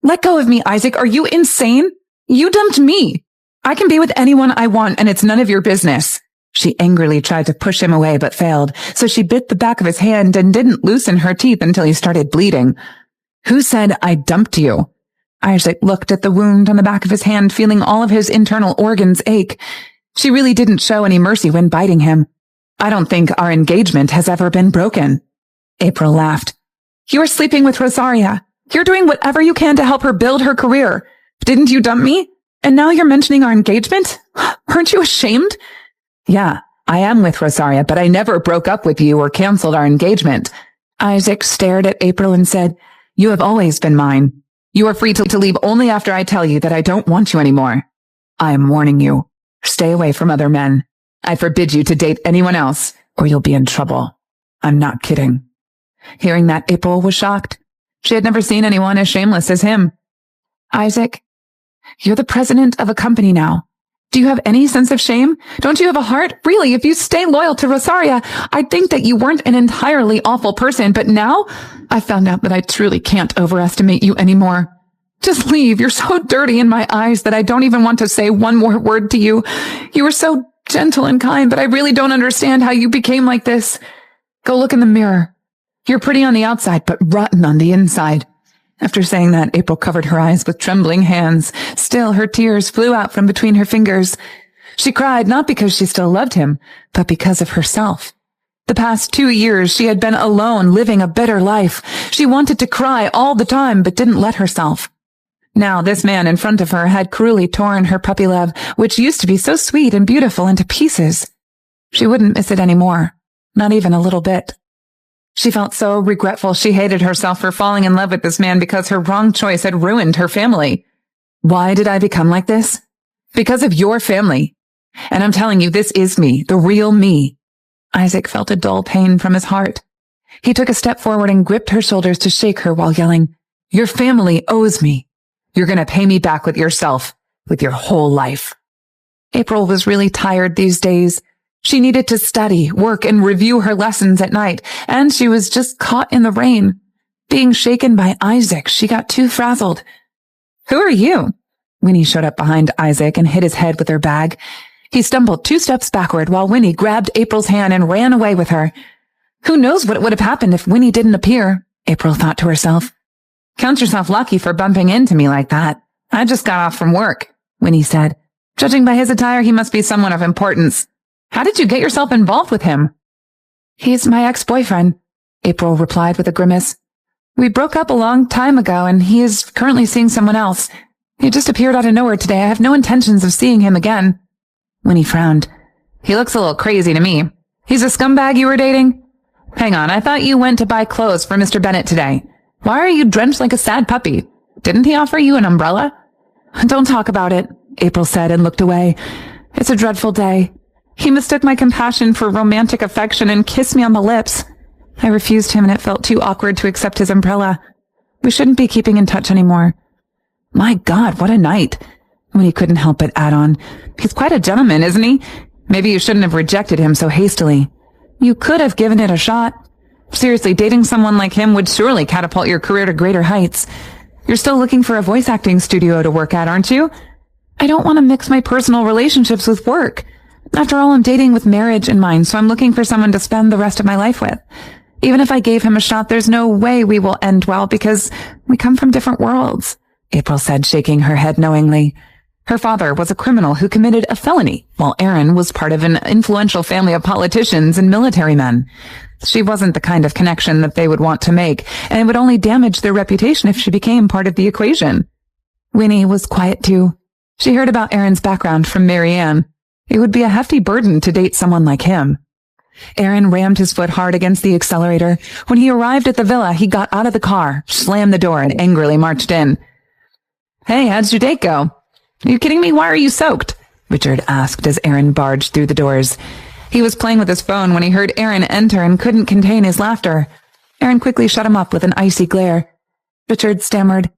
Let go of me, Isaac. Are you insane? You dumped me. I can be with anyone I want, and it's none of your business. She angrily tried to push him away, but failed, so she bit the back of his hand and didn't loosen her teeth until he started bleeding. Who said I dumped you? Isaac looked at the wound on the back of his hand, feeling all of his internal organs ache. She really didn't show any mercy when biting him. I don't think our engagement has ever been broken. April laughed. You're sleeping with Rosaria. You're doing whatever you can to help her build her career. Didn't you dump me? And now you're mentioning our engagement? Aren't you ashamed? Yeah, I am with Rosaria, but I never broke up with you or canceled our engagement. Isaac stared at April and said, You have always been mine. You are free to leave only after I tell you that I don't want you anymore. I am warning you. Stay away from other men. I forbid you to date anyone else, or you'll be in trouble. I'm not kidding. Hearing that, April was shocked. She had never seen anyone as shameless as him. Isaac, you're the president of a company now. Do you have any sense of shame? Don't you have a heart? Really, if you stay loyal to Rosaria, I'd think that you weren't an entirely awful person, but now I found out that I truly can't overestimate you anymore. Just leave. You're so dirty in my eyes that I don't even want to say one more word to you. You were so gentle and kind, but I really don't understand how you became like this. Go look in the mirror. You're pretty on the outside, but rotten on the inside. After saying that, April covered her eyes with trembling hands. Still, her tears flew out from between her fingers. She cried not because she still loved him, but because of herself. The past 2 years, she had been alone, living a bitter life. She wanted to cry all the time, but didn't let herself. Now, this man in front of her had cruelly torn her puppy love, which used to be so sweet and beautiful, into pieces. She wouldn't miss it anymore, not even a little bit. She felt so regretful she hated herself for falling in love with this man because her wrong choice had ruined her family. Why did I become like this? Because of your family. And I'm telling you, this is me, the real me. Isaac felt a dull pain from his heart. He took a step forward and gripped her shoulders to shake her while yelling, Your family owes me. You're going to pay me back with yourself, with your whole life. April was really tired these days. She needed to study, work, and review her lessons at night, and she was just caught in the rain. Being shaken by Isaac, she got too frazzled. Who are you? Winnie showed up behind Isaac and hit his head with her bag. He stumbled 2 steps backward while Winnie grabbed April's hand and ran away with her. Who knows what would have happened if Winnie didn't appear, April thought to herself. Count yourself lucky for bumping into me like that. I just got off from work, Winnie said. Judging by his attire, he must be someone of importance. How did you get yourself involved with him? He's my ex-boyfriend, April replied with a grimace. We broke up a long time ago, and he is currently seeing someone else. He just appeared out of nowhere today. I have no intentions of seeing him again. Winnie frowned. He looks a little crazy to me. He's a scumbag you were dating? Hang on, I thought you went to buy clothes for Mr. Bennett today. Why are you drenched like a sad puppy? Didn't he offer you an umbrella? Don't talk about it, April said and looked away. It's a dreadful day. He mistook my compassion for romantic affection and kissed me on the lips. I refused him and it felt too awkward to accept his umbrella. We shouldn't be keeping in touch anymore. My God, what a night. Winnie couldn't help but add on. He's quite a gentleman, isn't he? Maybe you shouldn't have rejected him so hastily. You could have given it a shot. Seriously, dating someone like him would surely catapult your career to greater heights. You're still looking for a voice acting studio to work at, aren't you? I don't want to mix my personal relationships with work. After all, I'm dating with marriage in mind, so I'm looking for someone to spend the rest of my life with. Even if I gave him a shot, there's no way we will end well because we come from different worlds, April said, shaking her head knowingly. Her father was a criminal who committed a felony, while Aaron was part of an influential family of politicians and military men. She wasn't the kind of connection that they would want to make, and it would only damage their reputation if she became part of the equation. Winnie was quiet too. She heard about Aaron's background from Marianne. It would be a hefty burden to date someone like him. Aaron rammed his foot hard against the accelerator. When he arrived at the villa, he got out of the car, slammed the door, and angrily marched in. Hey, how'd your date go? Are you kidding me? Why are you soaked? Richard asked as Aaron barged through the doors. He was playing with his phone when he heard Aaron enter and couldn't contain his laughter. Aaron quickly shut him up with an icy glare. Richard stammered,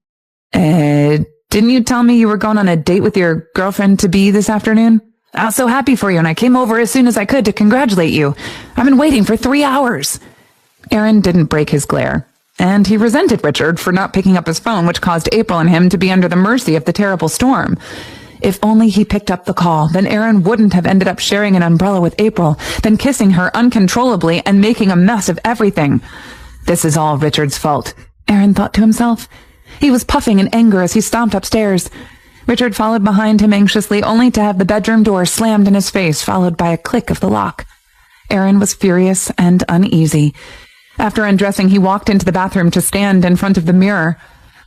didn't you tell me you were going on a date with your girlfriend-to-be this afternoon? I was so happy for you, and I came over as soon as I could to congratulate you. I've been waiting for 3 hours. Aaron didn't break his glare, and he resented Richard for not picking up his phone, which caused April and him to be under the mercy of the terrible storm. If only he picked up the call, then Aaron wouldn't have ended up sharing an umbrella with April, then kissing her uncontrollably and making a mess of everything. This is all Richard's fault, Aaron thought to himself. He was puffing in anger as he stomped upstairs. Richard followed behind him anxiously, only to have the bedroom door slammed in his face, followed by a click of the lock. Aaron was furious and uneasy. After undressing, he walked into the bathroom to stand in front of the mirror.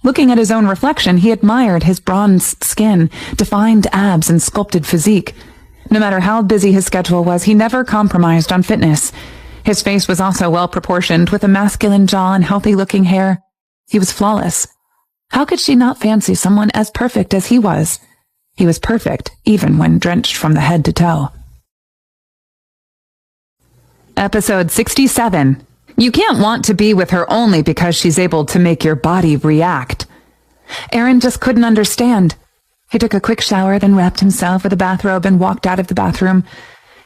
Looking at his own reflection, he admired his bronzed skin, defined abs, and sculpted physique. No matter how busy his schedule was, he never compromised on fitness. His face was also well-proportioned, with a masculine jaw and healthy-looking hair. He was flawless. How could she not fancy someone as perfect as he was? He was perfect, even when drenched from the head to toe. Episode 67. You can't want to be with her only because she's able to make your body react. Aaron just couldn't understand. He took a quick shower, then wrapped himself with a bathrobe and walked out of the bathroom.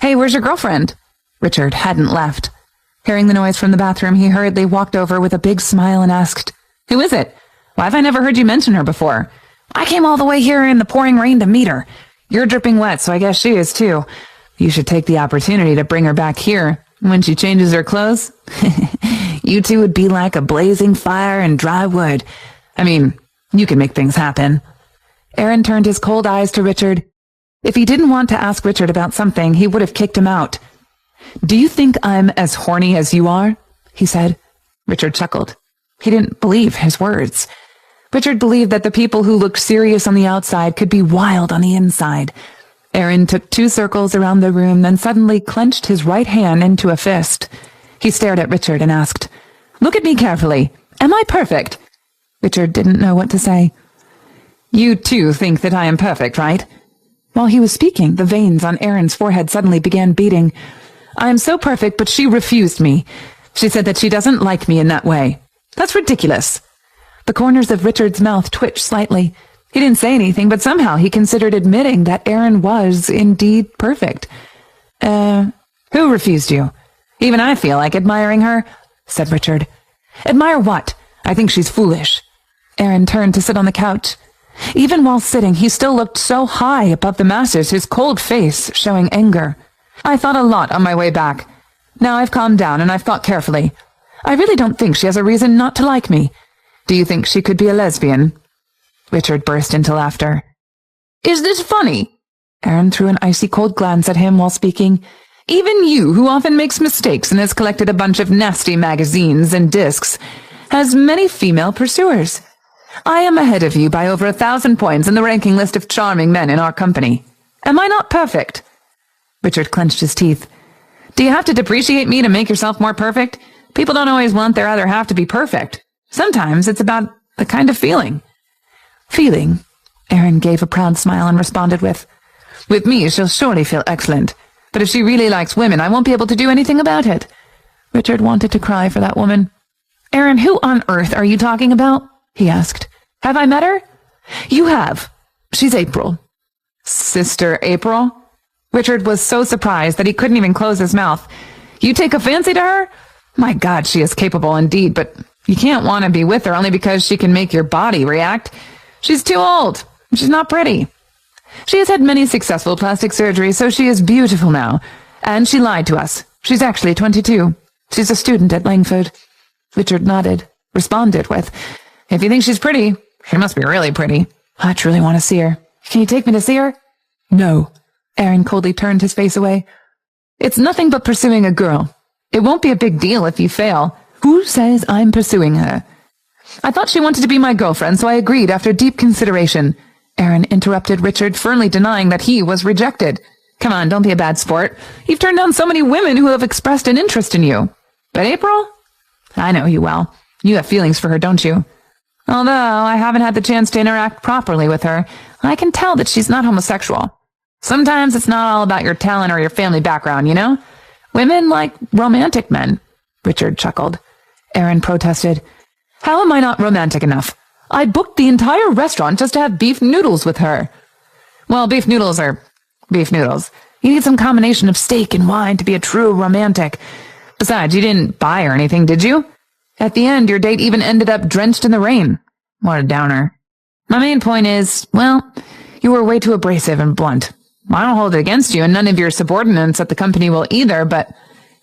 "Hey, where's your girlfriend?" Richard hadn't left. Hearing the noise from the bathroom, he hurriedly walked over with a big smile and asked, "Who is it? Why have I never heard you mention her before? I came all the way here in the pouring rain to meet her. You're dripping wet, so I guess she is too. You should take the opportunity to bring her back here. When she changes her clothes, you two would be like a blazing fire and dry wood. I mean, you can make things happen." Aaron turned his cold eyes to Richard. If he didn't want to ask Richard about something, he would have kicked him out. "Do you think I'm as horny as you are?" he said. Richard chuckled. He didn't believe his words. Richard believed that the people who looked serious on the outside could be wild on the inside. Aaron took 2 circles around the room, then suddenly clenched his right hand into a fist. He stared at Richard and asked, "Look at me carefully. Am I perfect?" Richard didn't know what to say. "You too think that I am perfect, right?" While he was speaking, the veins on Aaron's forehead suddenly began beating. "I am so perfect, but she refused me. She said that she doesn't like me in that way. That's ridiculous." The corners of Richard's mouth twitched slightly. He didn't say anything, but somehow he considered admitting that Aaron was indeed perfect. Who refused you?" "Even I feel like admiring her," said Richard. "Admire what? I think she's foolish." Aaron turned to sit on the couch. Even while sitting, he still looked so high above the masses, his cold face showing anger. "I thought a lot on my way back. Now I've calmed down and I've thought carefully. I really don't think she has a reason not to like me. Do you think she could be a lesbian?" Richard burst into laughter. "Is this funny?" Aaron threw an icy cold glance at him while speaking. "Even you, who often makes mistakes and has collected a bunch of nasty magazines and discs, has many female pursuers. I am ahead of you by over 1,000 points in the ranking list of charming men in our company. Am I not perfect?" Richard clenched his teeth. "Do you have to depreciate me to make yourself more perfect? People don't always want their other half to be perfect. Sometimes it's about the kind of feeling." "Feeling?" Aaron gave a proud smile and responded with me, she'll surely feel excellent. But if she really likes women, I won't be able to do anything about it." Richard wanted to cry for that woman. "Aaron, who on earth are you talking about?" he asked. "Have I met her?" "You have. She's April." "Sister April?" Richard was so surprised that he couldn't even close his mouth. "You take a fancy to her? My God, she is capable indeed, but you can't want to be with her only because she can make your body react. She's too old. She's not pretty. She has had many successful plastic surgeries, so she is beautiful now. And she lied to us. She's actually 22. She's a student at Langford." Richard nodded, responded with, "If you think she's pretty, she must be really pretty. I truly want to see her. Can you take me to see her?" "No." Aaron coldly turned his face away. "It's nothing but pursuing a girl. It won't be a big deal if you fail. Who says I'm pursuing her?" "I thought she wanted to be my girlfriend, so I agreed after deep consideration." Aaron interrupted Richard, firmly denying that he was rejected. "Come on, don't be a bad sport. You've turned down so many women who have expressed an interest in you. But April? I know you well. You have feelings for her, don't you? Although I haven't had the chance to interact properly with her, I can tell that she's not homosexual. Sometimes it's not all about your talent or your family background, you know? Women like romantic men." Richard chuckled. Aaron protested. "How am I not romantic enough? I booked the entire restaurant just to have beef noodles with her." "Well, beef noodles are beef noodles. You need some combination of steak and wine to be a true romantic. Besides, you didn't buy her anything, did you? At the end, your date even ended up drenched in the rain. What a downer. My main point is, well, you were way too abrasive and blunt. I don't hold it against you, and none of your subordinates at the company will either, but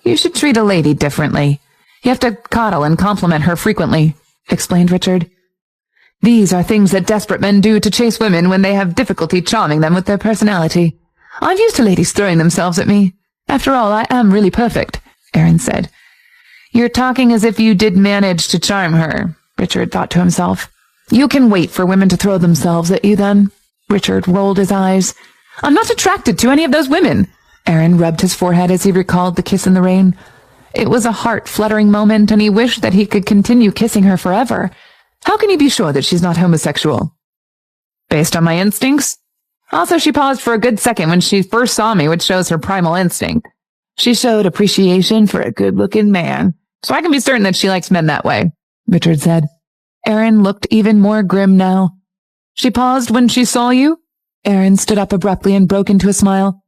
you should treat a lady differently. You have to coddle and compliment her frequently," explained Richard. "These are things that desperate men do to chase women when they have difficulty charming them with their personality. I'm used to ladies throwing themselves at me. After all, I am really perfect," Aaron said. "You're talking as if you did manage to charm her," Richard thought to himself. You can wait for women to throw themselves at you then. Richard rolled his eyes. I'm not attracted to any of those women. Aaron rubbed his forehead as he recalled the kiss in the rain. It was a heart-fluttering moment, and he wished that he could continue kissing her forever. How can he be sure that she's not homosexual? Based on my instincts? Also, she paused for a good second when she first saw me, which shows her primal instinct. She showed appreciation for a good-looking man, so I can be certain that she likes men that way, Richard said. Aaron looked even more grim now. She paused when she saw you? Aaron stood up abruptly and broke into a smile.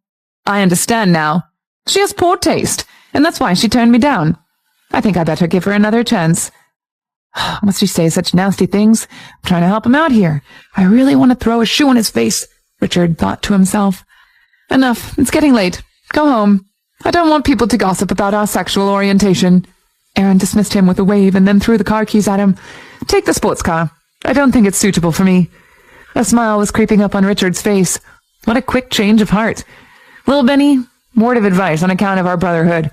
I understand now. She has poor taste, and that's why she turned me down. I think I better give her another chance. Must she say such nasty things? I'm trying to help him out here. I really want to throw a shoe in his face, Richard thought to himself. Enough. It's getting late. Go home. I don't want people to gossip about our sexual orientation. Aaron dismissed him with a wave and then threw the car keys at him. Take the sports car. I don't think it's suitable for me. A smile was creeping up on Richard's face. What a quick change of heart. Little Benny, word of advice on account of our brotherhood.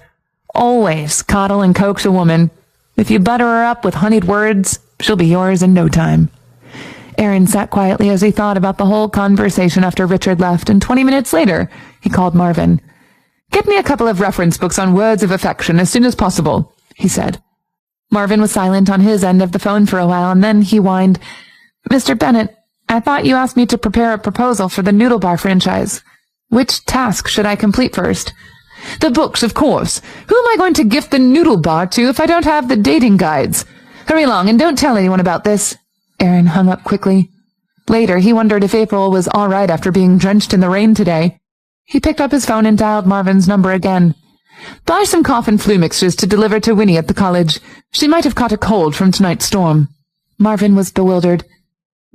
Always coddle and coax a woman. If you butter her up with honeyed words, she'll be yours in no time. Aaron sat quietly as he thought about the whole conversation after Richard left, and 20 minutes later, he called Marvin. Get me a couple of reference books on words of affection as soon as possible, he said. Marvin was silent on his end of the phone for a while, and then he whined, Mr. Bennett, I thought you asked me to prepare a proposal for the Noodle Bar franchise. Which task should I complete first? The books, of course. Who am I going to gift the Noodle Bar to if I don't have the dating guides? Hurry along and don't tell anyone about this. Aaron hung up quickly. Later, he wondered if April was all right after being drenched in the rain today. He picked up his phone and dialed Marvin's number again. Buy some cough and flu mixtures to deliver to Winnie at the college. She might have caught a cold from tonight's storm. Marvin was bewildered.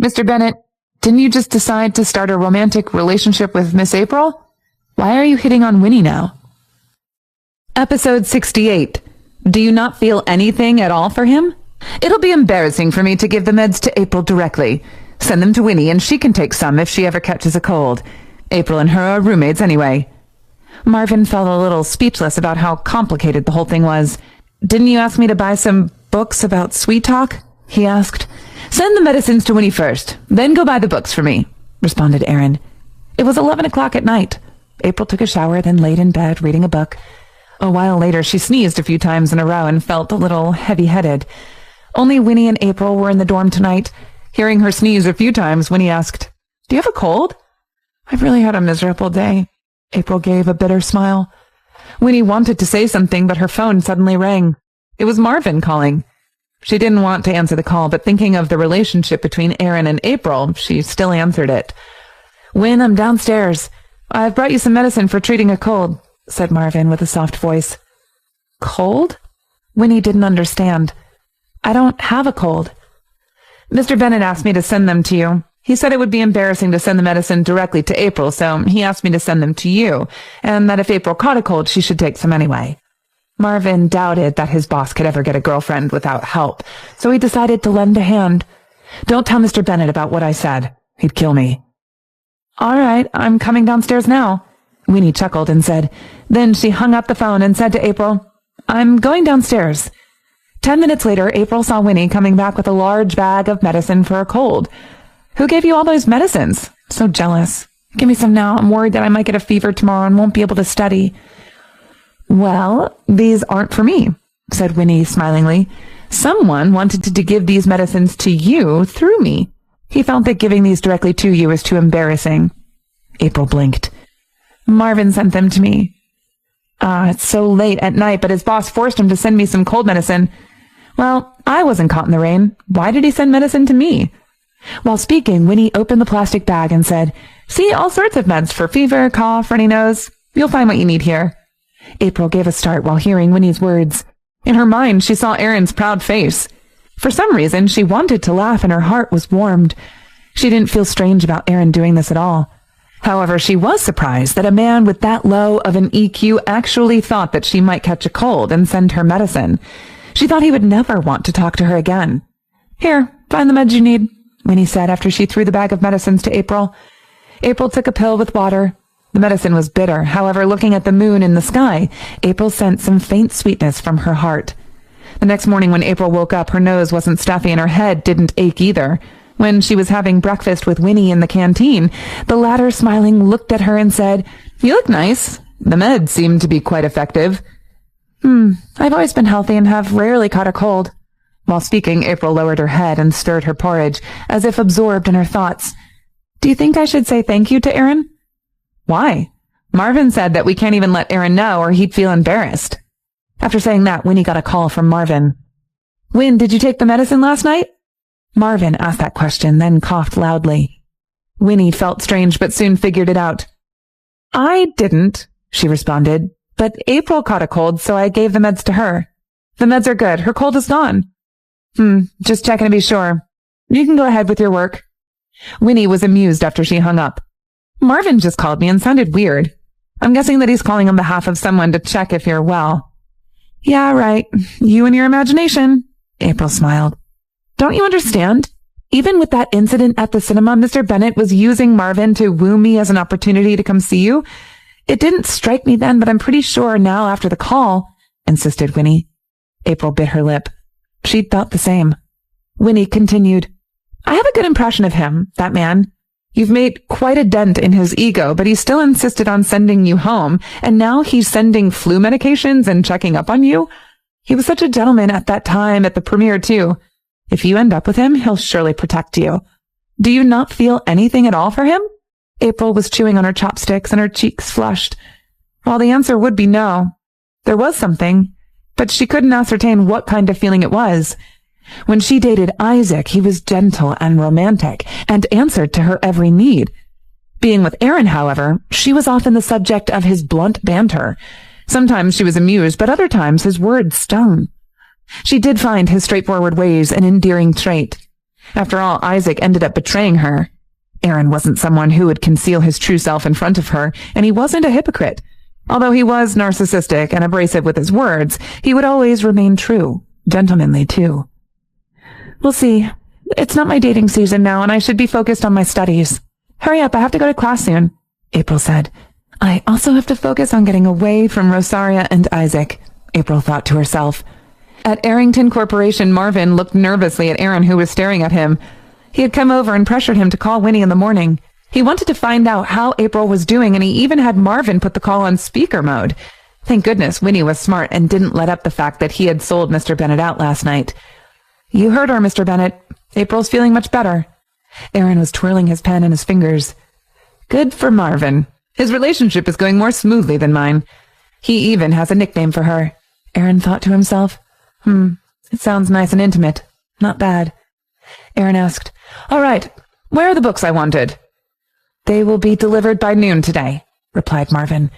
Mr. Bennett, didn't you just decide to start a romantic relationship with Miss April? Why are you hitting on Winnie now? Episode 68. Do you not feel anything at all for him? It'll be embarrassing for me to give the meds to April directly. Send them to Winnie and she can take some if she ever catches a cold. April and her are roommates anyway. Marvin felt a little speechless about how complicated the whole thing was. Didn't you ask me to buy some books about sweet talk? He asked. Send the medicines to Winnie first, then go buy the books for me, responded Aaron. It was 11 o'clock at night. April took a shower, then laid in bed reading a book. A while later, she sneezed a few times in a row and felt a little heavy-headed. Only Winnie and April were in the dorm tonight. Hearing her sneeze a few times, Winnie asked, Do you have a cold? I've really had a miserable day. April gave a bitter smile. Winnie wanted to say something, but her phone suddenly rang. It was Marvin calling. She didn't want to answer the call, but thinking of the relationship between Aaron and April, she still answered it. Win, I'm downstairs. I've brought you some medicine for treating a cold, said Marvin with a soft voice. Cold? Winnie didn't understand. I don't have a cold. Mr. Bennett asked me to send them to you. He said it would be embarrassing to send the medicine directly to April, so he asked me to send them to you, and that if April caught a cold, she should take some anyway. Marvin doubted that his boss could ever get a girlfriend without help, so he decided to lend a hand. Don't tell Mr. Bennett about what I said. He'd kill me. All right, I'm coming downstairs now, Winnie chuckled and said. Then she hung up the phone and said to April, I'm going downstairs. 10 minutes later, April saw Winnie coming back with a large bag of medicine for a cold. Who gave you all those medicines? So jealous. Give me some now. I'm worried that I might get a fever tomorrow and won't be able to study. Well, these aren't for me, said Winnie smilingly. Someone wanted to give these medicines to you through me. He felt that giving these directly to you was too embarrassing. April blinked. Marvin sent them to me. It's so late at night, but his boss forced him to send me some cold medicine. Well, I wasn't caught in the rain. Why did he send medicine to me? While speaking, Winnie opened the plastic bag and said, See, all sorts of meds for fever, cough, runny nose. You'll find what you need here. April gave a start while hearing Winnie's words. In her mind, she saw Aaron's proud face. For some reason, she wanted to laugh and her heart was warmed. She didn't feel strange about Aaron doing this at all. However, she was surprised that a man with that low of an EQ actually thought that she might catch a cold and send her medicine. She thought he would never want to talk to her again. Here, find the meds you need, Winnie said after she threw the bag of medicines to April. April took a pill with water. The medicine was bitter. However, looking at the moon in the sky, April sensed some faint sweetness from her heart. The next morning when April woke up, her nose wasn't stuffy and her head didn't ache either. When she was having breakfast with Winnie in the canteen, the latter, smiling, looked at her and said, "You look nice. The meds seem to be quite effective." I've always been healthy and have rarely caught a cold." While speaking, April lowered her head and stirred her porridge, as if absorbed in her thoughts. "Do you think I should say thank you to Aaron?" "Why?" "Marvin said that we can't even let Aaron know or he'd feel embarrassed." After saying that, Winnie got a call from Marvin. "Win, did you take the medicine last night?" Marvin asked that question, then coughed loudly. Winnie felt strange, but soon figured it out. "I didn't," she responded, "but April caught a cold, so I gave the meds to her. The meds are good. Her cold is gone." Just checking to be sure. You can go ahead with your work." Winnie was amused after she hung up. "Marvin just called me and sounded weird. I'm guessing that he's calling on behalf of someone to check if you're well." "Yeah, right. You and your imagination." April smiled. "Don't you understand? Even with that incident at the cinema, Mr. Bennett was using Marvin to woo me as an opportunity to come see you. It didn't strike me then, but I'm pretty sure now after the call," insisted Winnie. April bit her lip. She'd thought the same. Winnie continued, "I have a good impression of him, that man. You've made quite a dent in his ego, but he still insisted on sending you home, and now he's sending flu medications and checking up on you. He was such a gentleman at that time at the premiere, too. If you end up with him, he'll surely protect you. Do you not feel anything at all for him?" April was chewing on her chopsticks and her cheeks flushed. While the answer would be no, there was something, but she couldn't ascertain what kind of feeling it was. When she dated Isaac, he was gentle and romantic and answered to her every need. Being with Aaron, however, she was often the subject of his blunt banter. Sometimes she was amused, but other times his words stung. She did find his straightforward ways an endearing trait. After all, Isaac ended up betraying her. Aaron wasn't someone who would conceal his true self in front of her, and he wasn't a hypocrite. Although he was narcissistic and abrasive with his words, he would always remain true, gentlemanly too. "We'll see. It's not my dating season now, and I should be focused on my studies. Hurry up, I have to go to class soon," April said. "I also have to focus on getting away from Rosaria and Isaac," April thought to herself. At Arrington Corporation, Marvin looked nervously at Aaron, who was staring at him. He had come over and pressured him to call Winnie in the morning. He wanted to find out how April was doing, and he even had Marvin put the call on speaker mode. Thank goodness Winnie was smart and didn't let up the fact that he had sold Mr. Bennett out last night. "You heard her, Mr. Bennett. April's feeling much better." Aaron was twirling his pen in his fingers. "Good for Marvin. His relationship is going more smoothly than mine. He even has a nickname for her," Aaron thought to himself. It sounds nice and intimate. Not bad." Aaron asked, "All right, where are the books I wanted?" "They will be delivered by noon today," replied Marvin.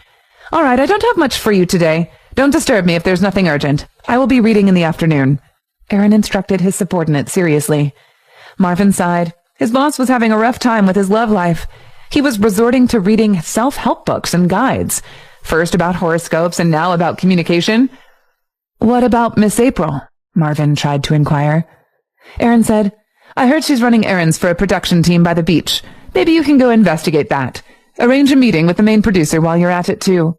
"All right, I don't have much for you today. Don't disturb me if there's nothing urgent. I will be reading in the afternoon," Aaron instructed his subordinate seriously. Marvin sighed. His boss was having a rough time with his love life. He was resorting to reading self-help books and guides, first about horoscopes and now about communication. "What about Miss April?" Marvin tried to inquire. Aaron said, "I heard she's running errands for a production team by the beach. Maybe you can go investigate that. Arrange a meeting with the main producer while you're at it, too."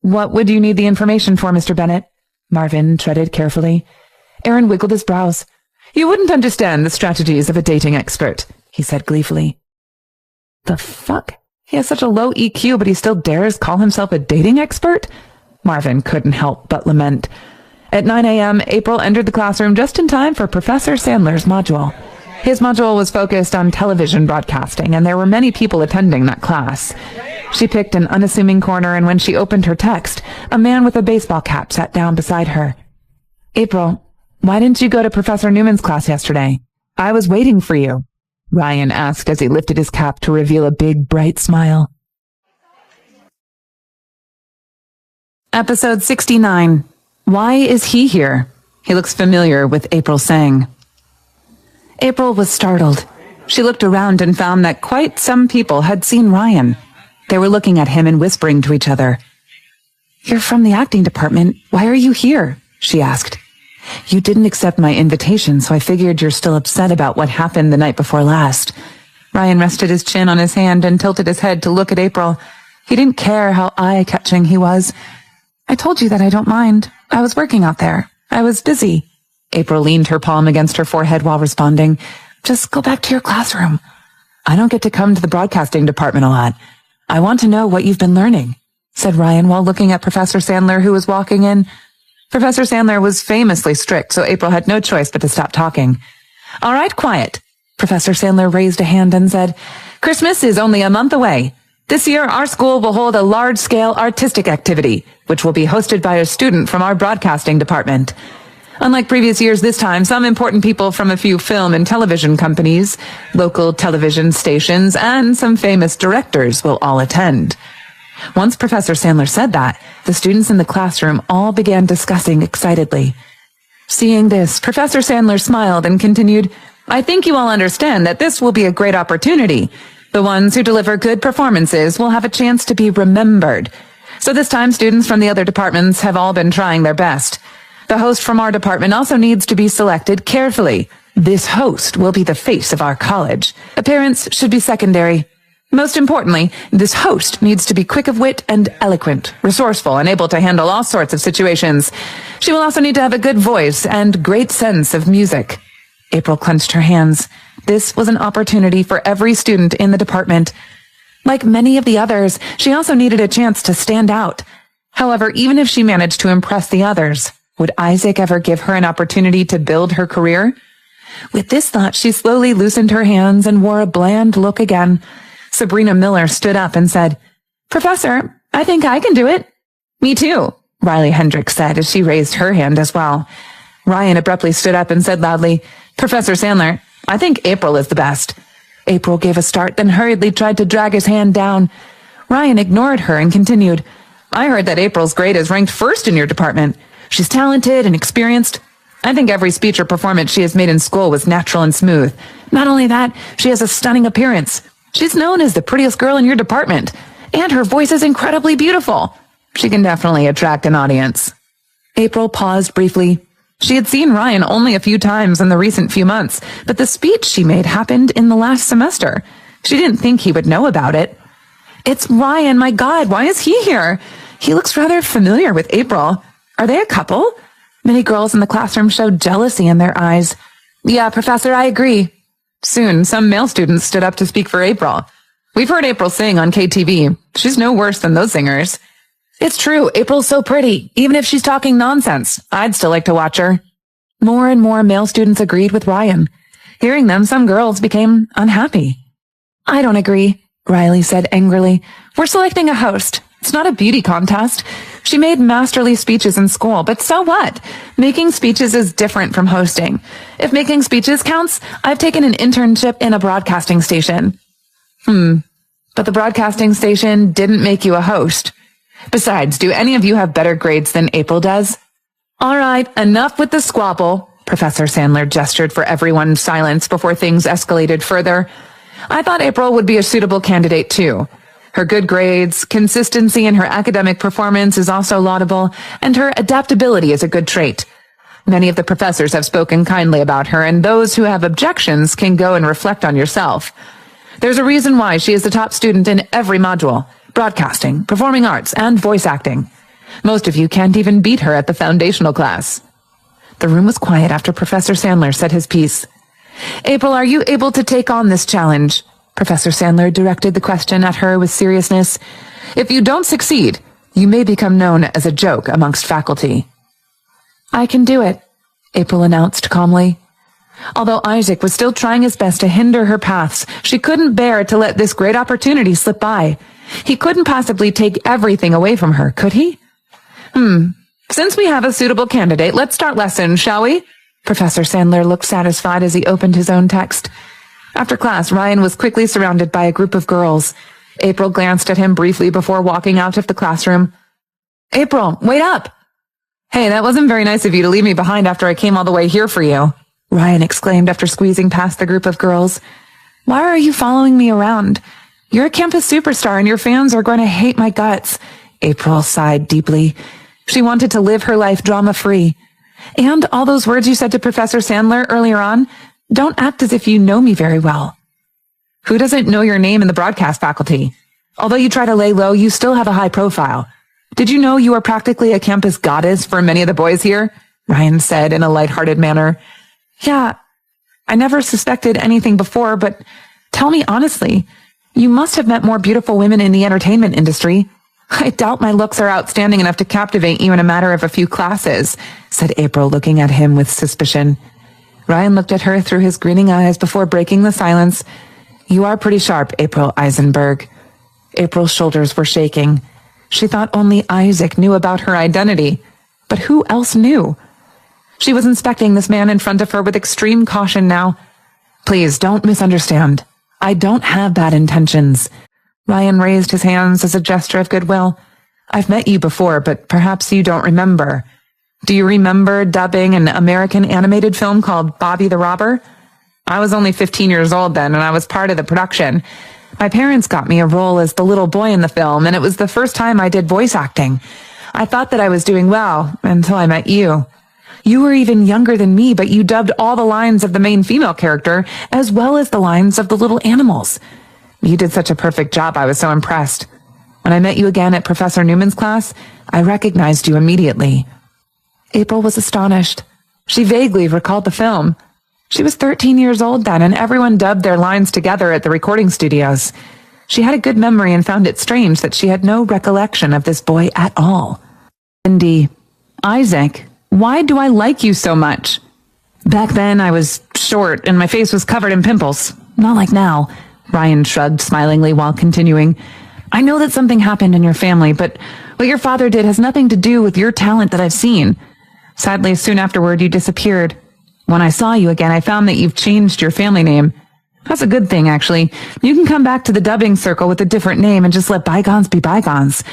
"What would you need the information for, Mr. Bennett?" Marvin treaded carefully. Aaron wiggled his brows. "You wouldn't understand the strategies of a dating expert," he said gleefully. The fuck? He has such a low EQ, but he still dares call himself a dating expert? Marvin couldn't help but lament. At 9 a.m., April entered the classroom just in time for Professor Sandler's module. His module was focused on television broadcasting, and there were many people attending that class. She picked an unassuming corner, and when she opened her text, a man with a baseball cap sat down beside her. "April, why didn't you go to Professor Newman's class yesterday? I was waiting for you," Ryan asked as he lifted his cap to reveal a big, bright smile. Episode 69. Why is he here? He looks familiar with April saying. April was startled. She looked around and found that quite some people had seen Ryan. They were looking at him and whispering to each other. "You're from the acting department. Why are you here?" she asked. "You didn't accept my invitation, so I figured you're still upset about what happened the night before last." Ryan rested his chin on his hand and tilted his head to look at April. He didn't care how eye-catching he was. "I told you that I don't mind. I was working out there. I was busy." April leaned her palm against her forehead while responding. Just go back to your classroom. I don't get to come to the broadcasting department a lot. I want to know what you've been learning, said Ryan while looking at Professor Sandler, who was walking in. Professor Sandler was famously strict, so April had no choice but to stop talking. All right, quiet. Professor Sandler raised a hand and said, Christmas is only a month away. This year, our school will hold a large-scale artistic activity, which will be hosted by a student from our broadcasting department. Unlike previous years, this time, some important people from a few film and television companies, local television stations, and some famous directors will all attend. Once Professor Sandler said that, the students in the classroom all began discussing excitedly. Seeing this, Professor Sandler smiled and continued, I think you all understand that this will be a great opportunity. The ones who deliver good performances will have a chance to be remembered. So this time, students from the other departments have all been trying their best. The host from our department also needs to be selected carefully. This host will be the face of our college. Appearance should be secondary. Most importantly, this host needs to be quick of wit and eloquent, resourceful, and able to handle all sorts of situations. She will also need to have a good voice and great sense of music. April clenched her hands. This was an opportunity for every student in the department. Like many of the others, she also needed a chance to stand out. However, even if she managed to impress the others, would Isaac ever give her an opportunity to build her career? With this thought, she slowly loosened her hands and wore a bland look again. Sabrina Miller stood up and said, Professor, I think I can do it. Me too, Riley Hendricks said as she raised her hand as well. Ryan abruptly stood up and said loudly, Professor Sandler, I think April is the best. April gave a start, then hurriedly tried to drag his hand down. Ryan ignored her and continued, I heard that April's grade is ranked first in your department. She's talented and experienced. I think every speech or performance she has made in school was natural and smooth. Not only that, she has a stunning appearance. She's known as the prettiest girl in your department, and her voice is incredibly beautiful. She can definitely attract an audience. April paused briefly. She had seen Ryan only a few times in the recent few months, but the speech she made happened in the last semester. She didn't think he would know about it. It's Ryan, my God, why is he here? He looks rather familiar with April. Are they a couple? Many girls in the classroom showed jealousy in their eyes. Yeah, Professor, I agree. Soon, some male students stood up to speak for April. We've heard April sing on KTV. She's no worse than those singers. It's true, April's so pretty. Even if she's talking nonsense, I'd still like to watch her. More and more male students agreed with Ryan. Hearing them, some girls became unhappy. I don't agree, Riley said angrily. We're selecting a host. It's not a beauty contest. She made masterly speeches in school, but so what? Making speeches is different from hosting. If making speeches counts, I've taken an internship in a broadcasting station. But the broadcasting station didn't make you a host. Besides, do any of you have better grades than April does? All right, enough with the squabble. Professor Sandler gestured for everyone's silence before things escalated further. I thought April would be a suitable candidate too. Her good grades, consistency in her academic performance is also laudable, and her adaptability is a good trait. Many of the professors have spoken kindly about her, and those who have objections can go and reflect on yourself. There's a reason why she is the top student in every module: broadcasting, performing arts, and voice acting. Most of you can't even beat her at the foundational class. The room was quiet after Professor Sandler said his piece. April, are you able to take on this challenge? Professor Sandler directed the question at her with seriousness. If you don't succeed, you may become known as a joke amongst faculty. I can do it, April announced calmly. Although Isaac was still trying his best to hinder her paths, she couldn't bear to let this great opportunity slip by. He couldn't possibly take everything away from her, could he? Since we have a suitable candidate, let's start lesson, shall we? Professor Sandler looked satisfied as he opened his own text. After class, Ryan was quickly surrounded by a group of girls. April glanced at him briefly before walking out of the classroom. April, wait up! Hey, that wasn't very nice of you to leave me behind after I came all the way here for you, Ryan exclaimed after squeezing past the group of girls. Why are you following me around? You're a campus superstar and your fans are going to hate my guts. April sighed deeply. She wanted to live her life drama-free. And all those words you said to Professor Sandler earlier on, don't act as if you know me very well. Who doesn't know your name in the broadcast faculty? Although you try to lay low, you still have a high profile. Did you know you are practically a campus goddess for many of the boys here? Ryan said in a lighthearted manner. Yeah, I never suspected anything before, but tell me honestly, you must have met more beautiful women in the entertainment industry. I doubt my looks are outstanding enough to captivate you in a matter of a few classes, said April, looking at him with suspicion. Ryan looked at her through his grinning eyes before breaking the silence. You are pretty sharp, April Eisenberg. April's shoulders were shaking. She thought only Isaac knew about her identity. But who else knew? She was inspecting this man in front of her with extreme caution now. Please, don't misunderstand. I don't have bad intentions. Ryan raised his hands as a gesture of goodwill. I've met you before, but perhaps you don't remember. Do you remember dubbing an American animated film called Bobby the Robber? I was only 15 years old then, and I was part of the production. My parents got me a role as the little boy in the film, and it was the first time I did voice acting. I thought that I was doing well until I met you. You were even younger than me, but you dubbed all the lines of the main female character, as well as the lines of the little animals. You did such a perfect job, I was so impressed. When I met you again at Professor Newman's class, I recognized you immediately. April was astonished. She vaguely recalled the film. She was 13 years old then, and everyone dubbed their lines together at the recording studios. She had a good memory and found it strange that she had no recollection of this boy at all. Indy, Isaac, why do I like you so much? Back then I was short and my face was covered in pimples. Not like now. Ryan shrugged smilingly while continuing. I know that something happened in your family, but what your father did has nothing to do with your talent that I've seen. Sadly, soon afterward, you disappeared. When I saw you again, I found that you've changed your family name. That's a good thing, actually. You can come back to the dubbing circle with a different name and just let bygones be bygones.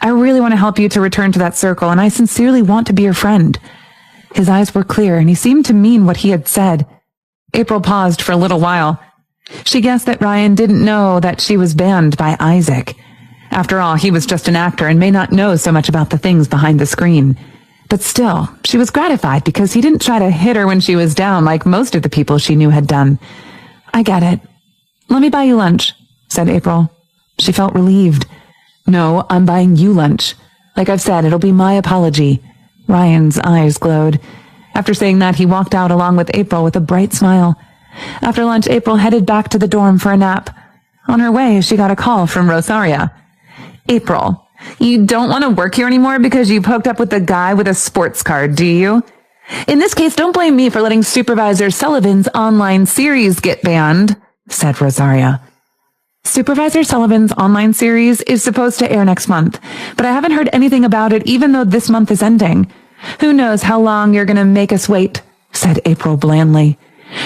I really want to help you to return to that circle, and I sincerely want to be your friend. His eyes were clear, and he seemed to mean what he had said. April paused for a little while. She guessed that Ryan didn't know that she was banned by Isaac. After all, he was just an actor and may not know so much about the things behind the screen. But still, she was gratified because he didn't try to hit her when she was down like most of the people she knew had done. I get it. Let me buy you lunch, said April. She felt relieved. No, I'm buying you lunch. Like I've said, it'll be my apology. Ryan's eyes glowed. After saying that, he walked out along with April with a bright smile. After lunch, April headed back to the dorm for a nap. On her way, she got a call from Rosaria. April, you don't want to work here anymore because you've hooked up with the guy with a sports card, do you? In this case, don't blame me for letting Supervisor Sullivan's online series get banned, said Rosaria. Supervisor Sullivan's online series is supposed to air next month, but I haven't heard anything about it even though this month is ending. Who knows how long you're going to make us wait, said April blandly.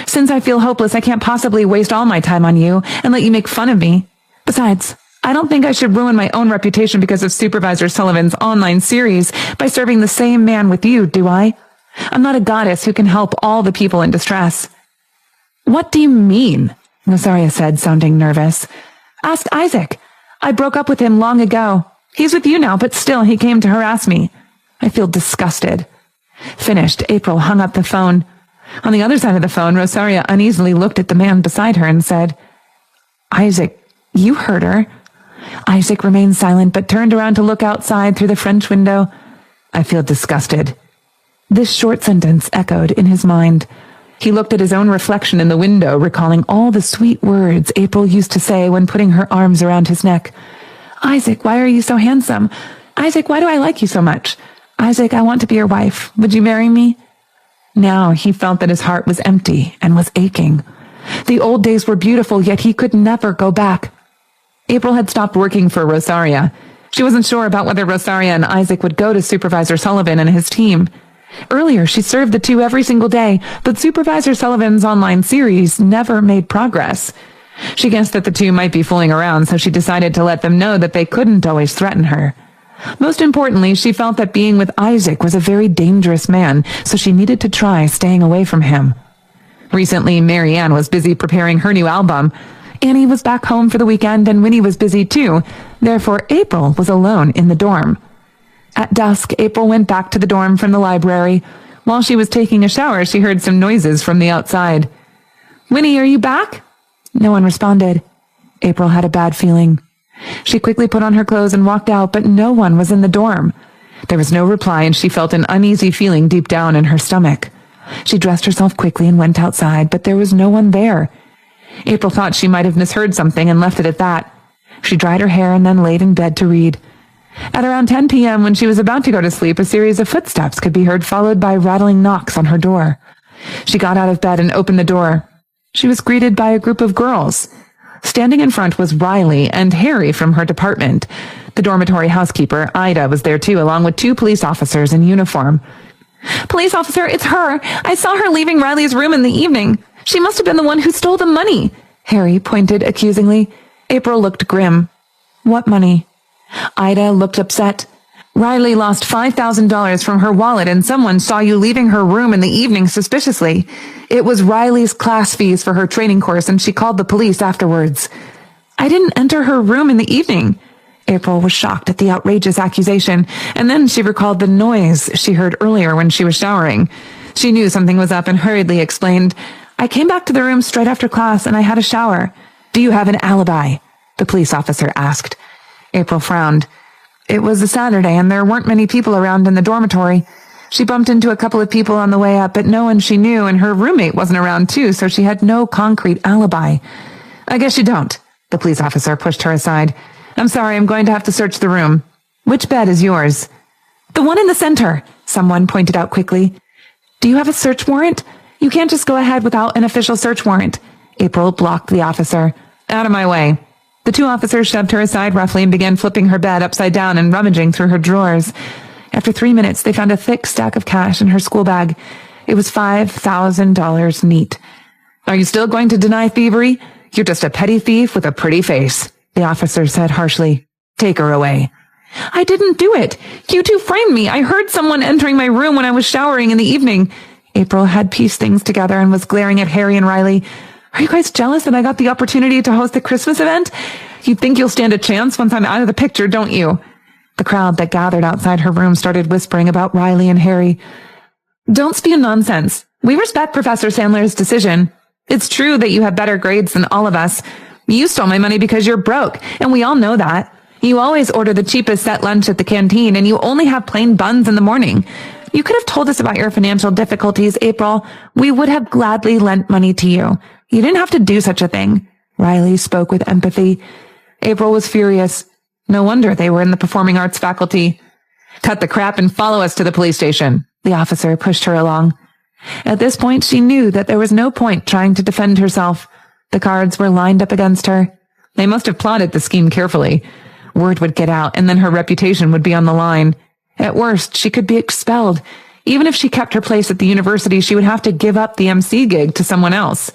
Since I feel hopeless, I can't possibly waste all my time on you and let you make fun of me. Besides, I don't think I should ruin my own reputation because of Supervisor Sullivan's online series by serving the same man with you, do I? I'm not a goddess who can help all the people in distress. What do you mean? Rosaria said, sounding nervous. Ask Isaac. I broke up with him long ago. He's with you now, but still he came to harass me. I feel disgusted. Finished, April hung up the phone. On the other side of the phone, Rosaria uneasily looked at the man beside her and said, Isaac, you heard her. Isaac remained silent but turned around to look outside through the French window. I feel disgusted. This short sentence echoed in his mind. He looked at his own reflection in the window, recalling all the sweet words April used to say when putting her arms around his neck. Isaac, why are you so handsome? Isaac, why do I like you so much? Isaac, I want to be your wife. Would you marry me? Now he felt that his heart was empty and was aching. The old days were beautiful, yet he could never go back. April had stopped working for Rosaria. She wasn't sure about whether Rosaria and Isaac would go to Supervisor Sullivan and his team. Earlier, she served the two every single day, but Supervisor Sullivan's online series never made progress. She guessed that the two might be fooling around, so she decided to let them know that they couldn't always threaten her. Most importantly, she felt that being with Isaac was a very dangerous man, so she needed to try staying away from him. Recently, Marianne was busy preparing her new album. Annie was back home for the weekend, and Winnie was busy too. Therefore, April was alone in the dorm. At dusk, April went back to the dorm from the library. While she was taking a shower, she heard some noises from the outside. Winnie, are you back? No one responded. April had a bad feeling. She quickly put on her clothes and walked out, but no one was in the dorm. There was no reply, and she felt an uneasy feeling deep down in her stomach. She dressed herself quickly and went outside, but there was no one there. April thought she might have misheard something and left it at that. She dried her hair and then laid in bed to read. At around 10 p.m., when she was about to go to sleep, a series of footsteps could be heard, followed by rattling knocks on her door. She got out of bed and opened the door. She was greeted by a group of girls. Standing in front was Riley and Harry from her department. The dormitory housekeeper, Ida, was there too, along with 2 police officers in uniform. "Police officer, it's her. I saw her leaving Riley's room in the evening. She must have been the one who stole the money." Harry pointed accusingly. April looked grim. "What money?" Ida looked upset. "Riley lost $5,000 from her wallet and someone saw you leaving her room in the evening suspiciously. It was Riley's class fees for her training course and she called the police afterwards." "I didn't enter her room in the evening." April was shocked at the outrageous accusation, and then she recalled the noise she heard earlier when she was showering. She knew something was up and hurriedly explained, "I came back to the room straight after class and I had a shower." "Do you have an alibi?" the police officer asked. April frowned. It was a Saturday and there weren't many people around in the dormitory. She bumped into a couple of people on the way up, but no one she knew, and her roommate wasn't around too, so she had no concrete alibi. "I guess you don't." The police officer pushed her aside. "I'm sorry, I'm going to have to search the room." "Which bed is yours?" "The one in the center," someone pointed out quickly. "Do you have a search warrant? You can't just go ahead without an official search warrant." April blocked the officer. "Out of my way." The 2 officers shoved her aside roughly and began flipping her bed upside down and rummaging through her drawers. After 3 minutes, they found a thick stack of cash in her school bag. It was $5,000 neat. "Are you still going to deny thievery? You're just a petty thief with a pretty face," the officer said harshly. "Take her away." "I didn't do it. You 2 framed me. I heard someone entering my room when I was showering in the evening." April had pieced things together and was glaring at Harry and Riley. "Are you guys jealous that I got the opportunity to host the Christmas event? You think you'll stand a chance once I'm out of the picture, don't you?" The crowd that gathered outside her room started whispering about Riley and Harry. "Don't spew nonsense. We respect Professor Sandler's decision. It's true that you have better grades than all of us. You stole my money because you're broke, and we all know that. You always order the cheapest set lunch at the canteen, and you only have plain buns in the morning. You could have told us about your financial difficulties, April. We would have gladly lent money to you. You didn't have to do such a thing." Riley spoke with empathy. April was furious. No wonder they were in the performing arts faculty. "Cut the crap and follow us to the police station." The officer pushed her along. At this point, she knew that there was no point trying to defend herself. The cards were lined up against her. They must have plotted the scheme carefully. Word would get out, and then her reputation would be on the line. At worst, she could be expelled. Even if she kept her place at the university, she would have to give up the MC gig to someone else.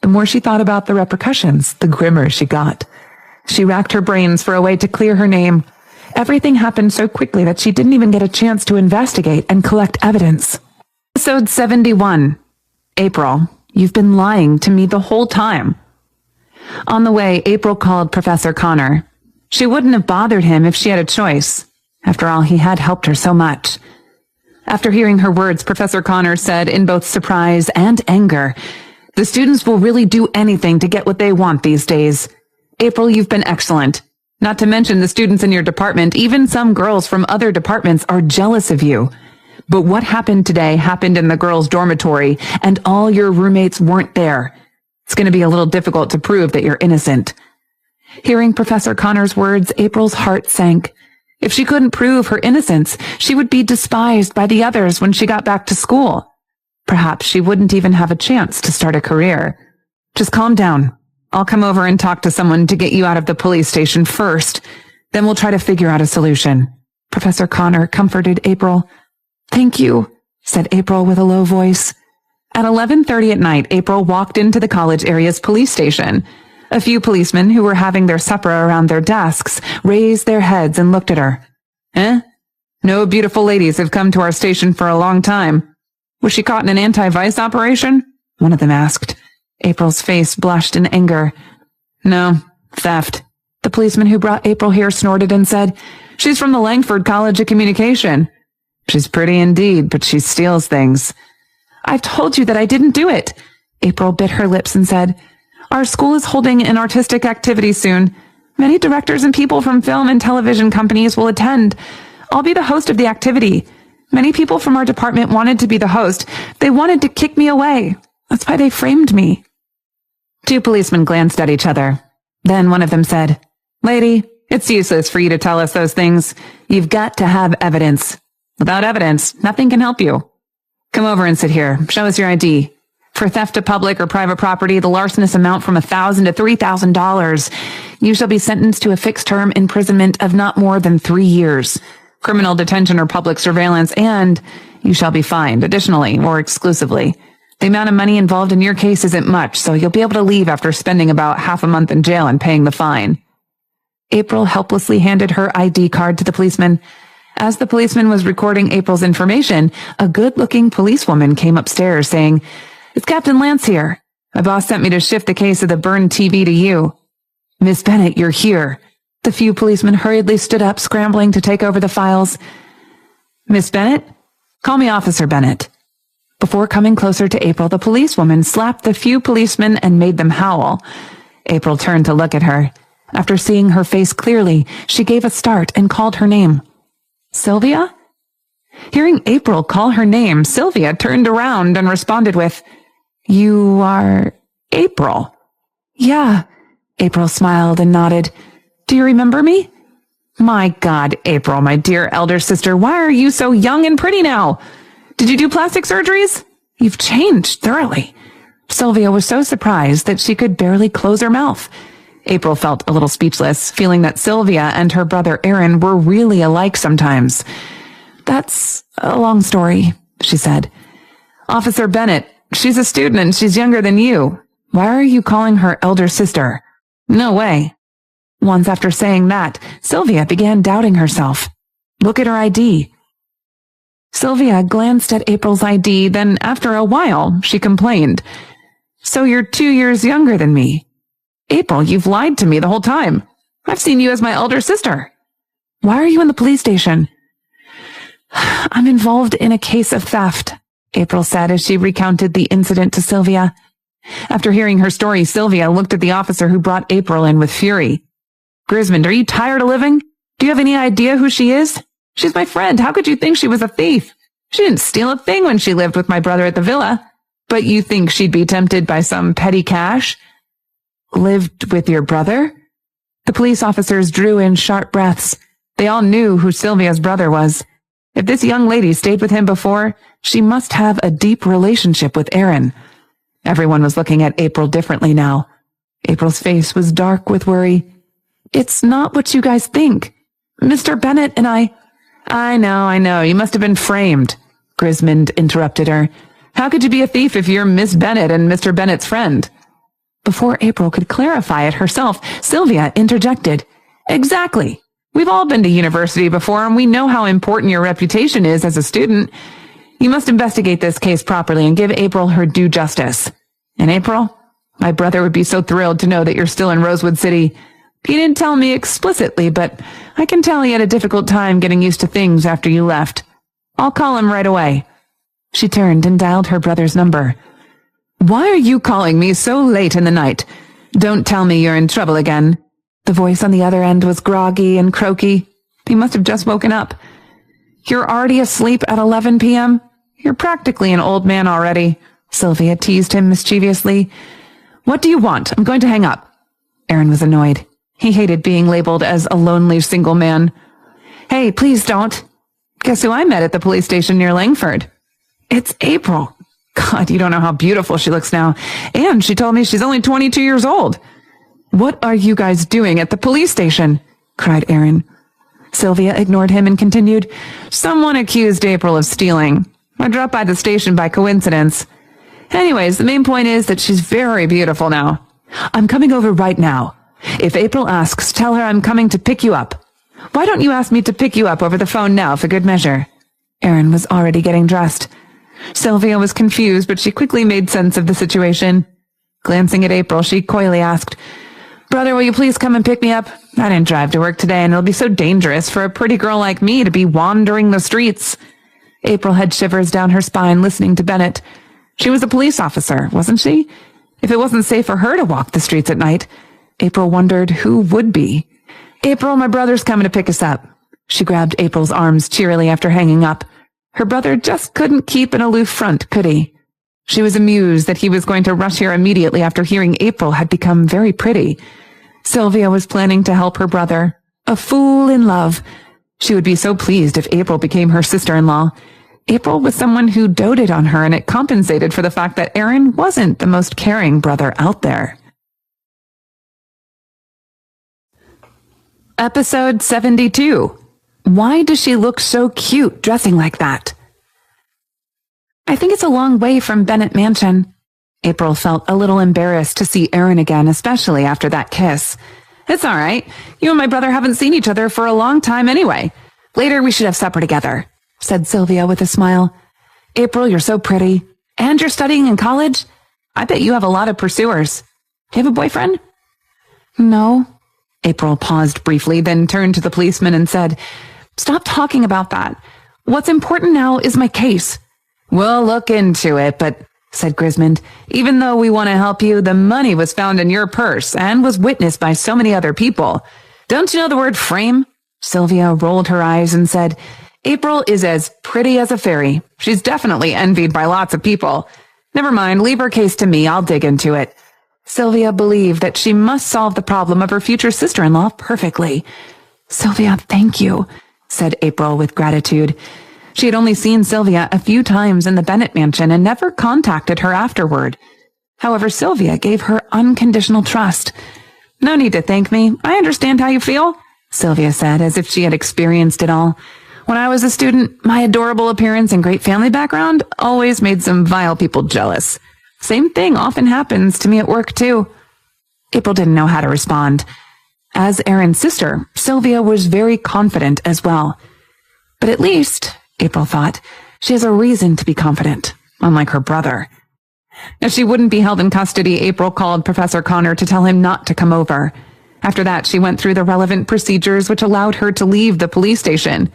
The more she thought about the repercussions, the grimmer she got. She racked her brains for a way to clear her name. Everything happened so quickly that she didn't even get a chance to investigate and collect evidence. Episode 71. April, you've been lying to me the whole time. On the way, April called Professor Connor. She wouldn't have bothered him if she had a choice. After all, he had helped her so much. After hearing her words, Professor Connor said in both surprise and anger, "The students will really do anything to get what they want these days. April, you've been excellent. Not to mention the students in your department, even some girls from other departments are jealous of you. But what happened today happened in the girls' dormitory, and all your roommates weren't there. It's going to be a little difficult to prove that you're innocent." Hearing Professor Connor's words, April's heart sank. If she couldn't prove her innocence, she would be despised by the others when she got back to school. Perhaps she wouldn't even have a chance to start a career. "Just calm down. I'll come over and talk to someone to get you out of the police station first. Then we'll try to figure out a solution." Professor Connor comforted April. "Thank you," said April with a low voice. At 11:30 at night, April walked into the college area's police station. A few policemen who were having their supper around their desks raised their heads and looked at her. "Eh? No beautiful ladies have come to our station for a long time. Was she caught in an anti-vice operation?" one of them asked. April's face blushed in anger. "No, theft." The policeman who brought April here snorted and said, "She's from the Langford College of Communication. She's pretty indeed, but she steals things." "I've told you that I didn't do it." April bit her lips and said, "Our school is holding an artistic activity soon. Many directors and people from film and television companies will attend. I'll be the host of the activity. Many people from our department wanted to be the host. They wanted to kick me away. That's why they framed me." Two policemen glanced at each other. Then one of them said, "Lady, it's useless for you to tell us those things. You've got to have evidence. Without evidence, nothing can help you. Come over and sit here. Show us your ID. For theft of public or private property, the larcenous amount from $1,000 to $3,000. You shall be sentenced to a fixed term imprisonment of not more than 3 years, criminal detention or public surveillance, and you shall be fined additionally or exclusively. The amount of money involved in your case isn't much, so you'll be able to leave after spending about half a month in jail and paying the fine." April helplessly handed her ID card to the policeman. As the policeman was recording April's information, a good-looking policewoman came upstairs saying, "It's Captain Lance here. My boss sent me to shift the case of the burned TV to you." "Miss Bennett, you're here." The few policemen hurriedly stood up, scrambling to take over the files. "Miss Bennett? Call me Officer Bennett." Before coming closer to April, the policewoman slapped the few policemen and made them howl. April turned to look at her. After seeing her face clearly, she gave a start and called her name. "Sylvia?" Hearing April call her name, Sylvia turned around and responded with, "You are April?" "Yeah." April smiled and nodded. "Do you remember me?" "My God, April, my dear elder sister, why are you so young and pretty now? Did you do plastic surgeries? You've changed thoroughly." Sylvia was so surprised that she could barely close her mouth. April felt a little speechless, feeling that Sylvia and her brother Aaron were really alike sometimes. "That's a long story," she said. "Officer Bennett, she's a student and she's younger than you. Why are you calling her elder sister?" "No way." Once after saying that, Sylvia began doubting herself. "Look at her ID." Sylvia glanced at April's ID, then after a while, she complained, "So you're 2 years younger than me. April, you've lied to me the whole time. I've seen you as my elder sister." "Why are you in the police station?" "I'm involved in a case of theft," April said as she recounted the incident to Sylvia. After hearing her story, Sylvia looked at the officer who brought April in with fury. "Grismond, are you tired of living? Do you have any idea who she is? She's my friend. How could you think she was a thief? She didn't steal a thing when she lived with my brother at the villa. But you think she'd be tempted by some petty cash?" "Lived with your brother?" The police officers drew in sharp breaths. They all knew who Sylvia's brother was. If this young lady stayed with him before, she must have a deep relationship with Aaron. Everyone was looking at April differently now. April's face was dark with worry. "It's not what you guys think. Mr. Bennett and I know. You must have been framed." Grismond interrupted her. "How could you be a thief if you're Miss Bennett and Mr. Bennett's friend?" Before April could clarify it herself, Sylvia interjected. "Exactly. We've all been to university before, and we know how important your reputation is as a student. You must investigate this case properly and give April her due justice. And April, my brother would be so thrilled to know that you're still in Rosewood City. He didn't tell me explicitly, but I can tell he had a difficult time getting used to things after you left. I'll call him right away." She turned and dialed her brother's number. "Why are you calling me so late in the night? Don't tell me you're in trouble again." The voice on the other end was groggy and croaky. He must have just woken up. "You're already asleep at 11 p.m.? You're practically an old man already," Sylvia teased him mischievously. "What do you want? I'm going to hang up." Aaron was annoyed. He hated being labeled as a lonely single man. "Hey, please don't. Guess who I met at the police station near Langford?" "It's April. God, you don't know how beautiful she looks now. And she told me she's only 22 years old." "What are you guys doing at the police station?" cried Aaron. Sylvia ignored him and continued, "Someone accused April of stealing. I dropped by the station by coincidence. Anyways, the main point is that she's very beautiful now. I'm coming over right now. If April asks, tell her I'm coming to pick you up. Why don't you ask me to pick you up over the phone now for good measure?" Aaron was already getting dressed. Sylvia was confused, but she quickly made sense of the situation. Glancing at April, she coyly asked, "Brother, will you please come and pick me up? I didn't drive to work today, and it'll be so dangerous for a pretty girl like me to be wandering the streets." April had shivers down her spine listening to Bennett. She was a police officer, wasn't she? If it wasn't safe for her to walk the streets at night, April wondered who would be. "April, my brother's coming to pick us up." She grabbed April's arms cheerily after hanging up. Her brother just couldn't keep an aloof front, could he? She was amused that he was going to rush here immediately after hearing April had become very pretty. Sylvia was planning to help her brother. A fool in love. She would be so pleased if April became her sister-in-law. April was someone who doted on her, and it compensated for the fact that Aaron wasn't the most caring brother out there. Episode 72. Why does she look so cute dressing like that? I think it's a long way from Bennett Mansion. April felt a little embarrassed to see Aaron again, especially after that kiss. It's all right. You and my brother haven't seen each other for a long time anyway. Later we should have supper together, said Sylvia with a smile. April, you're so pretty. And you're studying in college? I bet you have a lot of pursuers. Do you have a boyfriend? No. April paused briefly, then turned to the policeman and said, Stop talking about that. What's important now is my case. We'll look into it, but, said Grismond, even though we want to help you, the money was found in your purse and was witnessed by so many other people. Don't you know the word frame? Sylvia rolled her eyes and said, April is as pretty as a fairy. She's definitely envied by lots of people. Never mind, leave her case to me. I'll dig into it. Sylvia believed that she must solve the problem of her future sister-in-law perfectly. Sylvia, thank you, said April with gratitude. She had only seen Sylvia a few times in the Bennett mansion and never contacted her afterward. However, Sylvia gave her unconditional trust. No need to thank me. I understand how you feel, Sylvia said, as if she had experienced it all. When I was a student, my adorable appearance and great family background always made some vile people jealous. Same thing often happens to me at work, too. April didn't know how to respond. As Aaron's sister, Sylvia was very confident as well. But at least, April thought, she has a reason to be confident, unlike her brother. As she wouldn't be held in custody, April called Professor Connor to tell him not to come over. After that, she went through the relevant procedures which allowed her to leave the police station.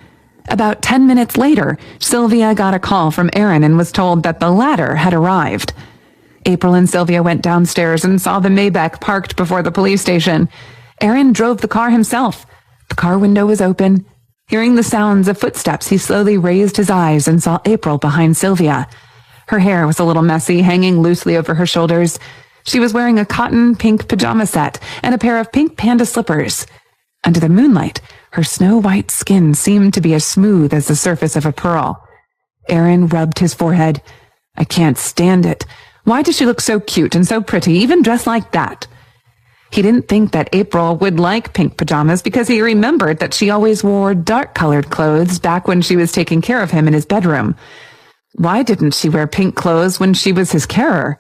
About 10 minutes later, Sylvia got a call from Aaron and was told that the latter had arrived. April and Sylvia went downstairs and saw the Maybach parked before the police station. Aaron drove the car himself. The car window was open. Hearing the sounds of footsteps, he slowly raised his eyes and saw April behind Sylvia. Her hair was a little messy, hanging loosely over her shoulders. She was wearing a cotton pink pajama set and a pair of pink panda slippers. Under the moonlight, her snow-white skin seemed to be as smooth as the surface of a pearl. Aaron rubbed his forehead. I can't stand it. Why does she look so cute and so pretty, even dressed like that? He didn't think that April would like pink pajamas because he remembered that she always wore dark-colored clothes back when she was taking care of him in his bedroom. Why didn't she wear pink clothes when she was his carer?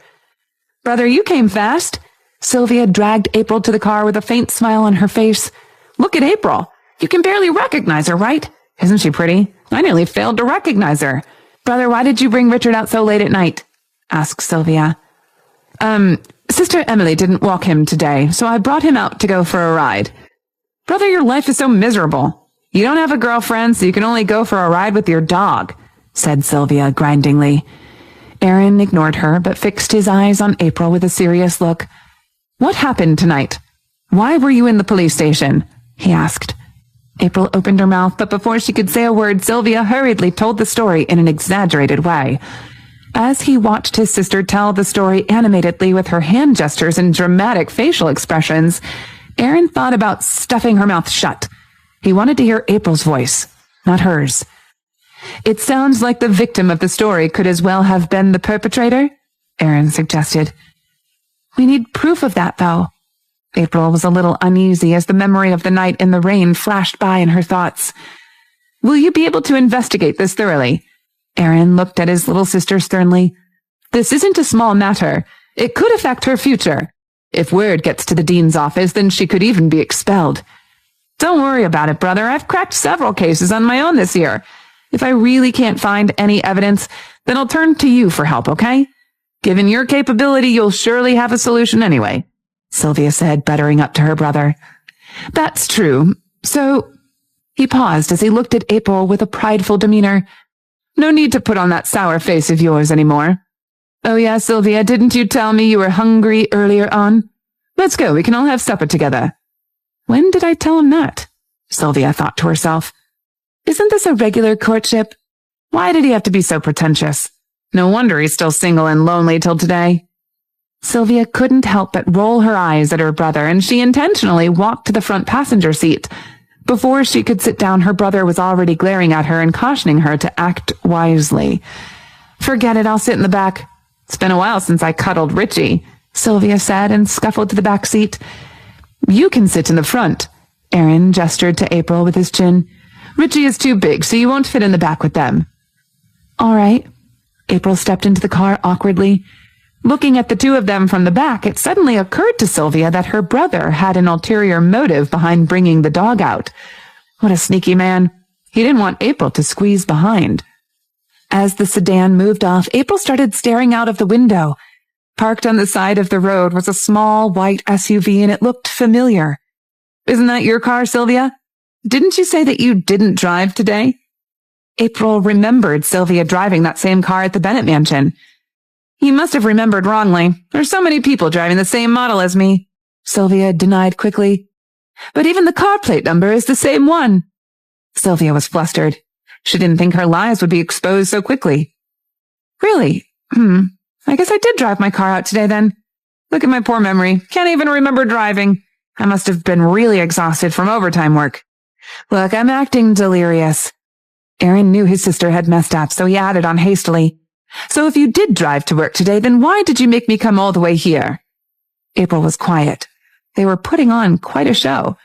Brother, you came fast. Sylvia dragged April to the car with a faint smile on her face. Look at April. You can barely recognize her, right? Isn't she pretty? I nearly failed to recognize her. Brother, why did you bring Richard out so late at night? Asked Sylvia. Sister Emily didn't walk him today, so I brought him out to go for a ride. Brother, your life is so miserable. You don't have a girlfriend, so you can only go for a ride with your dog, said Sylvia grindingly. Aaron ignored her, but fixed his eyes on April with a serious look. What happened tonight? Why were you in the police station? He asked. April opened her mouth, but before she could say a word, Sylvia hurriedly told the story in an exaggerated way. As he watched his sister tell the story animatedly with her hand gestures and dramatic facial expressions, Aaron thought about stuffing her mouth shut. He wanted to hear April's voice, not hers. It sounds like the victim of the story could as well have been the perpetrator, Aaron suggested. We need proof of that, though. April was a little uneasy as the memory of the night in the rain flashed by in her thoughts. Will you be able to investigate this thoroughly? Aaron looked at his little sister sternly. This isn't a small matter. It could affect her future. If word gets to the dean's office, then she could even be expelled. Don't worry about it, brother. I've cracked several cases on my own this year. If I really can't find any evidence, then I'll turn to you for help, okay? Given your capability, you'll surely have a solution anyway, Sylvia said, buttering up to her brother. That's true. So, he paused as he looked at April with a prideful demeanor. No need to put on that sour face of yours anymore. Oh yeah, Sylvia, didn't you tell me you were hungry earlier on? Let's go, we can all have supper together. When did I tell him that? Sylvia thought to herself. Isn't this a regular courtship? Why did he have to be so pretentious? No wonder he's still single and lonely till today. Sylvia couldn't help but roll her eyes at her brother, and she intentionally walked to the front passenger seat. Before she could sit down, her brother was already glaring at her and cautioning her to act wisely. "Forget it, I'll sit in the back. It's been a while since I cuddled Richie," Sylvia said and scuffled to the back seat. "You can sit in the front," Aaron gestured to April with his chin. "Richie is too big, so you won't fit in the back with them." "All right." April stepped into the car awkwardly. Looking at the two of them from the back, it suddenly occurred to Sylvia that her brother had an ulterior motive behind bringing the dog out. What a sneaky man. He didn't want April to squeeze behind. As the sedan moved off, April started staring out of the window. Parked on the side of the road was a small white SUV, and it looked familiar. "Isn't that your car, Sylvia? Didn't you say that you didn't drive today?" April remembered Sylvia driving that same car at the Bennett mansion. "You must have remembered wrongly. There's so many people driving the same model as me," Sylvia denied quickly. "But even the car plate number is the same one." Sylvia was flustered. She didn't think her lies would be exposed so quickly. "Really? I guess I did drive my car out today then. Look at my poor memory. Can't even remember driving. I must have been really exhausted from overtime work. Look, I'm acting delirious." Aaron knew his sister had messed up, so he added on hastily, "So if you did drive to work today, then why did you make me come all the way here?" April was quiet. They were putting on quite a show.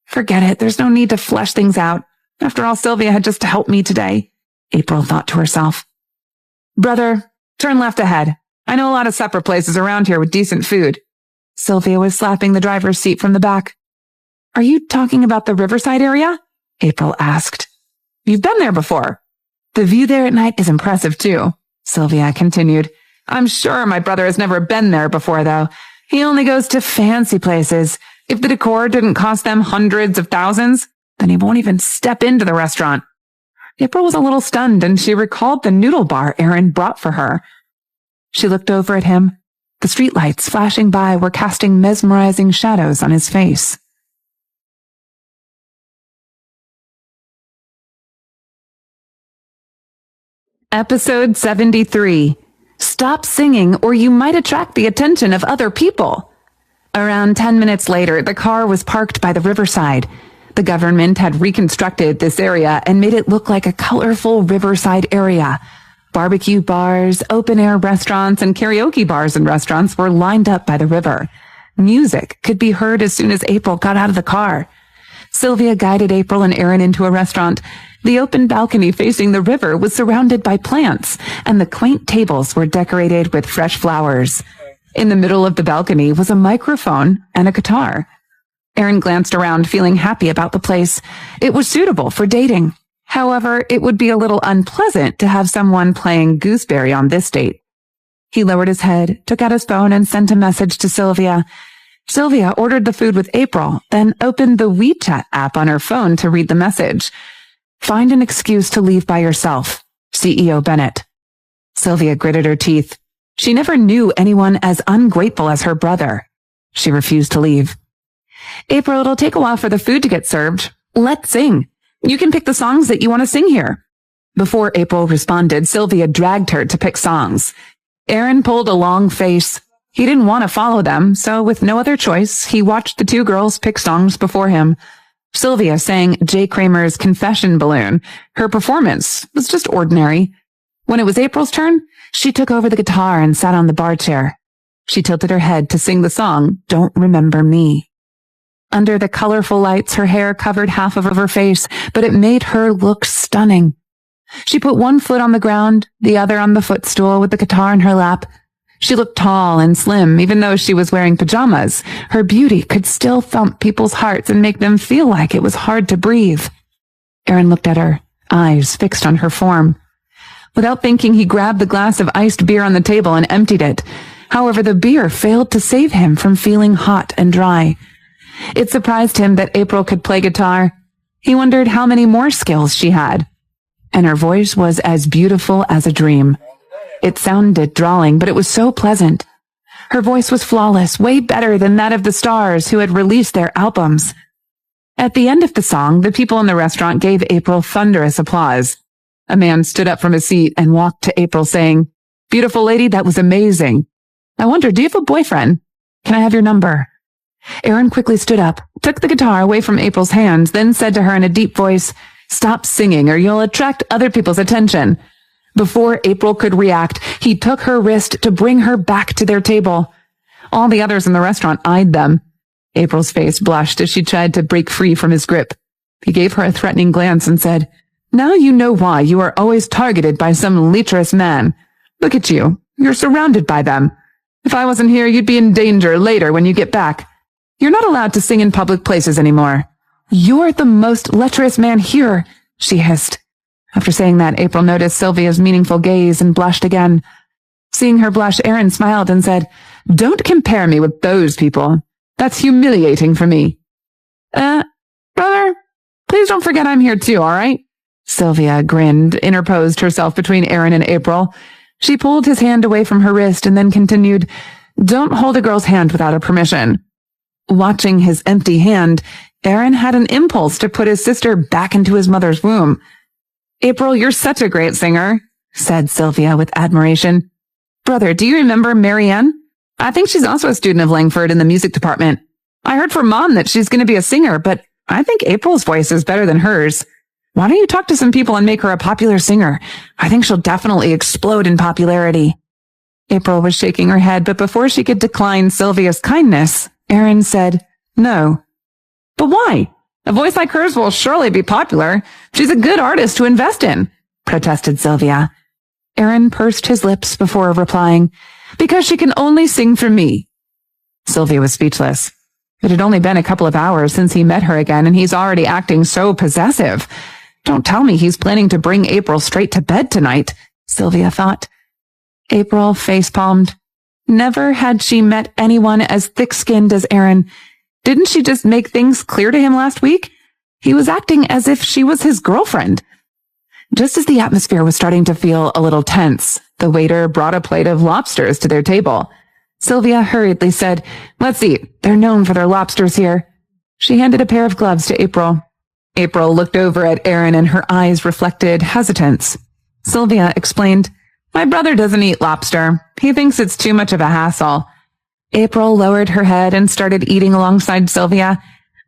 "Forget it. There's no need to flesh things out. After all, Sylvia had just helped me today," April thought to herself. "Brother, turn left ahead. I know a lot of supper places around here with decent food." Sylvia was slapping the driver's seat from the back. "Are you talking about the Riverside area?" April asked. "You've been there before." "The view there at night is impressive, too," Sylvia continued. "I'm sure my brother has never been there before, though. He only goes to fancy places. If the decor didn't cost them hundreds of thousands, then he won't even step into the restaurant." April was a little stunned, and she recalled the noodle bar Aaron brought for her. She looked over at him. The streetlights flashing by were casting mesmerizing shadows on his face. Episode 73. Stop singing or you might attract the attention of other people. Around 10 minutes later, the car was parked by the riverside. The government had reconstructed this area and made it look like a colorful riverside area. Barbecue bars, open-air restaurants, and karaoke bars and restaurants were lined up by the river. Music could be heard as soon as April got out of the car. Sylvia guided April and Aaron into a restaurant. The open balcony facing the river was surrounded by plants, and the quaint tables were decorated with fresh flowers. In the middle of the balcony was a microphone and a guitar. Aaron glanced around, feeling happy about the place. It was suitable for dating. However, it would be a little unpleasant to have someone playing gooseberry on this date. He lowered his head, took out his phone, and sent a message to Sylvia. Sylvia ordered the food with April, then opened the WeChat app on her phone to read the message. "Find an excuse to leave by yourself. CEO Bennett." Sylvia gritted her teeth. She never knew anyone as ungrateful as her brother. She refused to leave. "April, it'll take a while for the food to get served. Let's sing. You can pick the songs that you want to sing here." Before April responded, Sylvia dragged her to pick songs. Aaron pulled a long face. He didn't want to follow them, so with no other choice, he watched the two girls pick songs before him. Sylvia sang Jay Kramer's Confession Balloon. Her performance was just ordinary. When it was April's turn, she took over the guitar and sat on the bar chair. She tilted her head to sing the song, Don't Remember Me. Under the colorful lights, her hair covered half of her face, but it made her look stunning. She put one foot on the ground, the other on the footstool with the guitar in her lap. She looked tall and slim, even though she was wearing pajamas. Her beauty could still thump people's hearts and make them feel like it was hard to breathe. Aaron looked at her, eyes fixed on her form. Without thinking, he grabbed the glass of iced beer on the table and emptied it. However, the beer failed to save him from feeling hot and dry. It surprised him that April could play guitar. He wondered how many more skills she had. And her voice was as beautiful as a dream. It sounded drawling, but it was so pleasant. Her voice was flawless, way better than that of the stars who had released their albums. At the end of the song, the people in the restaurant gave April thunderous applause. A man stood up from his seat and walked to April, saying, "Beautiful lady, that was amazing. I wonder, do you have a boyfriend? Can I have your number?" Erin quickly stood up, took the guitar away from April's hands, then said to her in a deep voice, "Stop singing or you'll attract other people's attention." Before April could react, he took her wrist to bring her back to their table. All the others in the restaurant eyed them. April's face blushed as she tried to break free from his grip. He gave her a threatening glance and said, "Now you know why you are always targeted by some lecherous man. Look at you. You're surrounded by them. If I wasn't here, you'd be in danger later when you get back. You're not allowed to sing in public places anymore." "You're the most lecherous man here," she hissed. After saying that, April noticed Sylvia's meaningful gaze and blushed again. Seeing her blush, Erin smiled and said, "Don't compare me with those people. That's humiliating for me." Brother, please don't forget I'm here too, all right?" Sylvia grinned, interposed herself between Erin and April. She pulled his hand away from her wrist and then continued, "Don't hold a girl's hand without her permission." Watching his empty hand, Erin had an impulse to put his sister back into his mother's womb. "April, you're such a great singer," said Sylvia with admiration. "Brother, do you remember Marianne? I think she's also a student of Langford in the music department. I heard from Mom that she's going to be a singer, but I think April's voice is better than hers. Why don't you talk to some people and make her a popular singer? I think she'll definitely explode in popularity." April was shaking her head, but before she could decline Sylvia's kindness, Erin said, "No." "But why? A voice like hers will surely be popular. She's a good artist to invest in," protested Sylvia. Erin pursed his lips before replying, "Because she can only sing for me." Sylvia was speechless. It had only been a couple of hours since he met her again, and he's already acting so possessive. Don't tell me he's planning to bring April straight to bed tonight, Sylvia thought. April face-palmed. Never had she met anyone as thick-skinned as Erin. Didn't she just make things clear to him last week? He was acting as if she was his girlfriend. Just as the atmosphere was starting to feel a little tense, the waiter brought a plate of lobsters to their table. Sylvia hurriedly said, "Let's eat. They're known for their lobsters here." She handed a pair of gloves to April. April looked over at Erin and her eyes reflected hesitance. Sylvia explained, "My brother doesn't eat lobster. He thinks it's too much of a hassle." April lowered her head and started eating alongside Sylvia.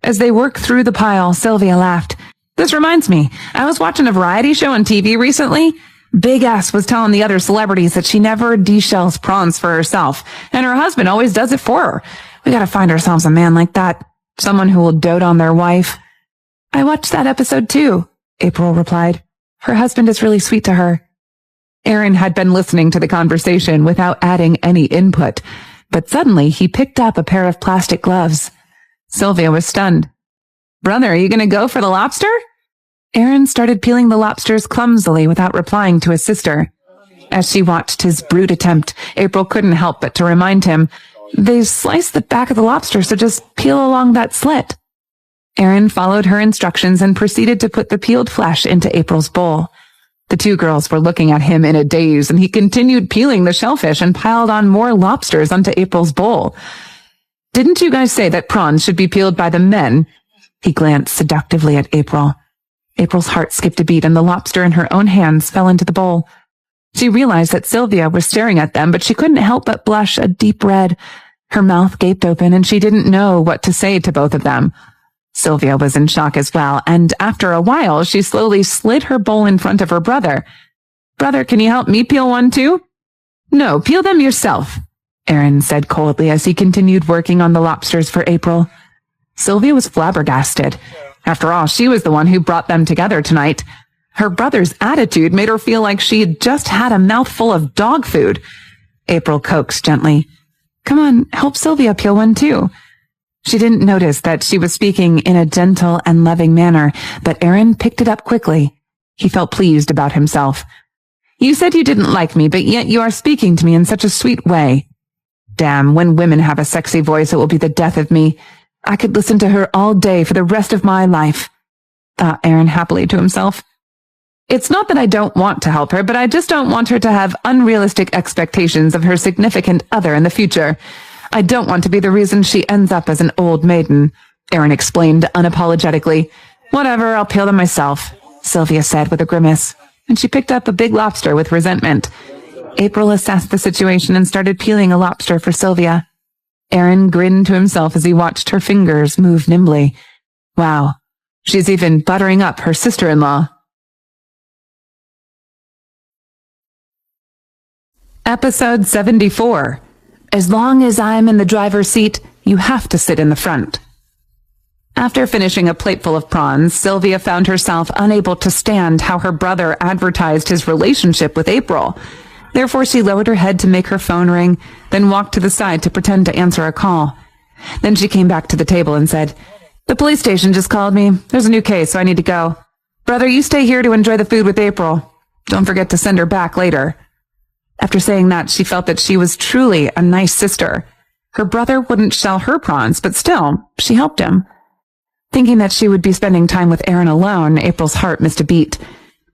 As they worked through the pile, Sylvia laughed. "This reminds me, I was watching a variety show on TV recently. Big S was telling the other celebrities that she never deshells prawns for herself, and her husband always does it for her. We gotta find ourselves a man like that. Someone who will dote on their wife." "I watched that episode too," April replied. "Her husband is really sweet to her." Erin had been listening to the conversation without adding any input, but suddenly he picked up a pair of plastic gloves. Sylvia was stunned. "Brother, are you gonna go for the lobster?" Erin started peeling the lobsters clumsily without replying to his sister. As she watched his brute attempt, April couldn't help but to remind him, "They sliced the back of the lobster, so just peel along that slit." Erin followed her instructions and proceeded to put the peeled flesh into April's bowl. The two girls were looking at him in a daze, and he continued peeling the shellfish and piled on more lobsters onto April's bowl. "Didn't you guys say that prawns should be peeled by the men?" He glanced seductively at April. April's heart skipped a beat and the lobster in her own hands fell into the bowl. She realized that Sylvia was staring at them, but she couldn't help but blush a deep red. Her mouth gaped open and she didn't know what to say to both of them. Sylvia was in shock as well, and after a while, she slowly slid her bowl in front of her brother. "Brother, can you help me peel one too?" "No, peel them yourself," Erin said coldly as he continued working on the lobsters for April. Sylvia was flabbergasted. After all, she was the one who brought them together tonight. Her brother's attitude made her feel like she had just had a mouthful of dog food. April coaxed gently. "Come on, help Sylvia peel one too." She didn't notice that she was speaking in a gentle and loving manner, but Erin picked it up quickly. He felt pleased about himself. "You said you didn't like me, but yet you are speaking to me in such a sweet way. Damn, when women have a sexy voice, it will be the death of me. I could listen to her all day for the rest of my life," thought Erin happily to himself. "It's not that I don't want to help her, but I just don't want her to have unrealistic expectations of her significant other in the future. I don't want to be the reason she ends up as an old maiden," Erin explained unapologetically. "Whatever, I'll peel them myself," Sylvia said with a grimace. and she picked up a big lobster with resentment. April assessed the situation and started peeling a lobster for Sylvia. Aaron grinned to himself as he watched her fingers move nimbly. Wow, she's even buttering up her sister-in-law. Episode 74. As long as I'm in the driver's seat, you have to sit in the front. After finishing a plateful of prawns, Sylvia found herself unable to stand how her brother advertised his relationship with April. Therefore, she lowered her head to make her phone ring, then walked to the side to pretend to answer a call. Then she came back to the table and said, "The police station just called me. There's a new case, so I need to go. Brother, you stay here to enjoy the food with April. Don't forget to send her back later." After saying that, she felt that she was truly a nice sister. Her brother wouldn't shell her prawns, but still, she helped him. Thinking that she would be spending time with Aaron alone, April's heart missed a beat.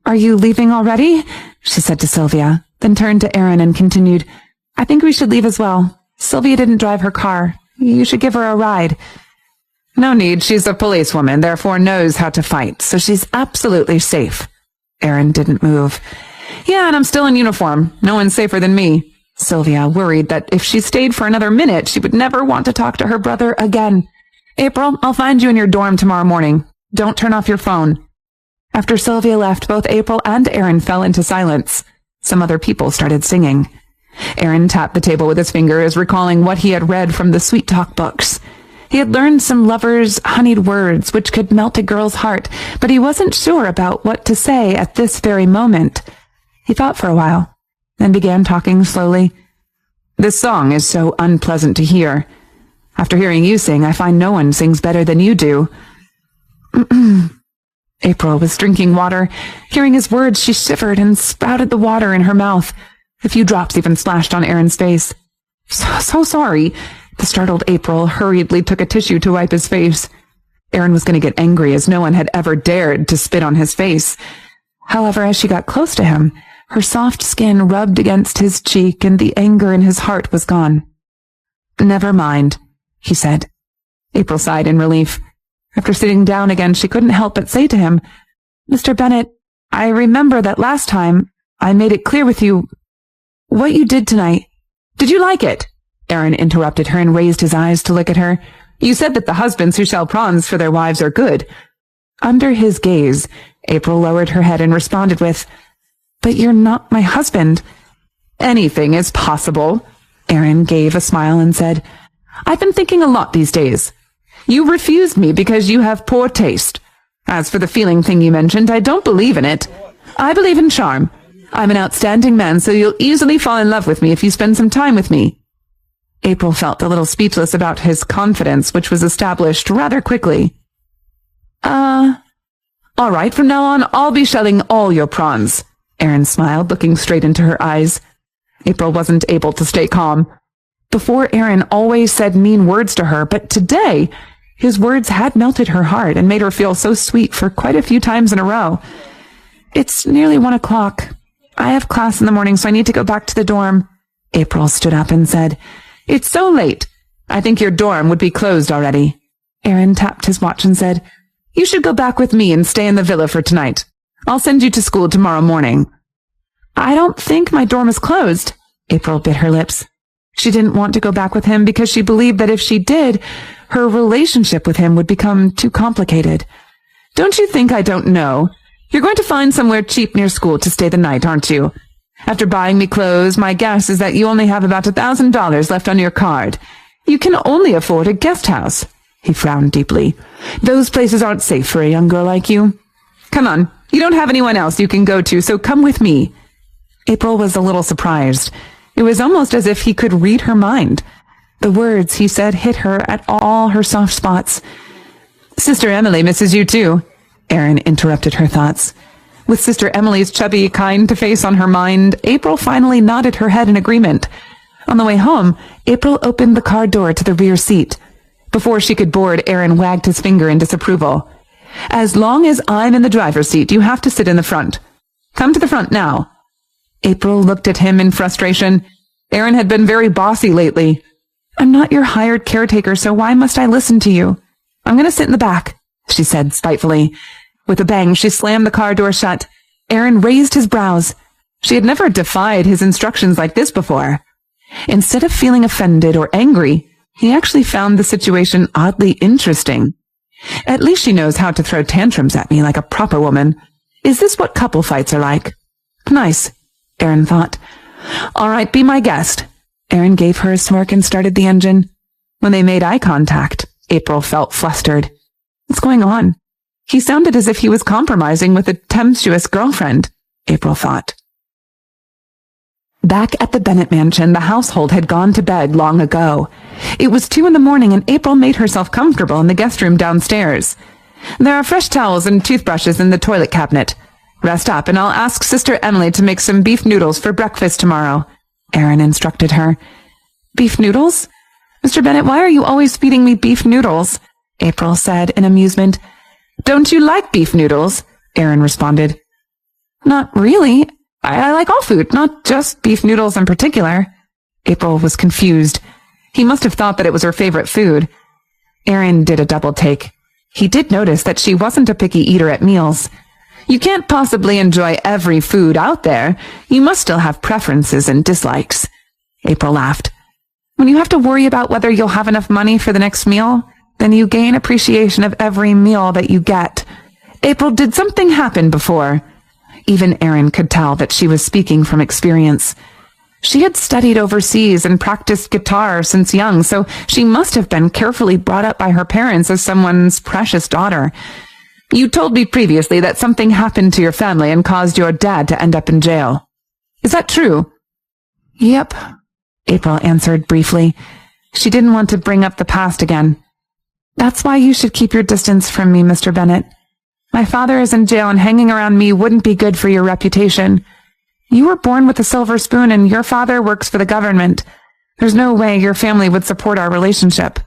"Are you leaving already?" she said to Sylvia, then turned to Aaron and continued, "I think we should leave as well. Sylvia didn't drive her car. You should give her a ride." "No need. She's a policewoman, therefore knows how to fight, so she's absolutely safe." Aaron didn't move. "Yeah, and I'm still in uniform. No one's safer than me." Sylvia worried that if she stayed for another minute, she would never want to talk to her brother again. "April, I'll find you in your dorm tomorrow morning. Don't turn off your phone." After Sylvia left, both April and Aaron fell into silence. Some other people started singing. Aaron tapped the table with his fingers, recalling what he had read from the Sweet Talk books. He had learned some lovers' honeyed words which could melt a girl's heart, but he wasn't sure about what to say at this very moment. He thought for a while, then began talking slowly. "This song is so unpleasant to hear. After hearing you sing, I find no one sings better than you do." April was drinking water. Hearing his words, she shivered and spouted the water in her mouth. A few drops even splashed on Aaron's face. So sorry." The startled April hurriedly took a tissue to wipe his face. Aaron was going to get angry, as no one had ever dared to spit on his face. However, as she got close to him, her soft skin rubbed against his cheek and the anger in his heart was gone. "Never mind," he said. April sighed in relief. After sitting down again, she couldn't help but say to him, "Mr. Bennett, I remember that last time I made it clear with you what you did tonight. Did you like it?" Aaron interrupted her and raised his eyes to look at her. "You said that the husbands who shell prawns for their wives are good." Under his gaze, April lowered her head and responded with, "But you're not my husband." "Anything is possible." Aaron gave a smile and said, "I've been thinking a lot these days. You refused me because you have poor taste. As for the feeling thing you mentioned, I don't believe in it. I believe in charm. I'm an outstanding man, so you'll easily fall in love with me if you spend some time with me." April felt a little speechless about his confidence, which was established rather quickly. All right, from now on, I'll be shelling all your prawns." Aaron smiled, looking straight into her eyes. April wasn't able to stay calm. Before, Aaron always said mean words to her, but today, his words had melted her heart and made her feel so sweet for quite a few times in a row. "It's nearly 1 o'clock. I have class in the morning, so I need to go back to the dorm." April stood up and said, "It's so late. I think your dorm would be closed already." Aaron tapped his watch and said, "You should go back with me and stay in the villa for tonight. I'll send you to school tomorrow morning." "I don't think my dorm is closed." April bit her lips. She didn't want to go back with him because she believed that if she did, her relationship with him would become too complicated. "Don't you think I don't know? You're going to find somewhere cheap near school to stay the night, aren't you? After buying me clothes, my guess is that you only have about $1,000 left on your card. You can only afford a guest house." He frowned deeply. "Those places aren't safe for a young girl like you. Come on, you don't have anyone else you can go to, so come with me." April was a little surprised. It was almost as if he could read her mind. The words he said hit her at all her soft spots. "Sister Emily misses you too," Aaron interrupted her thoughts. With Sister Emily's chubby, kind face on her mind, April finally nodded her head in agreement. On the way home, April opened the car door to the rear seat. Before she could board, Aaron wagged his finger in disapproval. "As long as I'm in the driver's seat, you have to sit in the front. Come to the front now." April looked at him in frustration. Aaron had been very bossy lately. "I'm not your hired caretaker, so why must I listen to you? I'm going to sit in the back," she said spitefully. With a bang, she slammed the car door shut. Aaron raised his brows. She had never defied his instructions like this before. Instead of feeling offended or angry, he actually found the situation oddly interesting. At least she knows how to throw tantrums at me like a proper woman. Is this what couple fights are like? Nice, Aaron thought. All right, be my guest. Aaron gave her a smirk and started the engine. When they made eye contact, April felt flustered. What's going on? He sounded as if he was compromising with a tempestuous girlfriend, April thought. Back at the Bennett mansion, the household had gone to bed long ago. It was 2 a.m. and April made herself comfortable in the guest room downstairs. There are fresh towels and toothbrushes in the toilet cabinet. Rest up and I'll ask Sister Emily to make some beef noodles for breakfast tomorrow, Aaron instructed her. Beef noodles? Mr. Bennett, why are you always feeding me beef noodles? April said in amusement. Don't you like beef noodles? Aaron responded. Not really. I like all food, not just beef noodles in particular. April was confused. He must have thought that it was her favorite food. Aaron did a double take. He did notice that she wasn't a picky eater at meals. You can't possibly enjoy every food out there. You must still have preferences and dislikes. April laughed. When you have to worry about whether you'll have enough money for the next meal, then you gain appreciation of every meal that you get. April, did something happen before? Even Aaron could tell that she was speaking from experience. She had studied overseas and practiced guitar since young, so she must have been carefully brought up by her parents as someone's precious daughter. You told me previously that something happened to your family and caused your dad to end up in jail. Is that true? Yep, April answered briefly. She didn't want to bring up the past again. That's why you should keep your distance from me, Mr. Bennett. My father is in jail and hanging around me wouldn't be good for your reputation. You were born with a silver spoon and your father works for the government. There's no way your family would support our relationship.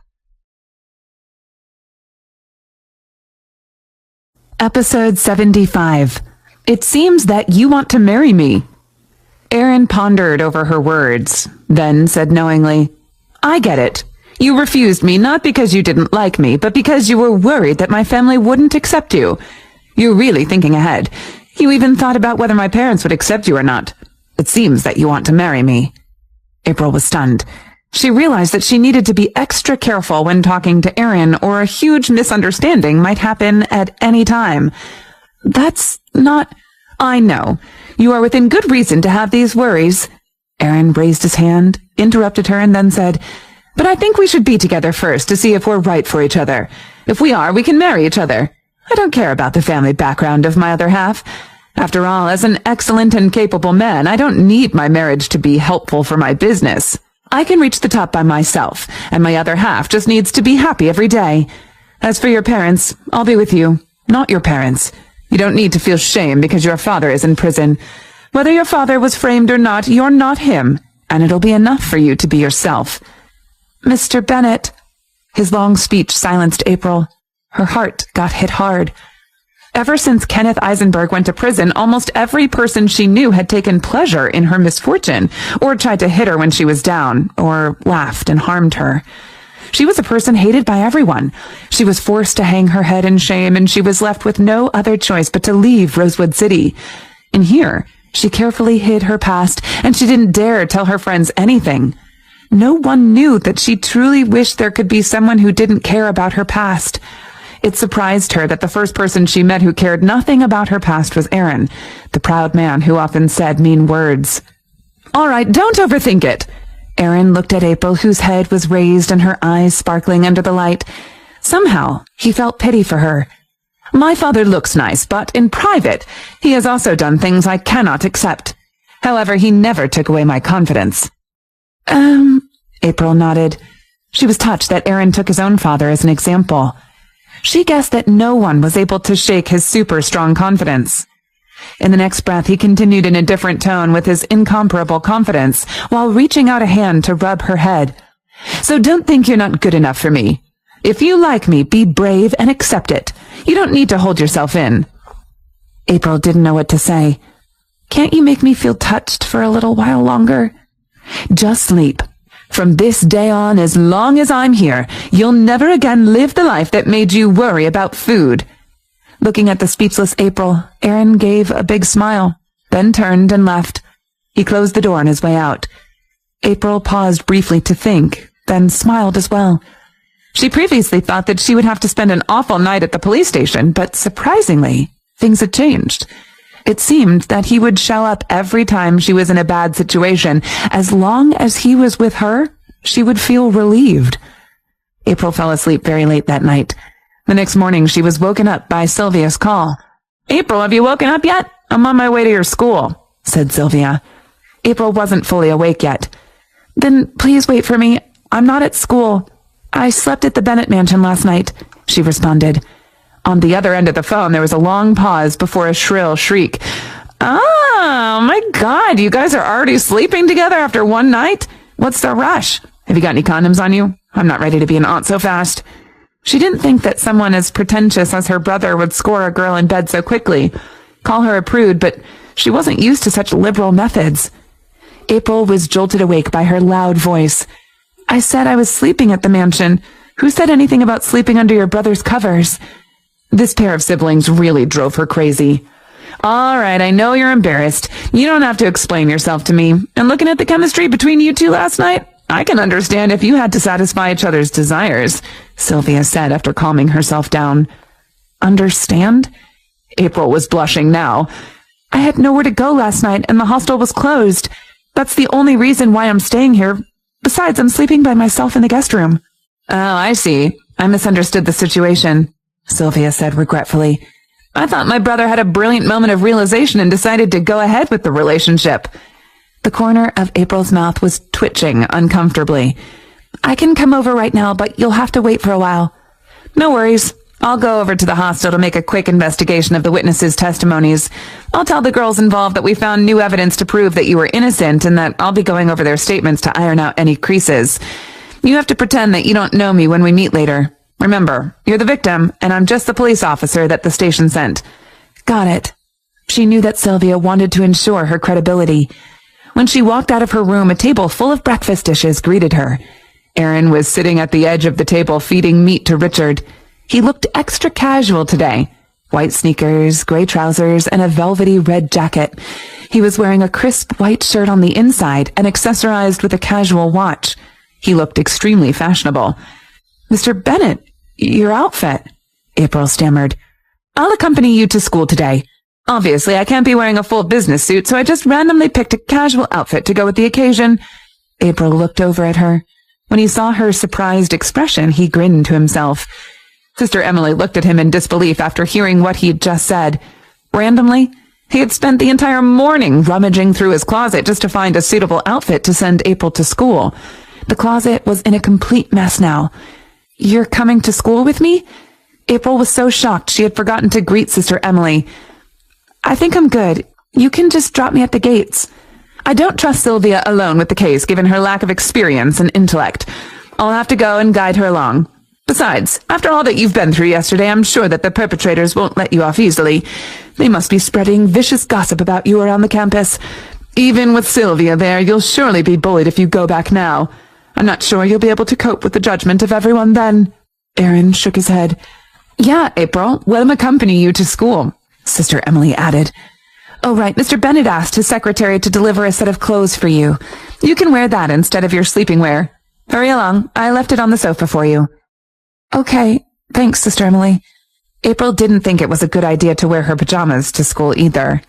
Episode 75. It seems that you want to marry me. Aaron pondered over her words, then said knowingly, I get it. You refused me not because you didn't like me, but because you were worried that my family wouldn't accept you. You're really thinking ahead. You even thought about whether my parents would accept you or not. It seems that you want to marry me. April was stunned. She realized that she needed to be extra careful when talking to Aaron, or a huge misunderstanding might happen at any time. That's not... I know. You are within good reason to have these worries. Aaron raised his hand, interrupted her, and then said, But I think we should be together first to see if we're right for each other. If we are, we can marry each other. I don't care about the family background of my other half. After all, as an excellent and capable man, I don't need my marriage to be helpful for my business. I can reach the top by myself, and my other half just needs to be happy every day. As for your parents, I'll be with you, not your parents. You don't need to feel shame because your father is in prison. Whether your father was framed or not, you're not him, and it'll be enough for you to be yourself. Mr. Bennett. His long speech silenced April. Her heart got hit hard. Ever since Kenneth Eisenberg went to prison, almost every person she knew had taken pleasure in her misfortune, or tried to hit her when she was down, or laughed and harmed her. She was a person hated by everyone. She was forced to hang her head in shame, and she was left with no other choice but to leave Rosewood City. In here, she carefully hid her past, and she didn't dare tell her friends anything. No one knew that she truly wished there could be someone who didn't care about her past. It surprised her that the first person she met who cared nothing about her past was Aaron, the proud man who often said mean words. All right, don't overthink it. Aaron looked at April, whose head was raised and her eyes sparkling under the light. Somehow, he felt pity for her. My father looks nice, but in private, he has also done things I cannot accept. However, he never took away my confidence. April nodded. She was touched that Aaron took his own father as an example. She guessed that no one was able to shake his super strong confidence. In the next breath, he continued in a different tone with his incomparable confidence, while reaching out a hand to rub her head. So don't think you're not good enough for me. If you like me, be brave and accept it. You don't need to hold yourself in. April didn't know what to say. Can't you make me feel touched for a little while longer? Just sleep. From this day on, as long as I'm here, you'll never again live the life that made you worry about food. Looking at the speechless April, Aaron gave a big smile, then turned and left. He closed the door on his way out. April paused briefly to think, then smiled as well. She previously thought that she would have to spend an awful night at the police station, but surprisingly, things had changed. It seemed that he would show up every time she was in a bad situation. As long as he was with her, she would feel relieved. April fell asleep very late that night. The next morning, she was woken up by Sylvia's call. "April, have you woken up yet? I'm on my way to your school," said Sylvia. April wasn't fully awake yet. "Then please wait for me. I'm not at school. I slept at the Bennett mansion last night," she responded. On the other end of the phone, there was a long pause before a shrill shriek. "Oh, my God, you guys are already sleeping together after one night? What's the rush? Have you got any condoms on you? I'm not ready to be an aunt so fast." She didn't think that someone as pretentious as her brother would score a girl in bed so quickly. Call her a prude, but she wasn't used to such liberal methods. April was jolted awake by her loud voice. "I said I was sleeping at the mansion. Who said anything about sleeping under your brother's covers?" This pair of siblings really drove her crazy. "All right, I know you're embarrassed. You don't have to explain yourself to me. And looking at the chemistry between you two last night, I can understand if you had to satisfy each other's desires," Sylvia said after calming herself down. "Understand?" April was blushing now. "I had nowhere to go last night and the hostel was closed. That's the only reason why I'm staying here. Besides, I'm sleeping by myself in the guest room." "Oh, I see. I misunderstood the situation," Sylvia said regretfully. "I thought my brother had a brilliant moment of realization and decided to go ahead with the relationship." The corner of April's mouth was twitching uncomfortably. "I can come over right now, but you'll have to wait for a while." "No worries. I'll go over to the hostel to make a quick investigation of the witnesses' testimonies. I'll tell the girls involved that we found new evidence to prove that you were innocent and that I'll be going over their statements to iron out any creases. You have to pretend that you don't know me when we meet later. Remember, you're the victim, and I'm just the police officer that the station sent." "Got it." She knew that Sylvia wanted to ensure her credibility. When she walked out of her room, a table full of breakfast dishes greeted her. Aaron was sitting at the edge of the table feeding meat to Richard. He looked extra casual today. White sneakers, gray trousers, and a velvety red jacket. He was wearing a crisp white shirt on the inside and accessorized with a casual watch. He looked extremely fashionable. "Mr. Bennett, your outfit," April stammered. "I'll accompany you to school today. Obviously, I can't be wearing a full business suit, so I just randomly picked a casual outfit to go with the occasion." April looked over at her. When he saw her surprised expression, he grinned to himself. Sister Emily looked at him in disbelief after hearing what he'd just said. Randomly? He had spent the entire morning rummaging through his closet just to find a suitable outfit to send April to school. The closet was in a complete mess now. "You're coming to school with me?" April was so shocked she had forgotten to greet Sister Emily. "I think I'm good. You can just drop me at the gates." "I don't trust Sylvia alone with the case, given her lack of experience and intellect. I'll have to go and guide her along. Besides, after all that you've been through yesterday, I'm sure that the perpetrators won't let you off easily. They must be spreading vicious gossip about you around the campus. Even with Sylvia there, you'll surely be bullied if you go back now. I'm not sure you'll be able to cope with the judgment of everyone then." Aaron shook his head. "Yeah, April, let him accompany you to school," Sister Emily added. "Oh, right, Mr. Bennett asked his secretary to deliver a set of clothes for you. You can wear that instead of your sleeping wear. Hurry along, I left it on the sofa for you." "Okay, thanks, Sister Emily." April didn't think it was a good idea to wear her pajamas to school either.